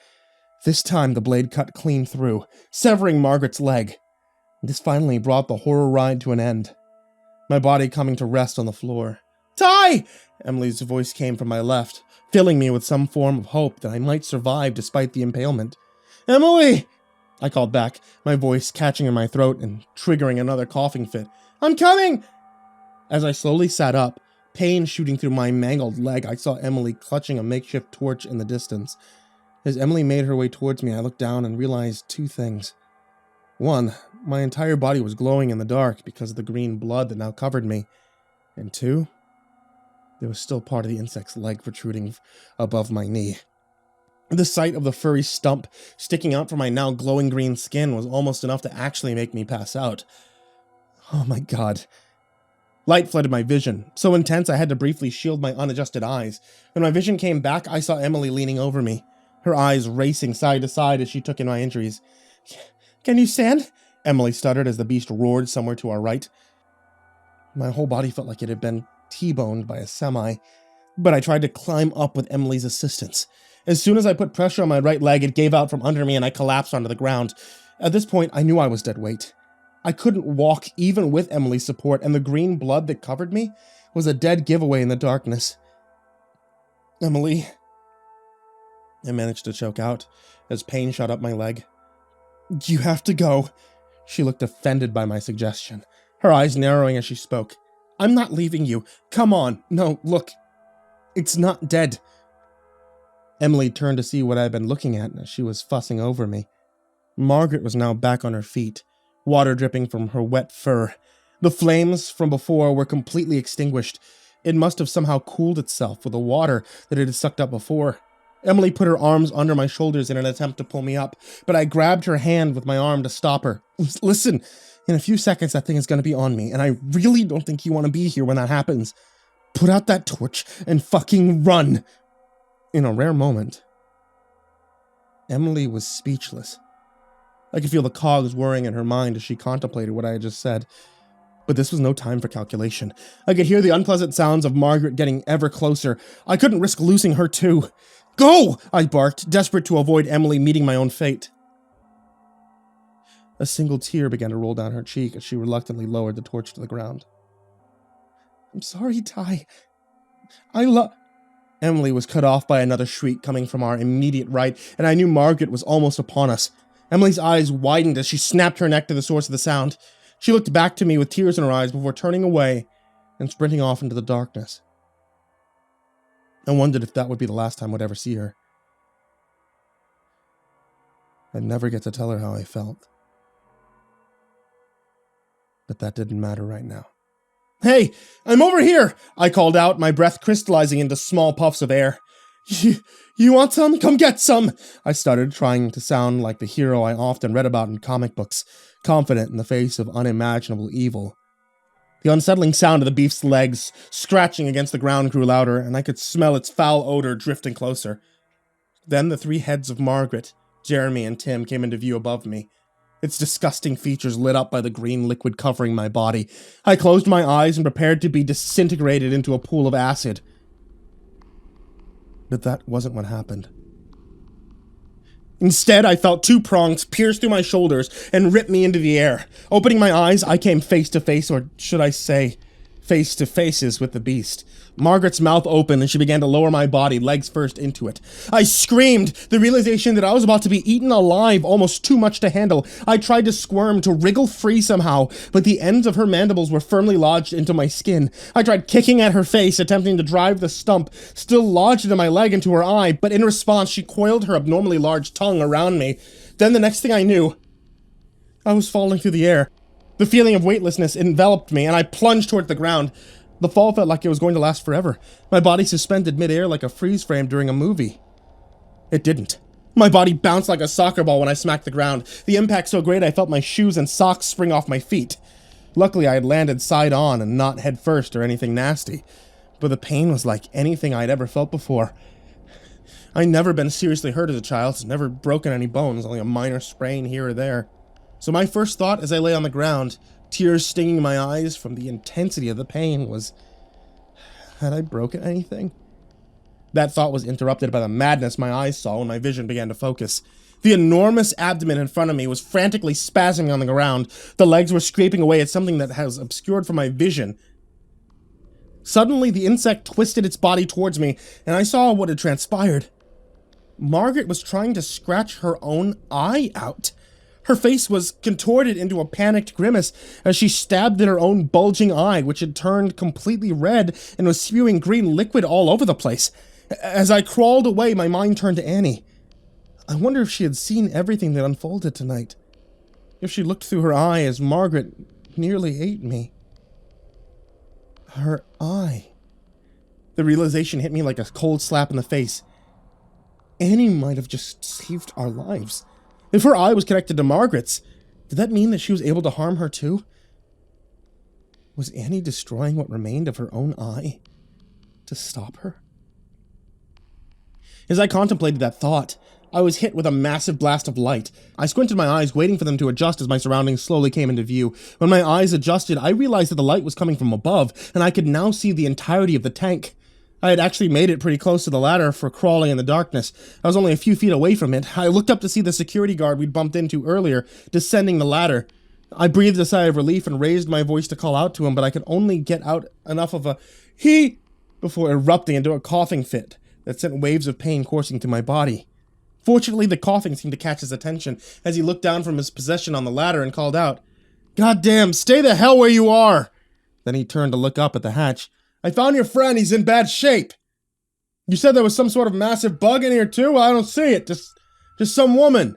This time the blade cut clean through, severing Margaret's leg. This finally brought the horror ride to an end, my body coming to rest on the floor. "Ty!" Emily's voice came from my left, filling me with some form of hope that I might survive despite the impalement. "Emily!" I called back, my voice catching in my throat and triggering another coughing fit. "I'm coming!" As I slowly sat up, pain shooting through my mangled leg, I saw Emily clutching a makeshift torch in the distance. As Emily made her way towards me, I looked down and realized two things. One, my entire body was glowing in the dark because of the green blood that now covered me. And two, there was still part of the insect's leg protruding above my knee. The sight of the furry stump sticking out from my now glowing green skin was almost enough to actually make me pass out. Oh my god. Light flooded my vision, so intense I had to briefly shield my unadjusted eyes. When my vision came back, I saw Emily leaning over me, her eyes racing side to side as she took in my injuries. "Can you stand?" Emily stuttered as the beast roared somewhere to our right. My whole body felt like it had been T-boned by a semi, but I tried to climb up with Emily's assistance. As soon as I put pressure on my right leg, it gave out from under me and I collapsed onto the ground. At this point, I knew I was dead weight. I couldn't walk even with Emily's support, and the green blood that covered me was a dead giveaway in the darkness. "Emily," I managed to choke out as pain shot up my leg. "You have to go." She looked offended by my suggestion, her eyes narrowing as she spoke. "I'm not leaving you. Come on. No, look. It's not dead." Emily turned to see what I had been looking at as she was fussing over me. Margaret was now back on her feet, water dripping from her wet fur. The flames from before were completely extinguished. It must have somehow cooled itself with the water that it had sucked up before. Emily put her arms under my shoulders in an attempt to pull me up, but I grabbed her hand with my arm to stop her. "Listen, in a few seconds that thing is going to be on me, and I really don't think you want to be here when that happens. Put out that torch and fucking run." In a rare moment, Emily was speechless. I could feel the cogs whirring in her mind as she contemplated what I had just said. But this was no time for calculation. I could hear the unpleasant sounds of Margaret getting ever closer. I couldn't risk losing her too. "Go!" I barked, desperate to avoid Emily meeting my own fate. A single tear began to roll down her cheek as she reluctantly lowered the torch to the ground. "I'm sorry, Ty. Emily was cut off by another shriek coming from our immediate right, and I knew Margaret was almost upon us. Emily's eyes widened as she snapped her neck to the source of the sound. She looked back to me with tears in her eyes before turning away and sprinting off into the darkness. I wondered if that would be the last time I'd ever see her. I'd never get to tell her how I felt. But that didn't matter right now. "Hey, I'm over here!" I called out, my breath crystallizing into small puffs of air. You want some? Come get some!" I stuttered, trying to sound like the hero I often read about in comic books, confident in the face of unimaginable evil. The unsettling sound of the beef's legs scratching against the ground grew louder, and I could smell its foul odor drifting closer. Then the three heads of Margaret, Jeremy, and Tim came into view above me, its disgusting features lit up by the green liquid covering my body. I closed my eyes and prepared to be disintegrated into a pool of acid. But that wasn't what happened. Instead, I felt two prongs pierce through my shoulders and rip me into the air. Opening my eyes, I came face to face, or should I say, face to faces with the beast. Margaret's mouth opened and she began to lower my body, legs first, into it. I screamed, the realization that I was about to be eaten alive, almost too much to handle. I tried to squirm, to wriggle free somehow, but the ends of her mandibles were firmly lodged into my skin. I tried kicking at her face, attempting to drive the stump, still lodged into my leg, into her eye, but in response she coiled her abnormally large tongue around me. Then the next thing I knew, I was falling through the air. The feeling of weightlessness enveloped me, and I plunged toward the ground. The fall felt like it was going to last forever, my body suspended mid-air like a freeze frame during a movie. It didn't. My body bounced like a soccer ball when I smacked the ground, the impact so great I felt my shoes and socks spring off my feet. Luckily I had landed side on and not head first or anything nasty, but the pain was like anything I'd ever felt before. I'd never been seriously hurt as a child, never broken any bones, only a minor sprain here or there. So my first thought as I lay on the ground, tears stinging my eyes from the intensity of the pain, was, had I broken anything? That thought was interrupted by the madness my eyes saw when my vision began to focus. The enormous abdomen in front of me was frantically spasming on the ground. The legs were scraping away at something that was obscured from my vision. Suddenly, the insect twisted its body towards me, and I saw what had transpired. Margaret was trying to scratch her own eye out. Her face was contorted into a panicked grimace as she stabbed at her own bulging eye, which had turned completely red and was spewing green liquid all over the place. As I crawled away, my mind turned to Annie. I wonder if she had seen everything that unfolded tonight. If she looked through her eye as Margaret nearly ate me. Her eye. The realization hit me like a cold slap in the face. Annie might have just saved our lives. If her eye was connected to Margaret's, did that mean that she was able to harm her too? Was Annie destroying what remained of her own eye to stop her? As I contemplated that thought, I was hit with a massive blast of light. I squinted my eyes, waiting for them to adjust as my surroundings slowly came into view. When my eyes adjusted, I realized that the light was coming from above, and I could now see the entirety of the tank. I had actually made it pretty close to the ladder for crawling in the darkness. I was only a few feet away from it. I looked up to see the security guard we'd bumped into earlier, descending the ladder. I breathed a sigh of relief and raised my voice to call out to him, but I could only get out enough of a "he" before erupting into a coughing fit that sent waves of pain coursing through my body. Fortunately, the coughing seemed to catch his attention as he looked down from his position on the ladder and called out, "Goddamn, stay the hell where you are!" Then he turned to look up at the hatch. "I found your friend, he's in bad shape." "You said there was some sort of massive bug in here too? Well, I don't see it, just some woman."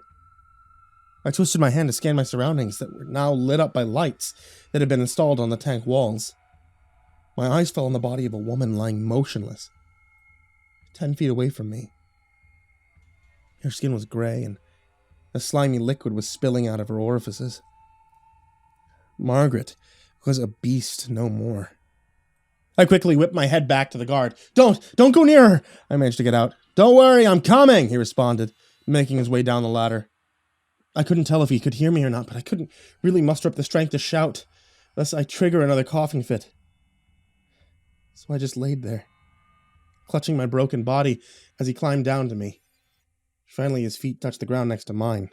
I twisted my hand to scan my surroundings that were now lit up by lights that had been installed on the tank walls. My eyes fell on the body of a woman lying motionless, 10 feet away from me. Her skin was gray and a slimy liquid was spilling out of her orifices. Margaret was a beast no more. I quickly whipped my head back to the guard. Don't go near her!" I managed to get out. "Don't worry, I'm coming," he responded, making his way down the ladder. I couldn't tell if he could hear me or not, but I couldn't really muster up the strength to shout, lest I trigger another coughing fit. So I just laid there, clutching my broken body as he climbed down to me. Finally, his feet touched the ground next to mine.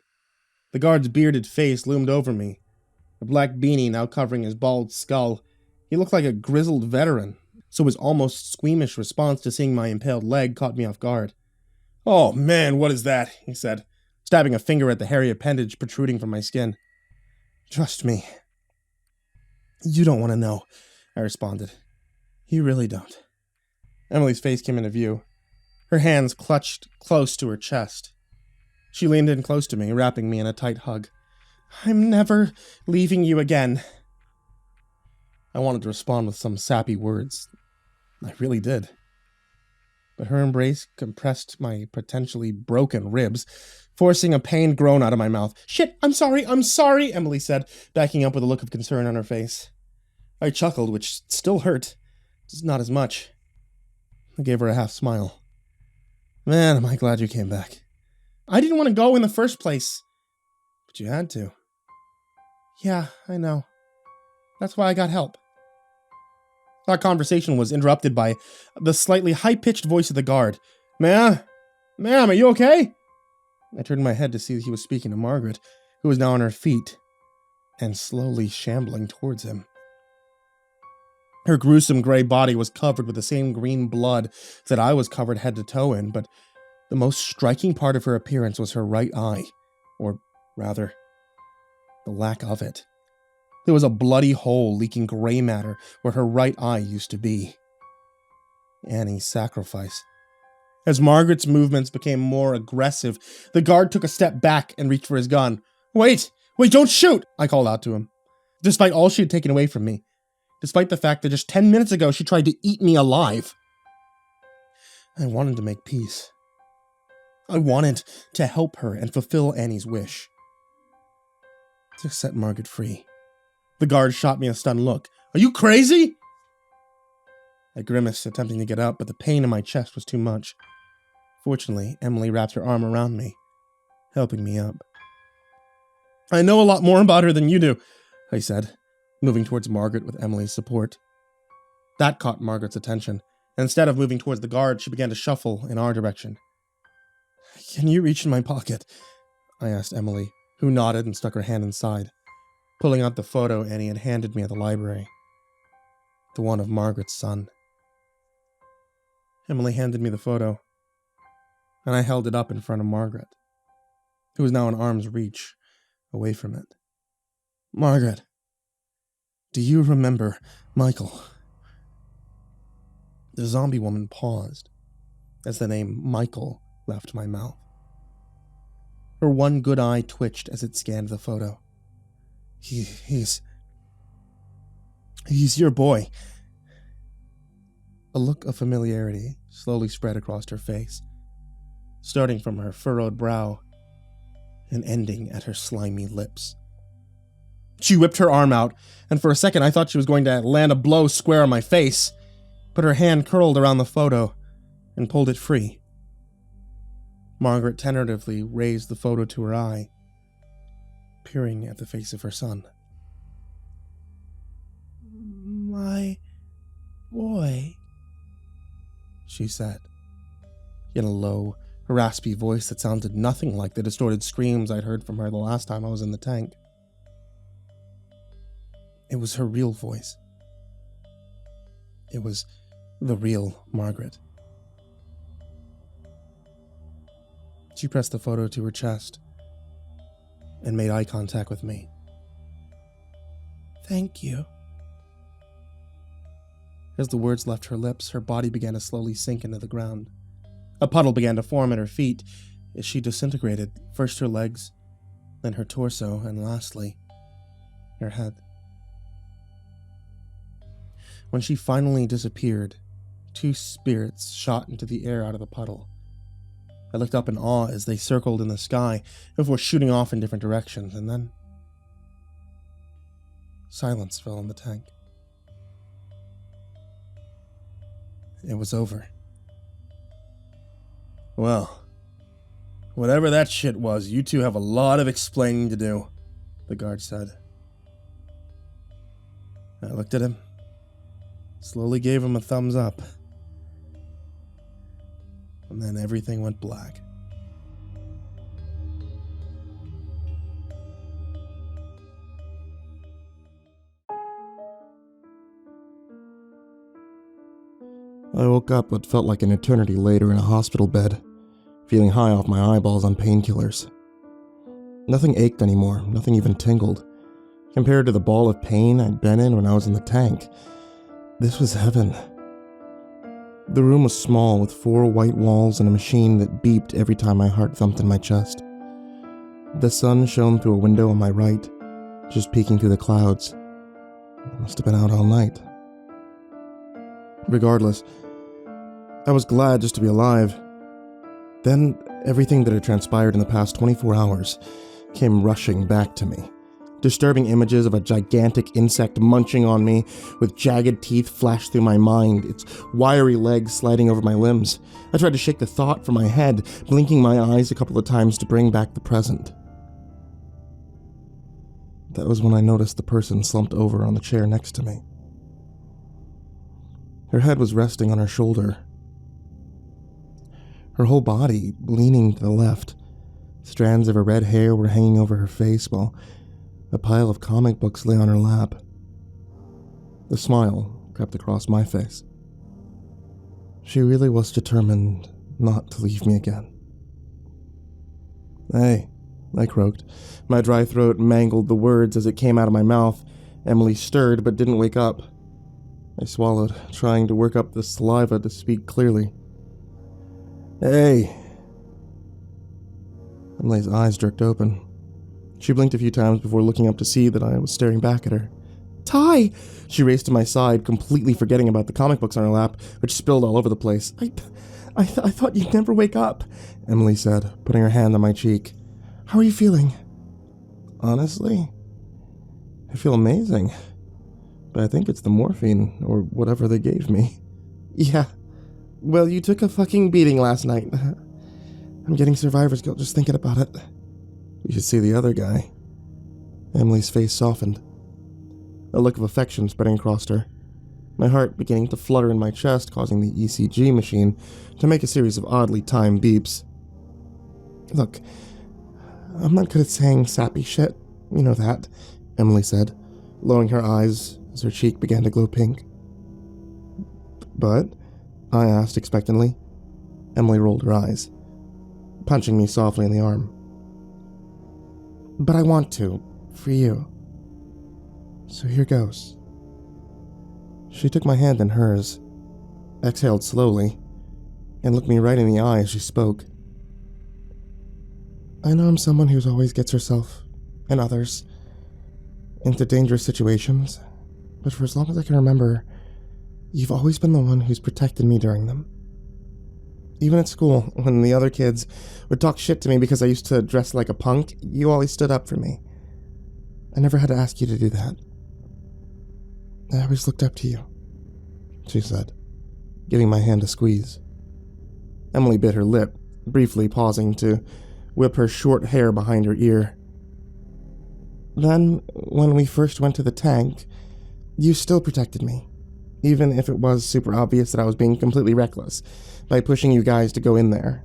The guard's bearded face loomed over me, a black beanie now covering his bald skull. He looked like a grizzled veteran, so his almost squeamish response to seeing my impaled leg caught me off guard. "Oh man, what is that?" he said, stabbing a finger at the hairy appendage protruding from my skin. "Trust me. You don't want to know," I responded. "You really don't." Emily's face came into view. her hands clutched close to her chest. She leaned in close to me, wrapping me in a tight hug. "I'm never leaving you again." I wanted to respond with some sappy words. I really did. But her embrace compressed my potentially broken ribs, forcing a pained groan out of my mouth. "Shit, I'm sorry," Emily said, backing up with a look of concern on her face. I chuckled, which still hurt, just not as much. I gave her a half smile. "Man, am I glad you came back. I didn't want to go in the first place." "But you had to." "Yeah, I know. That's why I got help." Our conversation was interrupted by the slightly high-pitched voice of the guard. Ma'am, are you okay?" I turned my head to see that he was speaking to Margaret, who was now on her feet and slowly shambling towards him. Her gruesome gray body was covered with the same green blood that I was covered head to toe in, but the most striking part of her appearance was her right eye, or rather, the lack of it. There was a bloody hole leaking gray matter where her right eye used to be. Annie's sacrifice. As Margaret's movements became more aggressive, the guard took a step back and reached for his gun. Wait, don't shoot!" I called out to him. Despite all she had taken away from me. Despite the fact that just 10 minutes ago she tried to eat me alive. I wanted to make peace. I wanted to help her and fulfill Annie's wish. To set Margaret free. The guard shot me a stunned look. "Are you crazy?" I grimaced, attempting to get up, but the pain in my chest was too much. Fortunately, Emily wrapped her arm around me, helping me up. "I know a lot more about her than you do," I said, moving towards Margaret with Emily's support. That caught Margaret's attention, and instead of moving towards the guard, she began to shuffle in our direction. "Can you reach in my pocket?" I asked Emily, who nodded and stuck her hand inside, pulling out the photo Annie had handed me at the library. The one of Margaret's son. Emily handed me the photo, and I held it up in front of Margaret, who was now in arm's reach, away from it. "Margaret, do you remember Michael?" The zombie woman paused as the name Michael left my mouth. Her one good eye twitched as it scanned the photo. He's your boy." A look of familiarity slowly spread across her face, starting from her furrowed brow and ending at her slimy lips. She whipped her arm out, and for a second I thought she was going to land a blow square on my face, but her hand curled around the photo and pulled it free. Margaret tentatively raised the photo to her eye, peering at the face of her son. "My boy," she said, in a low, raspy voice that sounded nothing like the distorted screams I'd heard from her the last time I was in the tank. It was her real voice. It was the real Margaret. She pressed the photo to her chest and made eye contact with me. "Thank you." As the words left her lips, her body began to slowly sink into the ground. A puddle began to form at her feet as she disintegrated, first her legs, then her torso, and lastly, her head. When she finally disappeared, 2 spirits shot into the air out of the puddle. I looked up in awe as they circled in the sky before shooting off in different directions, and then silence fell on the tank. It was over. "Well, whatever that shit was, you two have a lot of explaining to do," the guard said. I looked at him, slowly gave him a thumbs up, and then everything went black. I woke up what felt like an eternity later in a hospital bed, feeling high off my eyeballs on painkillers. Nothing ached anymore, nothing even tingled. Compared to the ball of pain I'd been in when I was in the tank, this was heaven. The room was small, with 4 white walls and a machine that beeped every time my heart thumped in my chest. The sun shone through a window on my right, just peeking through the clouds. It must have been out all night. Regardless, I was glad just to be alive. Then, everything that had transpired in the past 24 hours came rushing back to me. Disturbing images of a gigantic insect munching on me, with jagged teeth flashed through my mind, its wiry legs sliding over my limbs. I tried to shake the thought from my head, blinking my eyes a couple of times to bring back the present. That was when I noticed the person slumped over on the chair next to me. Her head was resting on her shoulder. Her whole body leaning to the left. Strands of her red hair were hanging over her face while a pile of comic books lay on her lap. The smile crept across my face. She really was determined not to leave me again. "Hey," I croaked. My dry throat mangled the words as it came out of my mouth. Emily stirred but didn't wake up. I swallowed, trying to work up the saliva to speak clearly. "Hey." Emily's eyes jerked open. She blinked a few times before looking up to see that I was staring back at her. "Ty!" She raced to my side, completely forgetting about the comic books on her lap, which spilled all over the place. I thought you'd never wake up," Emily said, putting her hand on my cheek. "How are you feeling?" "Honestly, I feel amazing. But I think it's the morphine, or whatever they gave me." "Yeah. Well, you took a fucking beating last night. I'm getting survivor's guilt just thinking about it." "You should see the other guy." Emily's face softened, a look of affection spreading across her. My heart beginning to flutter in my chest, causing the ECG machine to make a series of oddly timed beeps. "Look, I'm not good at saying sappy shit. You know that," Emily said, lowering her eyes as her cheek began to glow pink. "But?" I asked expectantly. Emily rolled her eyes, punching me softly in the arm. "But I want to, for you. So here goes." She took my hand in hers, exhaled slowly, and looked me right in the eye as she spoke. "I know I'm someone who always gets herself, and others, into dangerous situations, but for as long as I can remember, you've always been the one who's protected me during them. Even at school, when the other kids would talk shit to me because I used to dress like a punk, you always stood up for me. I never had to ask you to do that. I always looked up to you," she said, giving my hand a squeeze. Emily bit her lip, briefly pausing to whip her short hair behind her ear. "Then, when we first went to the tank, you still protected me, even if it was super obvious that I was being completely reckless, by pushing you guys to go in there.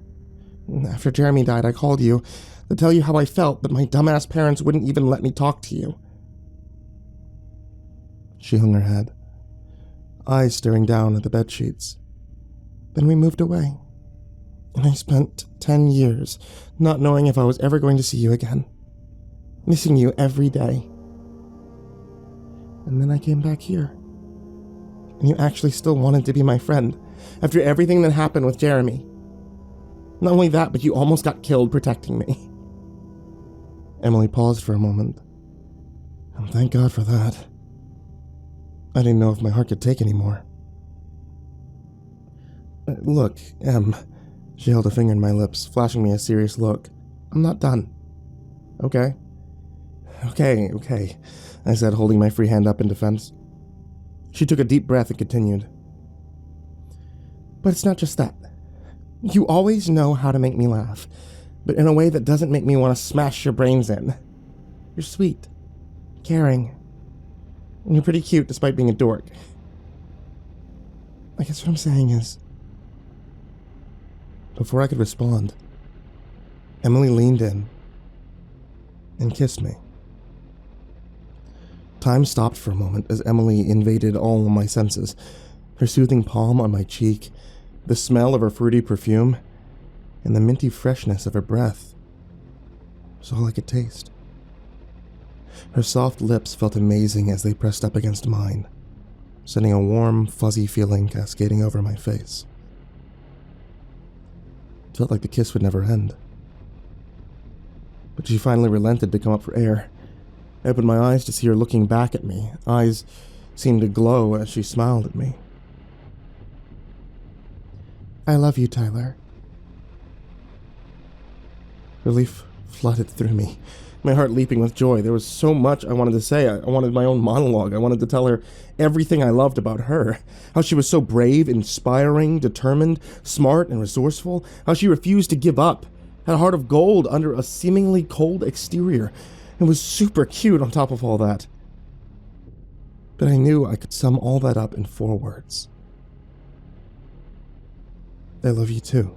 After Jeremy died, I called you to tell you how I felt, but my dumbass parents wouldn't even let me talk to you." She hung her head, eyes staring down at the bedsheets. "Then we moved away, and I spent 10 years not knowing if I was ever going to see you again, missing you every day. And then I came back here, and you actually still wanted to be my friend, after everything that happened with Jeremy. Not only that, but you almost got killed protecting me." Emily paused for a moment, and thank God for that. I didn't know if my heart could take any more. "Look, Em," she held a finger in my lips, flashing me a serious look. "I'm not done." Okay, I said, holding my free hand up in defense. She took a deep breath and continued. "But it's not just that. You always know how to make me laugh, but in a way that doesn't make me want to smash your brains in. You're sweet, caring, and you're pretty cute despite being a dork. I guess what I'm saying is..." Before I could respond, Emily leaned in and kissed me. Time stopped for a moment as Emily invaded all of my senses, her soothing palm on my cheek, the smell of her fruity perfume, and the minty freshness of her breath was all I could taste. Her soft lips felt amazing as they pressed up against mine, sending a warm, fuzzy feeling cascading over my face. It felt like the kiss would never end. But she finally relented to come up for air. I opened my eyes to see her looking back at me. Eyes seemed to glow as she smiled at me. I love you, Tyler. Relief flooded through me, my heart leaping with joy. There was so much I wanted to say. I wanted my own monologue. I wanted to tell her everything I loved about her. How she was so brave, inspiring, determined, smart, and resourceful. How she refused to give up. Had a heart of gold under a seemingly cold exterior. And was super cute on top of all that. But I knew I could sum all that up in 4 words. I love you too.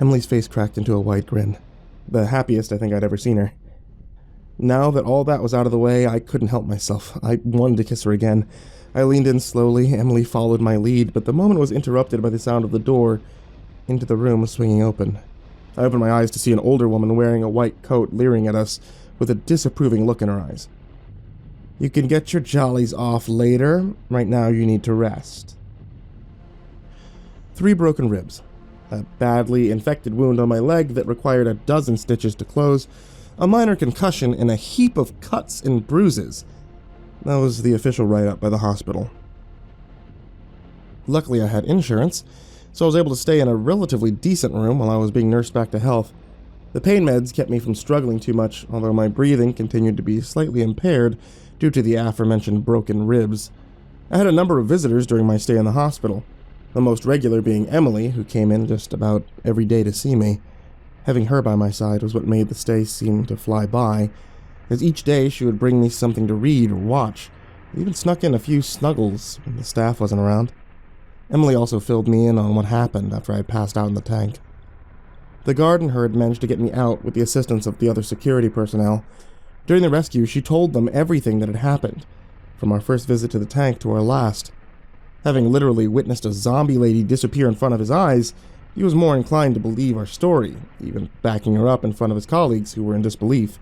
Emily's face cracked into a wide grin. The happiest I think I'd ever seen her. Now that all that was out of the way, I couldn't help myself. I wanted to kiss her again. I leaned in slowly. Emily followed my lead, but the moment was interrupted by the sound of the door into the room swinging open. I opened my eyes to see an older woman wearing a white coat leering at us with a disapproving look in her eyes. You can get your jollies off later. Right now you need to rest. 3 broken ribs. A badly infected wound on my leg that required a dozen stitches to close, a minor concussion, and a heap of cuts and bruises. That was the official write-up by the hospital. Luckily I had insurance, so I was able to stay in a relatively decent room while I was being nursed back to health. The pain meds kept me from struggling too much, although my breathing continued to be slightly impaired due to the aforementioned broken ribs. I had a number of visitors during my stay in the hospital. The most regular being Emily, who came in just about every day to see me. Having her by my side was what made the stay seem to fly by, as each day she would bring me something to read or watch. I even snuck in a few snuggles when the staff wasn't around. Emily also filled me in on what happened after I had passed out in the tank. The guard and her had managed to get me out with the assistance of the other security personnel. During the rescue, she told them everything that had happened, from our first visit to the tank to our last. Having literally witnessed a zombie lady disappear in front of his eyes, he was more inclined to believe our story, even backing her up in front of his colleagues who were in disbelief.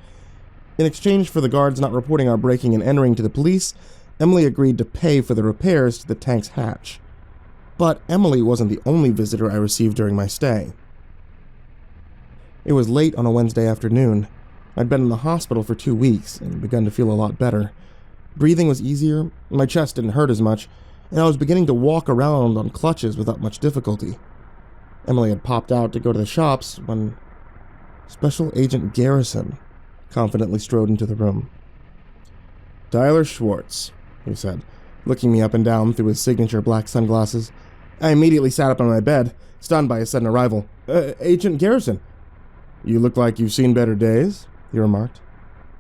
In exchange for the guards not reporting our breaking and entering to the police, Emily agreed to pay for the repairs to the tank's hatch. But Emily wasn't the only visitor I received during my stay. It was late on a Wednesday afternoon. I'd been in the hospital for 2 weeks and begun to feel a lot better. Breathing was easier, my chest didn't hurt as much, and I was beginning to walk around on crutches without much difficulty. Emily had popped out to go to the shops when Special Agent Garrison confidently strode into the room. Tyler Schwartz, he said, looking me up and down through his signature black sunglasses. I immediately sat up on my bed, stunned by his sudden arrival. Agent Garrison. You look like you've seen better days, he remarked.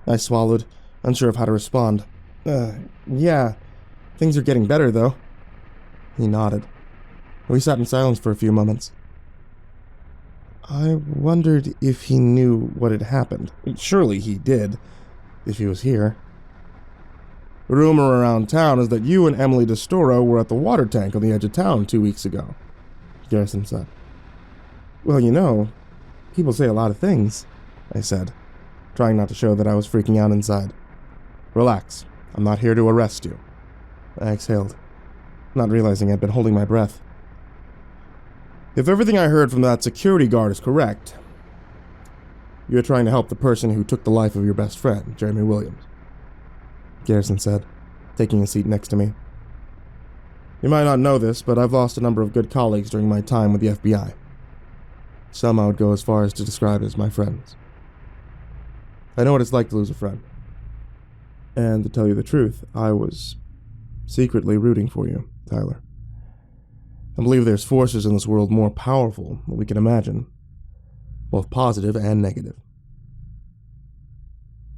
I swallowed, unsure of how to respond. Yeah. Things are getting better, though. He nodded. We sat in silence for a few moments. I wondered if he knew what had happened. Surely he did, if he was here. The rumor around town is that you and Emily DeStoro were at the water tank on the edge of town 2 weeks ago, Garrison said. Well, you know, people say a lot of things, I said, trying not to show that I was freaking out inside. Relax. I'm not here to arrest you. I exhaled, not realizing I'd been holding my breath. If everything I heard from that security guard is correct, you're trying to help the person who took the life of your best friend, Jeremy Williams, Garrison said, taking a seat next to me. You might not know this, but I've lost a number of good colleagues during my time with the FBI. Some I would go as far as to describe as my friends. I know what it's like to lose a friend. And to tell you the truth, I was secretly rooting for you, Tyler. I believe there's forces in this world more powerful than we can imagine, both positive and negative.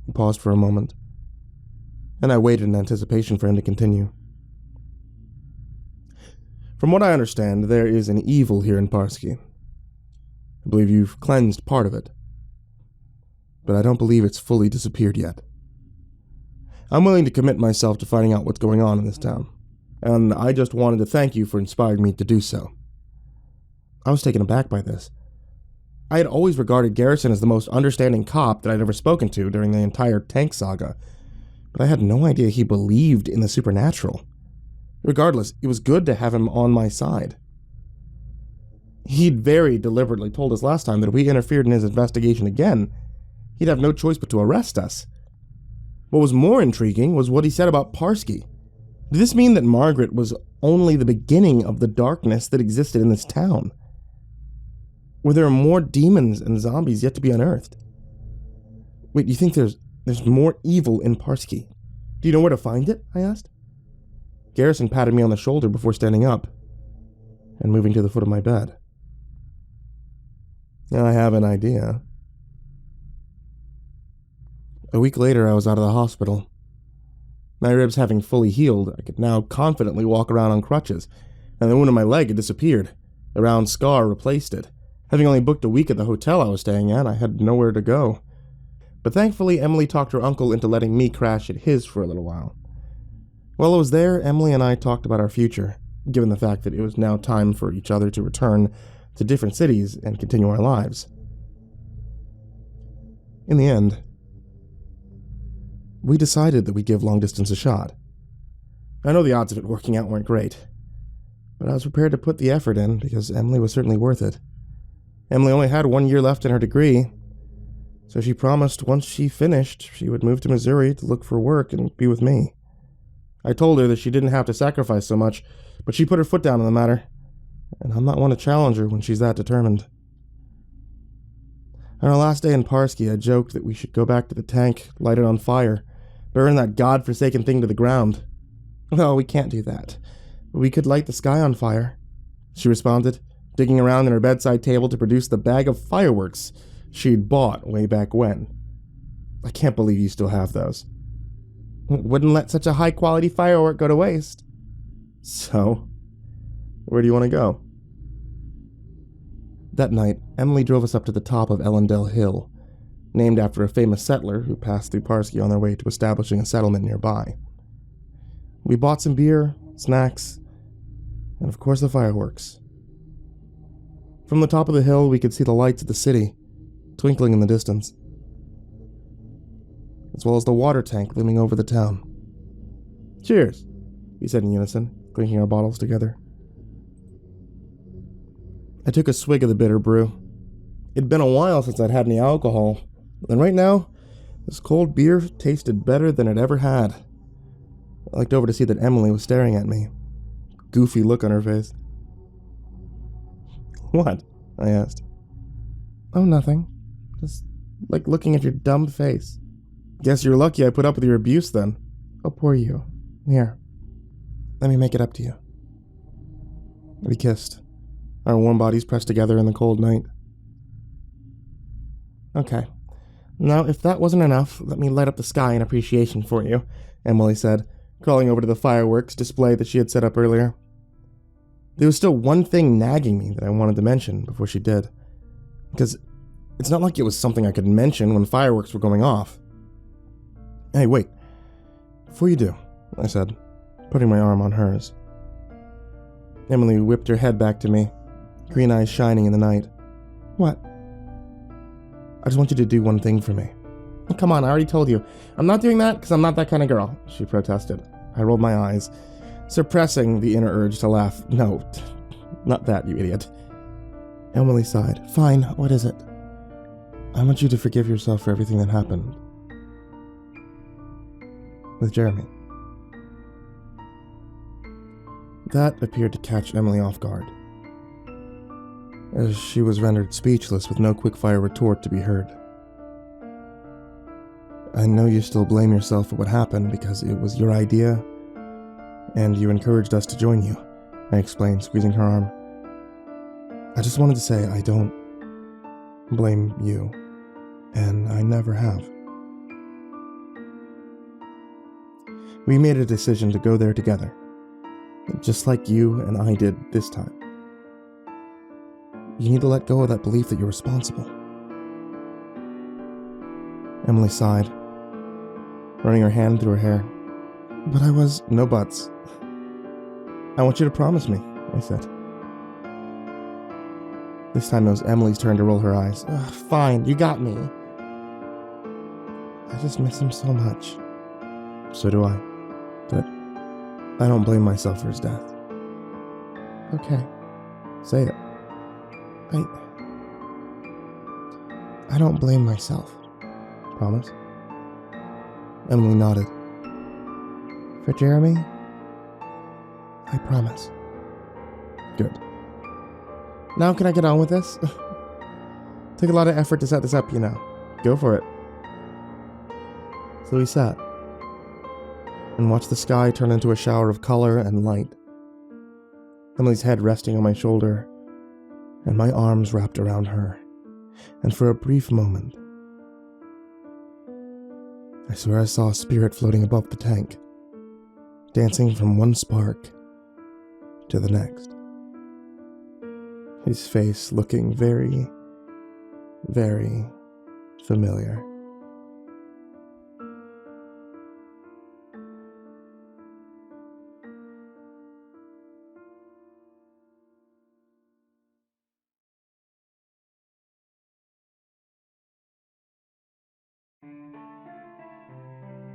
He paused for a moment, and I waited in anticipation for him to continue. From what I understand, there is an evil here in Parsky. I believe you've cleansed part of it, but I don't believe it's fully disappeared yet. I'm willing to commit myself to finding out what's going on in this town, and I just wanted to thank you for inspiring me to do so. I was taken aback by this. I had always regarded Garrison as the most understanding cop that I'd ever spoken to during the entire tank saga, but I had no idea he believed in the supernatural. Regardless, it was good to have him on my side. He'd very deliberately told us last time that if we interfered in his investigation again, he'd have no choice but to arrest us. What was more intriguing was what he said about Parsky. Did this mean that Margaret was only the beginning of the darkness that existed in this town? Were there more demons and zombies yet to be unearthed? Wait, do you think there's more evil in Parsky? Do you know where to find it? I asked. Garrison patted me on the shoulder before standing up and moving to the foot of my bed. I have an idea. A week later, I was out of the hospital. My ribs having fully healed, I could now confidently walk around on crutches, and the wound in my leg had disappeared. The round scar replaced it. Having only booked a week at the hotel I was staying at, I had nowhere to go. But thankfully, Emily talked her uncle into letting me crash at his for a little while. While I was there, Emily and I talked about our future, given the fact that it was now time for each other to return to different cities and continue our lives. In the end, we decided that we'd give long distance a shot. I know the odds of it working out weren't great, but I was prepared to put the effort in because Emily was certainly worth it. Emily only had 1 year left in her degree, so she promised once she finished, she would move to Missouri to look for work and be with me. I told her that she didn't have to sacrifice so much, but she put her foot down on the matter, and I'm not one to challenge her when she's that determined. On our last day in Parsky, I joked that we should go back to the tank, light it on fire, burn that godforsaken thing to the ground. Well, we can't do that. We could light the sky on fire, she responded, digging around in her bedside table to produce the bag of fireworks she'd bought way back when. I can't believe you still have those. Wouldn't let such a high-quality firework go to waste. So, where do you want to go? That night, Emily drove us up to the top of Ellendale Hill, named after a famous settler who passed through Parsky on their way to establishing a settlement nearby. We bought some beer, snacks, and of course the fireworks. From the top of the hill, we could see the lights of the city, twinkling in the distance, as well as the water tank looming over the town. Cheers, we said in unison, clinking our bottles together. I took a swig of the bitter brew. It'd been a while since I'd had any alcohol, and right now, this cold beer tasted better than it ever had. I looked over to see that Emily was staring at me. Goofy look on her face. What? I asked. Oh, nothing. Just like looking at your dumb face. Guess you're lucky I put up with your abuse then. Oh, poor you. Here. Let me make it up to you. We kissed, our warm bodies pressed together in the cold night. Okay. Now, if that wasn't enough, let me light up the sky in appreciation for you, Emily said, crawling over to the fireworks display that she had set up earlier. There was still one thing nagging me that I wanted to mention before she did, because it's not like it was something I could mention when fireworks were going off. Hey, wait. Before you do, I said, putting my arm on hers. Emily whipped her head back to me, green eyes shining in the night. What? I just want you to do one thing for me. Oh, come on, I already told you. I'm not doing that because I'm not that kind of girl, she protested. I rolled my eyes, suppressing the inner urge to laugh. No, not that, you idiot. Emily sighed. Fine, what is it? I want you to forgive yourself for everything that happened with Jeremy. That appeared to catch Emily off guard, as she was rendered speechless with no quick-fire retort to be heard. I know you still blame yourself for what happened because it was your idea, and you encouraged us to join you, I explained, squeezing her arm. I just wanted to say I don't blame you, and I never have. We made a decision to go there together, just like you and I did this time. You need to let go of that belief that you're responsible. Emily sighed, running her hand through her hair. But I was... No buts. I want you to promise me, I said. This time it was Emily's turn to roll her eyes. Ugh, fine, you got me. I just miss him so much. So do I. But I don't blame myself for his death. Okay, say it. I don't blame myself. Promise? Emily nodded. For Jeremy, I promise. Good. Now can I get on with this? Took a lot of effort to set this up, you know. Go for it. So we sat and watched the sky turn into a shower of color and light. Emily's head resting on my shoulder, and my arms wrapped around her. And for a brief moment, I swear I saw a spirit floating above the tank, dancing from one spark to the next. His face looking very, very familiar.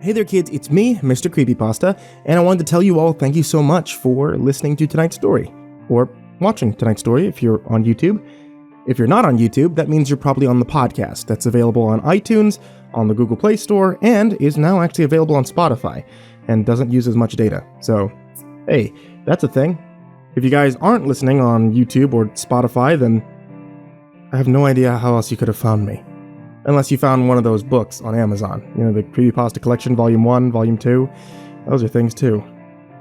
Hey there kids, it's me, MrCreepyPasta, and I wanted to tell you all thank you so much for listening to tonight's story, or watching tonight's story if you're on YouTube. If you're not on YouTube, that means you're probably on the podcast that's available on iTunes, on the Google Play Store, and is now actually available on Spotify, and doesn't use as much data. So, hey, that's a thing. If you guys aren't listening on YouTube or Spotify, then I have no idea how else you could have found me. Unless you found one of those books on Amazon. You know, the Creepypasta Collection, Volume 1, Volume 2. Those are things too.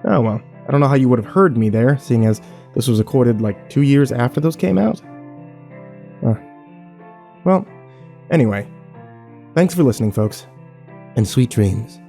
Oh well, I don't know how you would have heard me there, seeing as this was recorded like 2 years after those came out. Well, anyway. Thanks for listening, folks. And sweet dreams.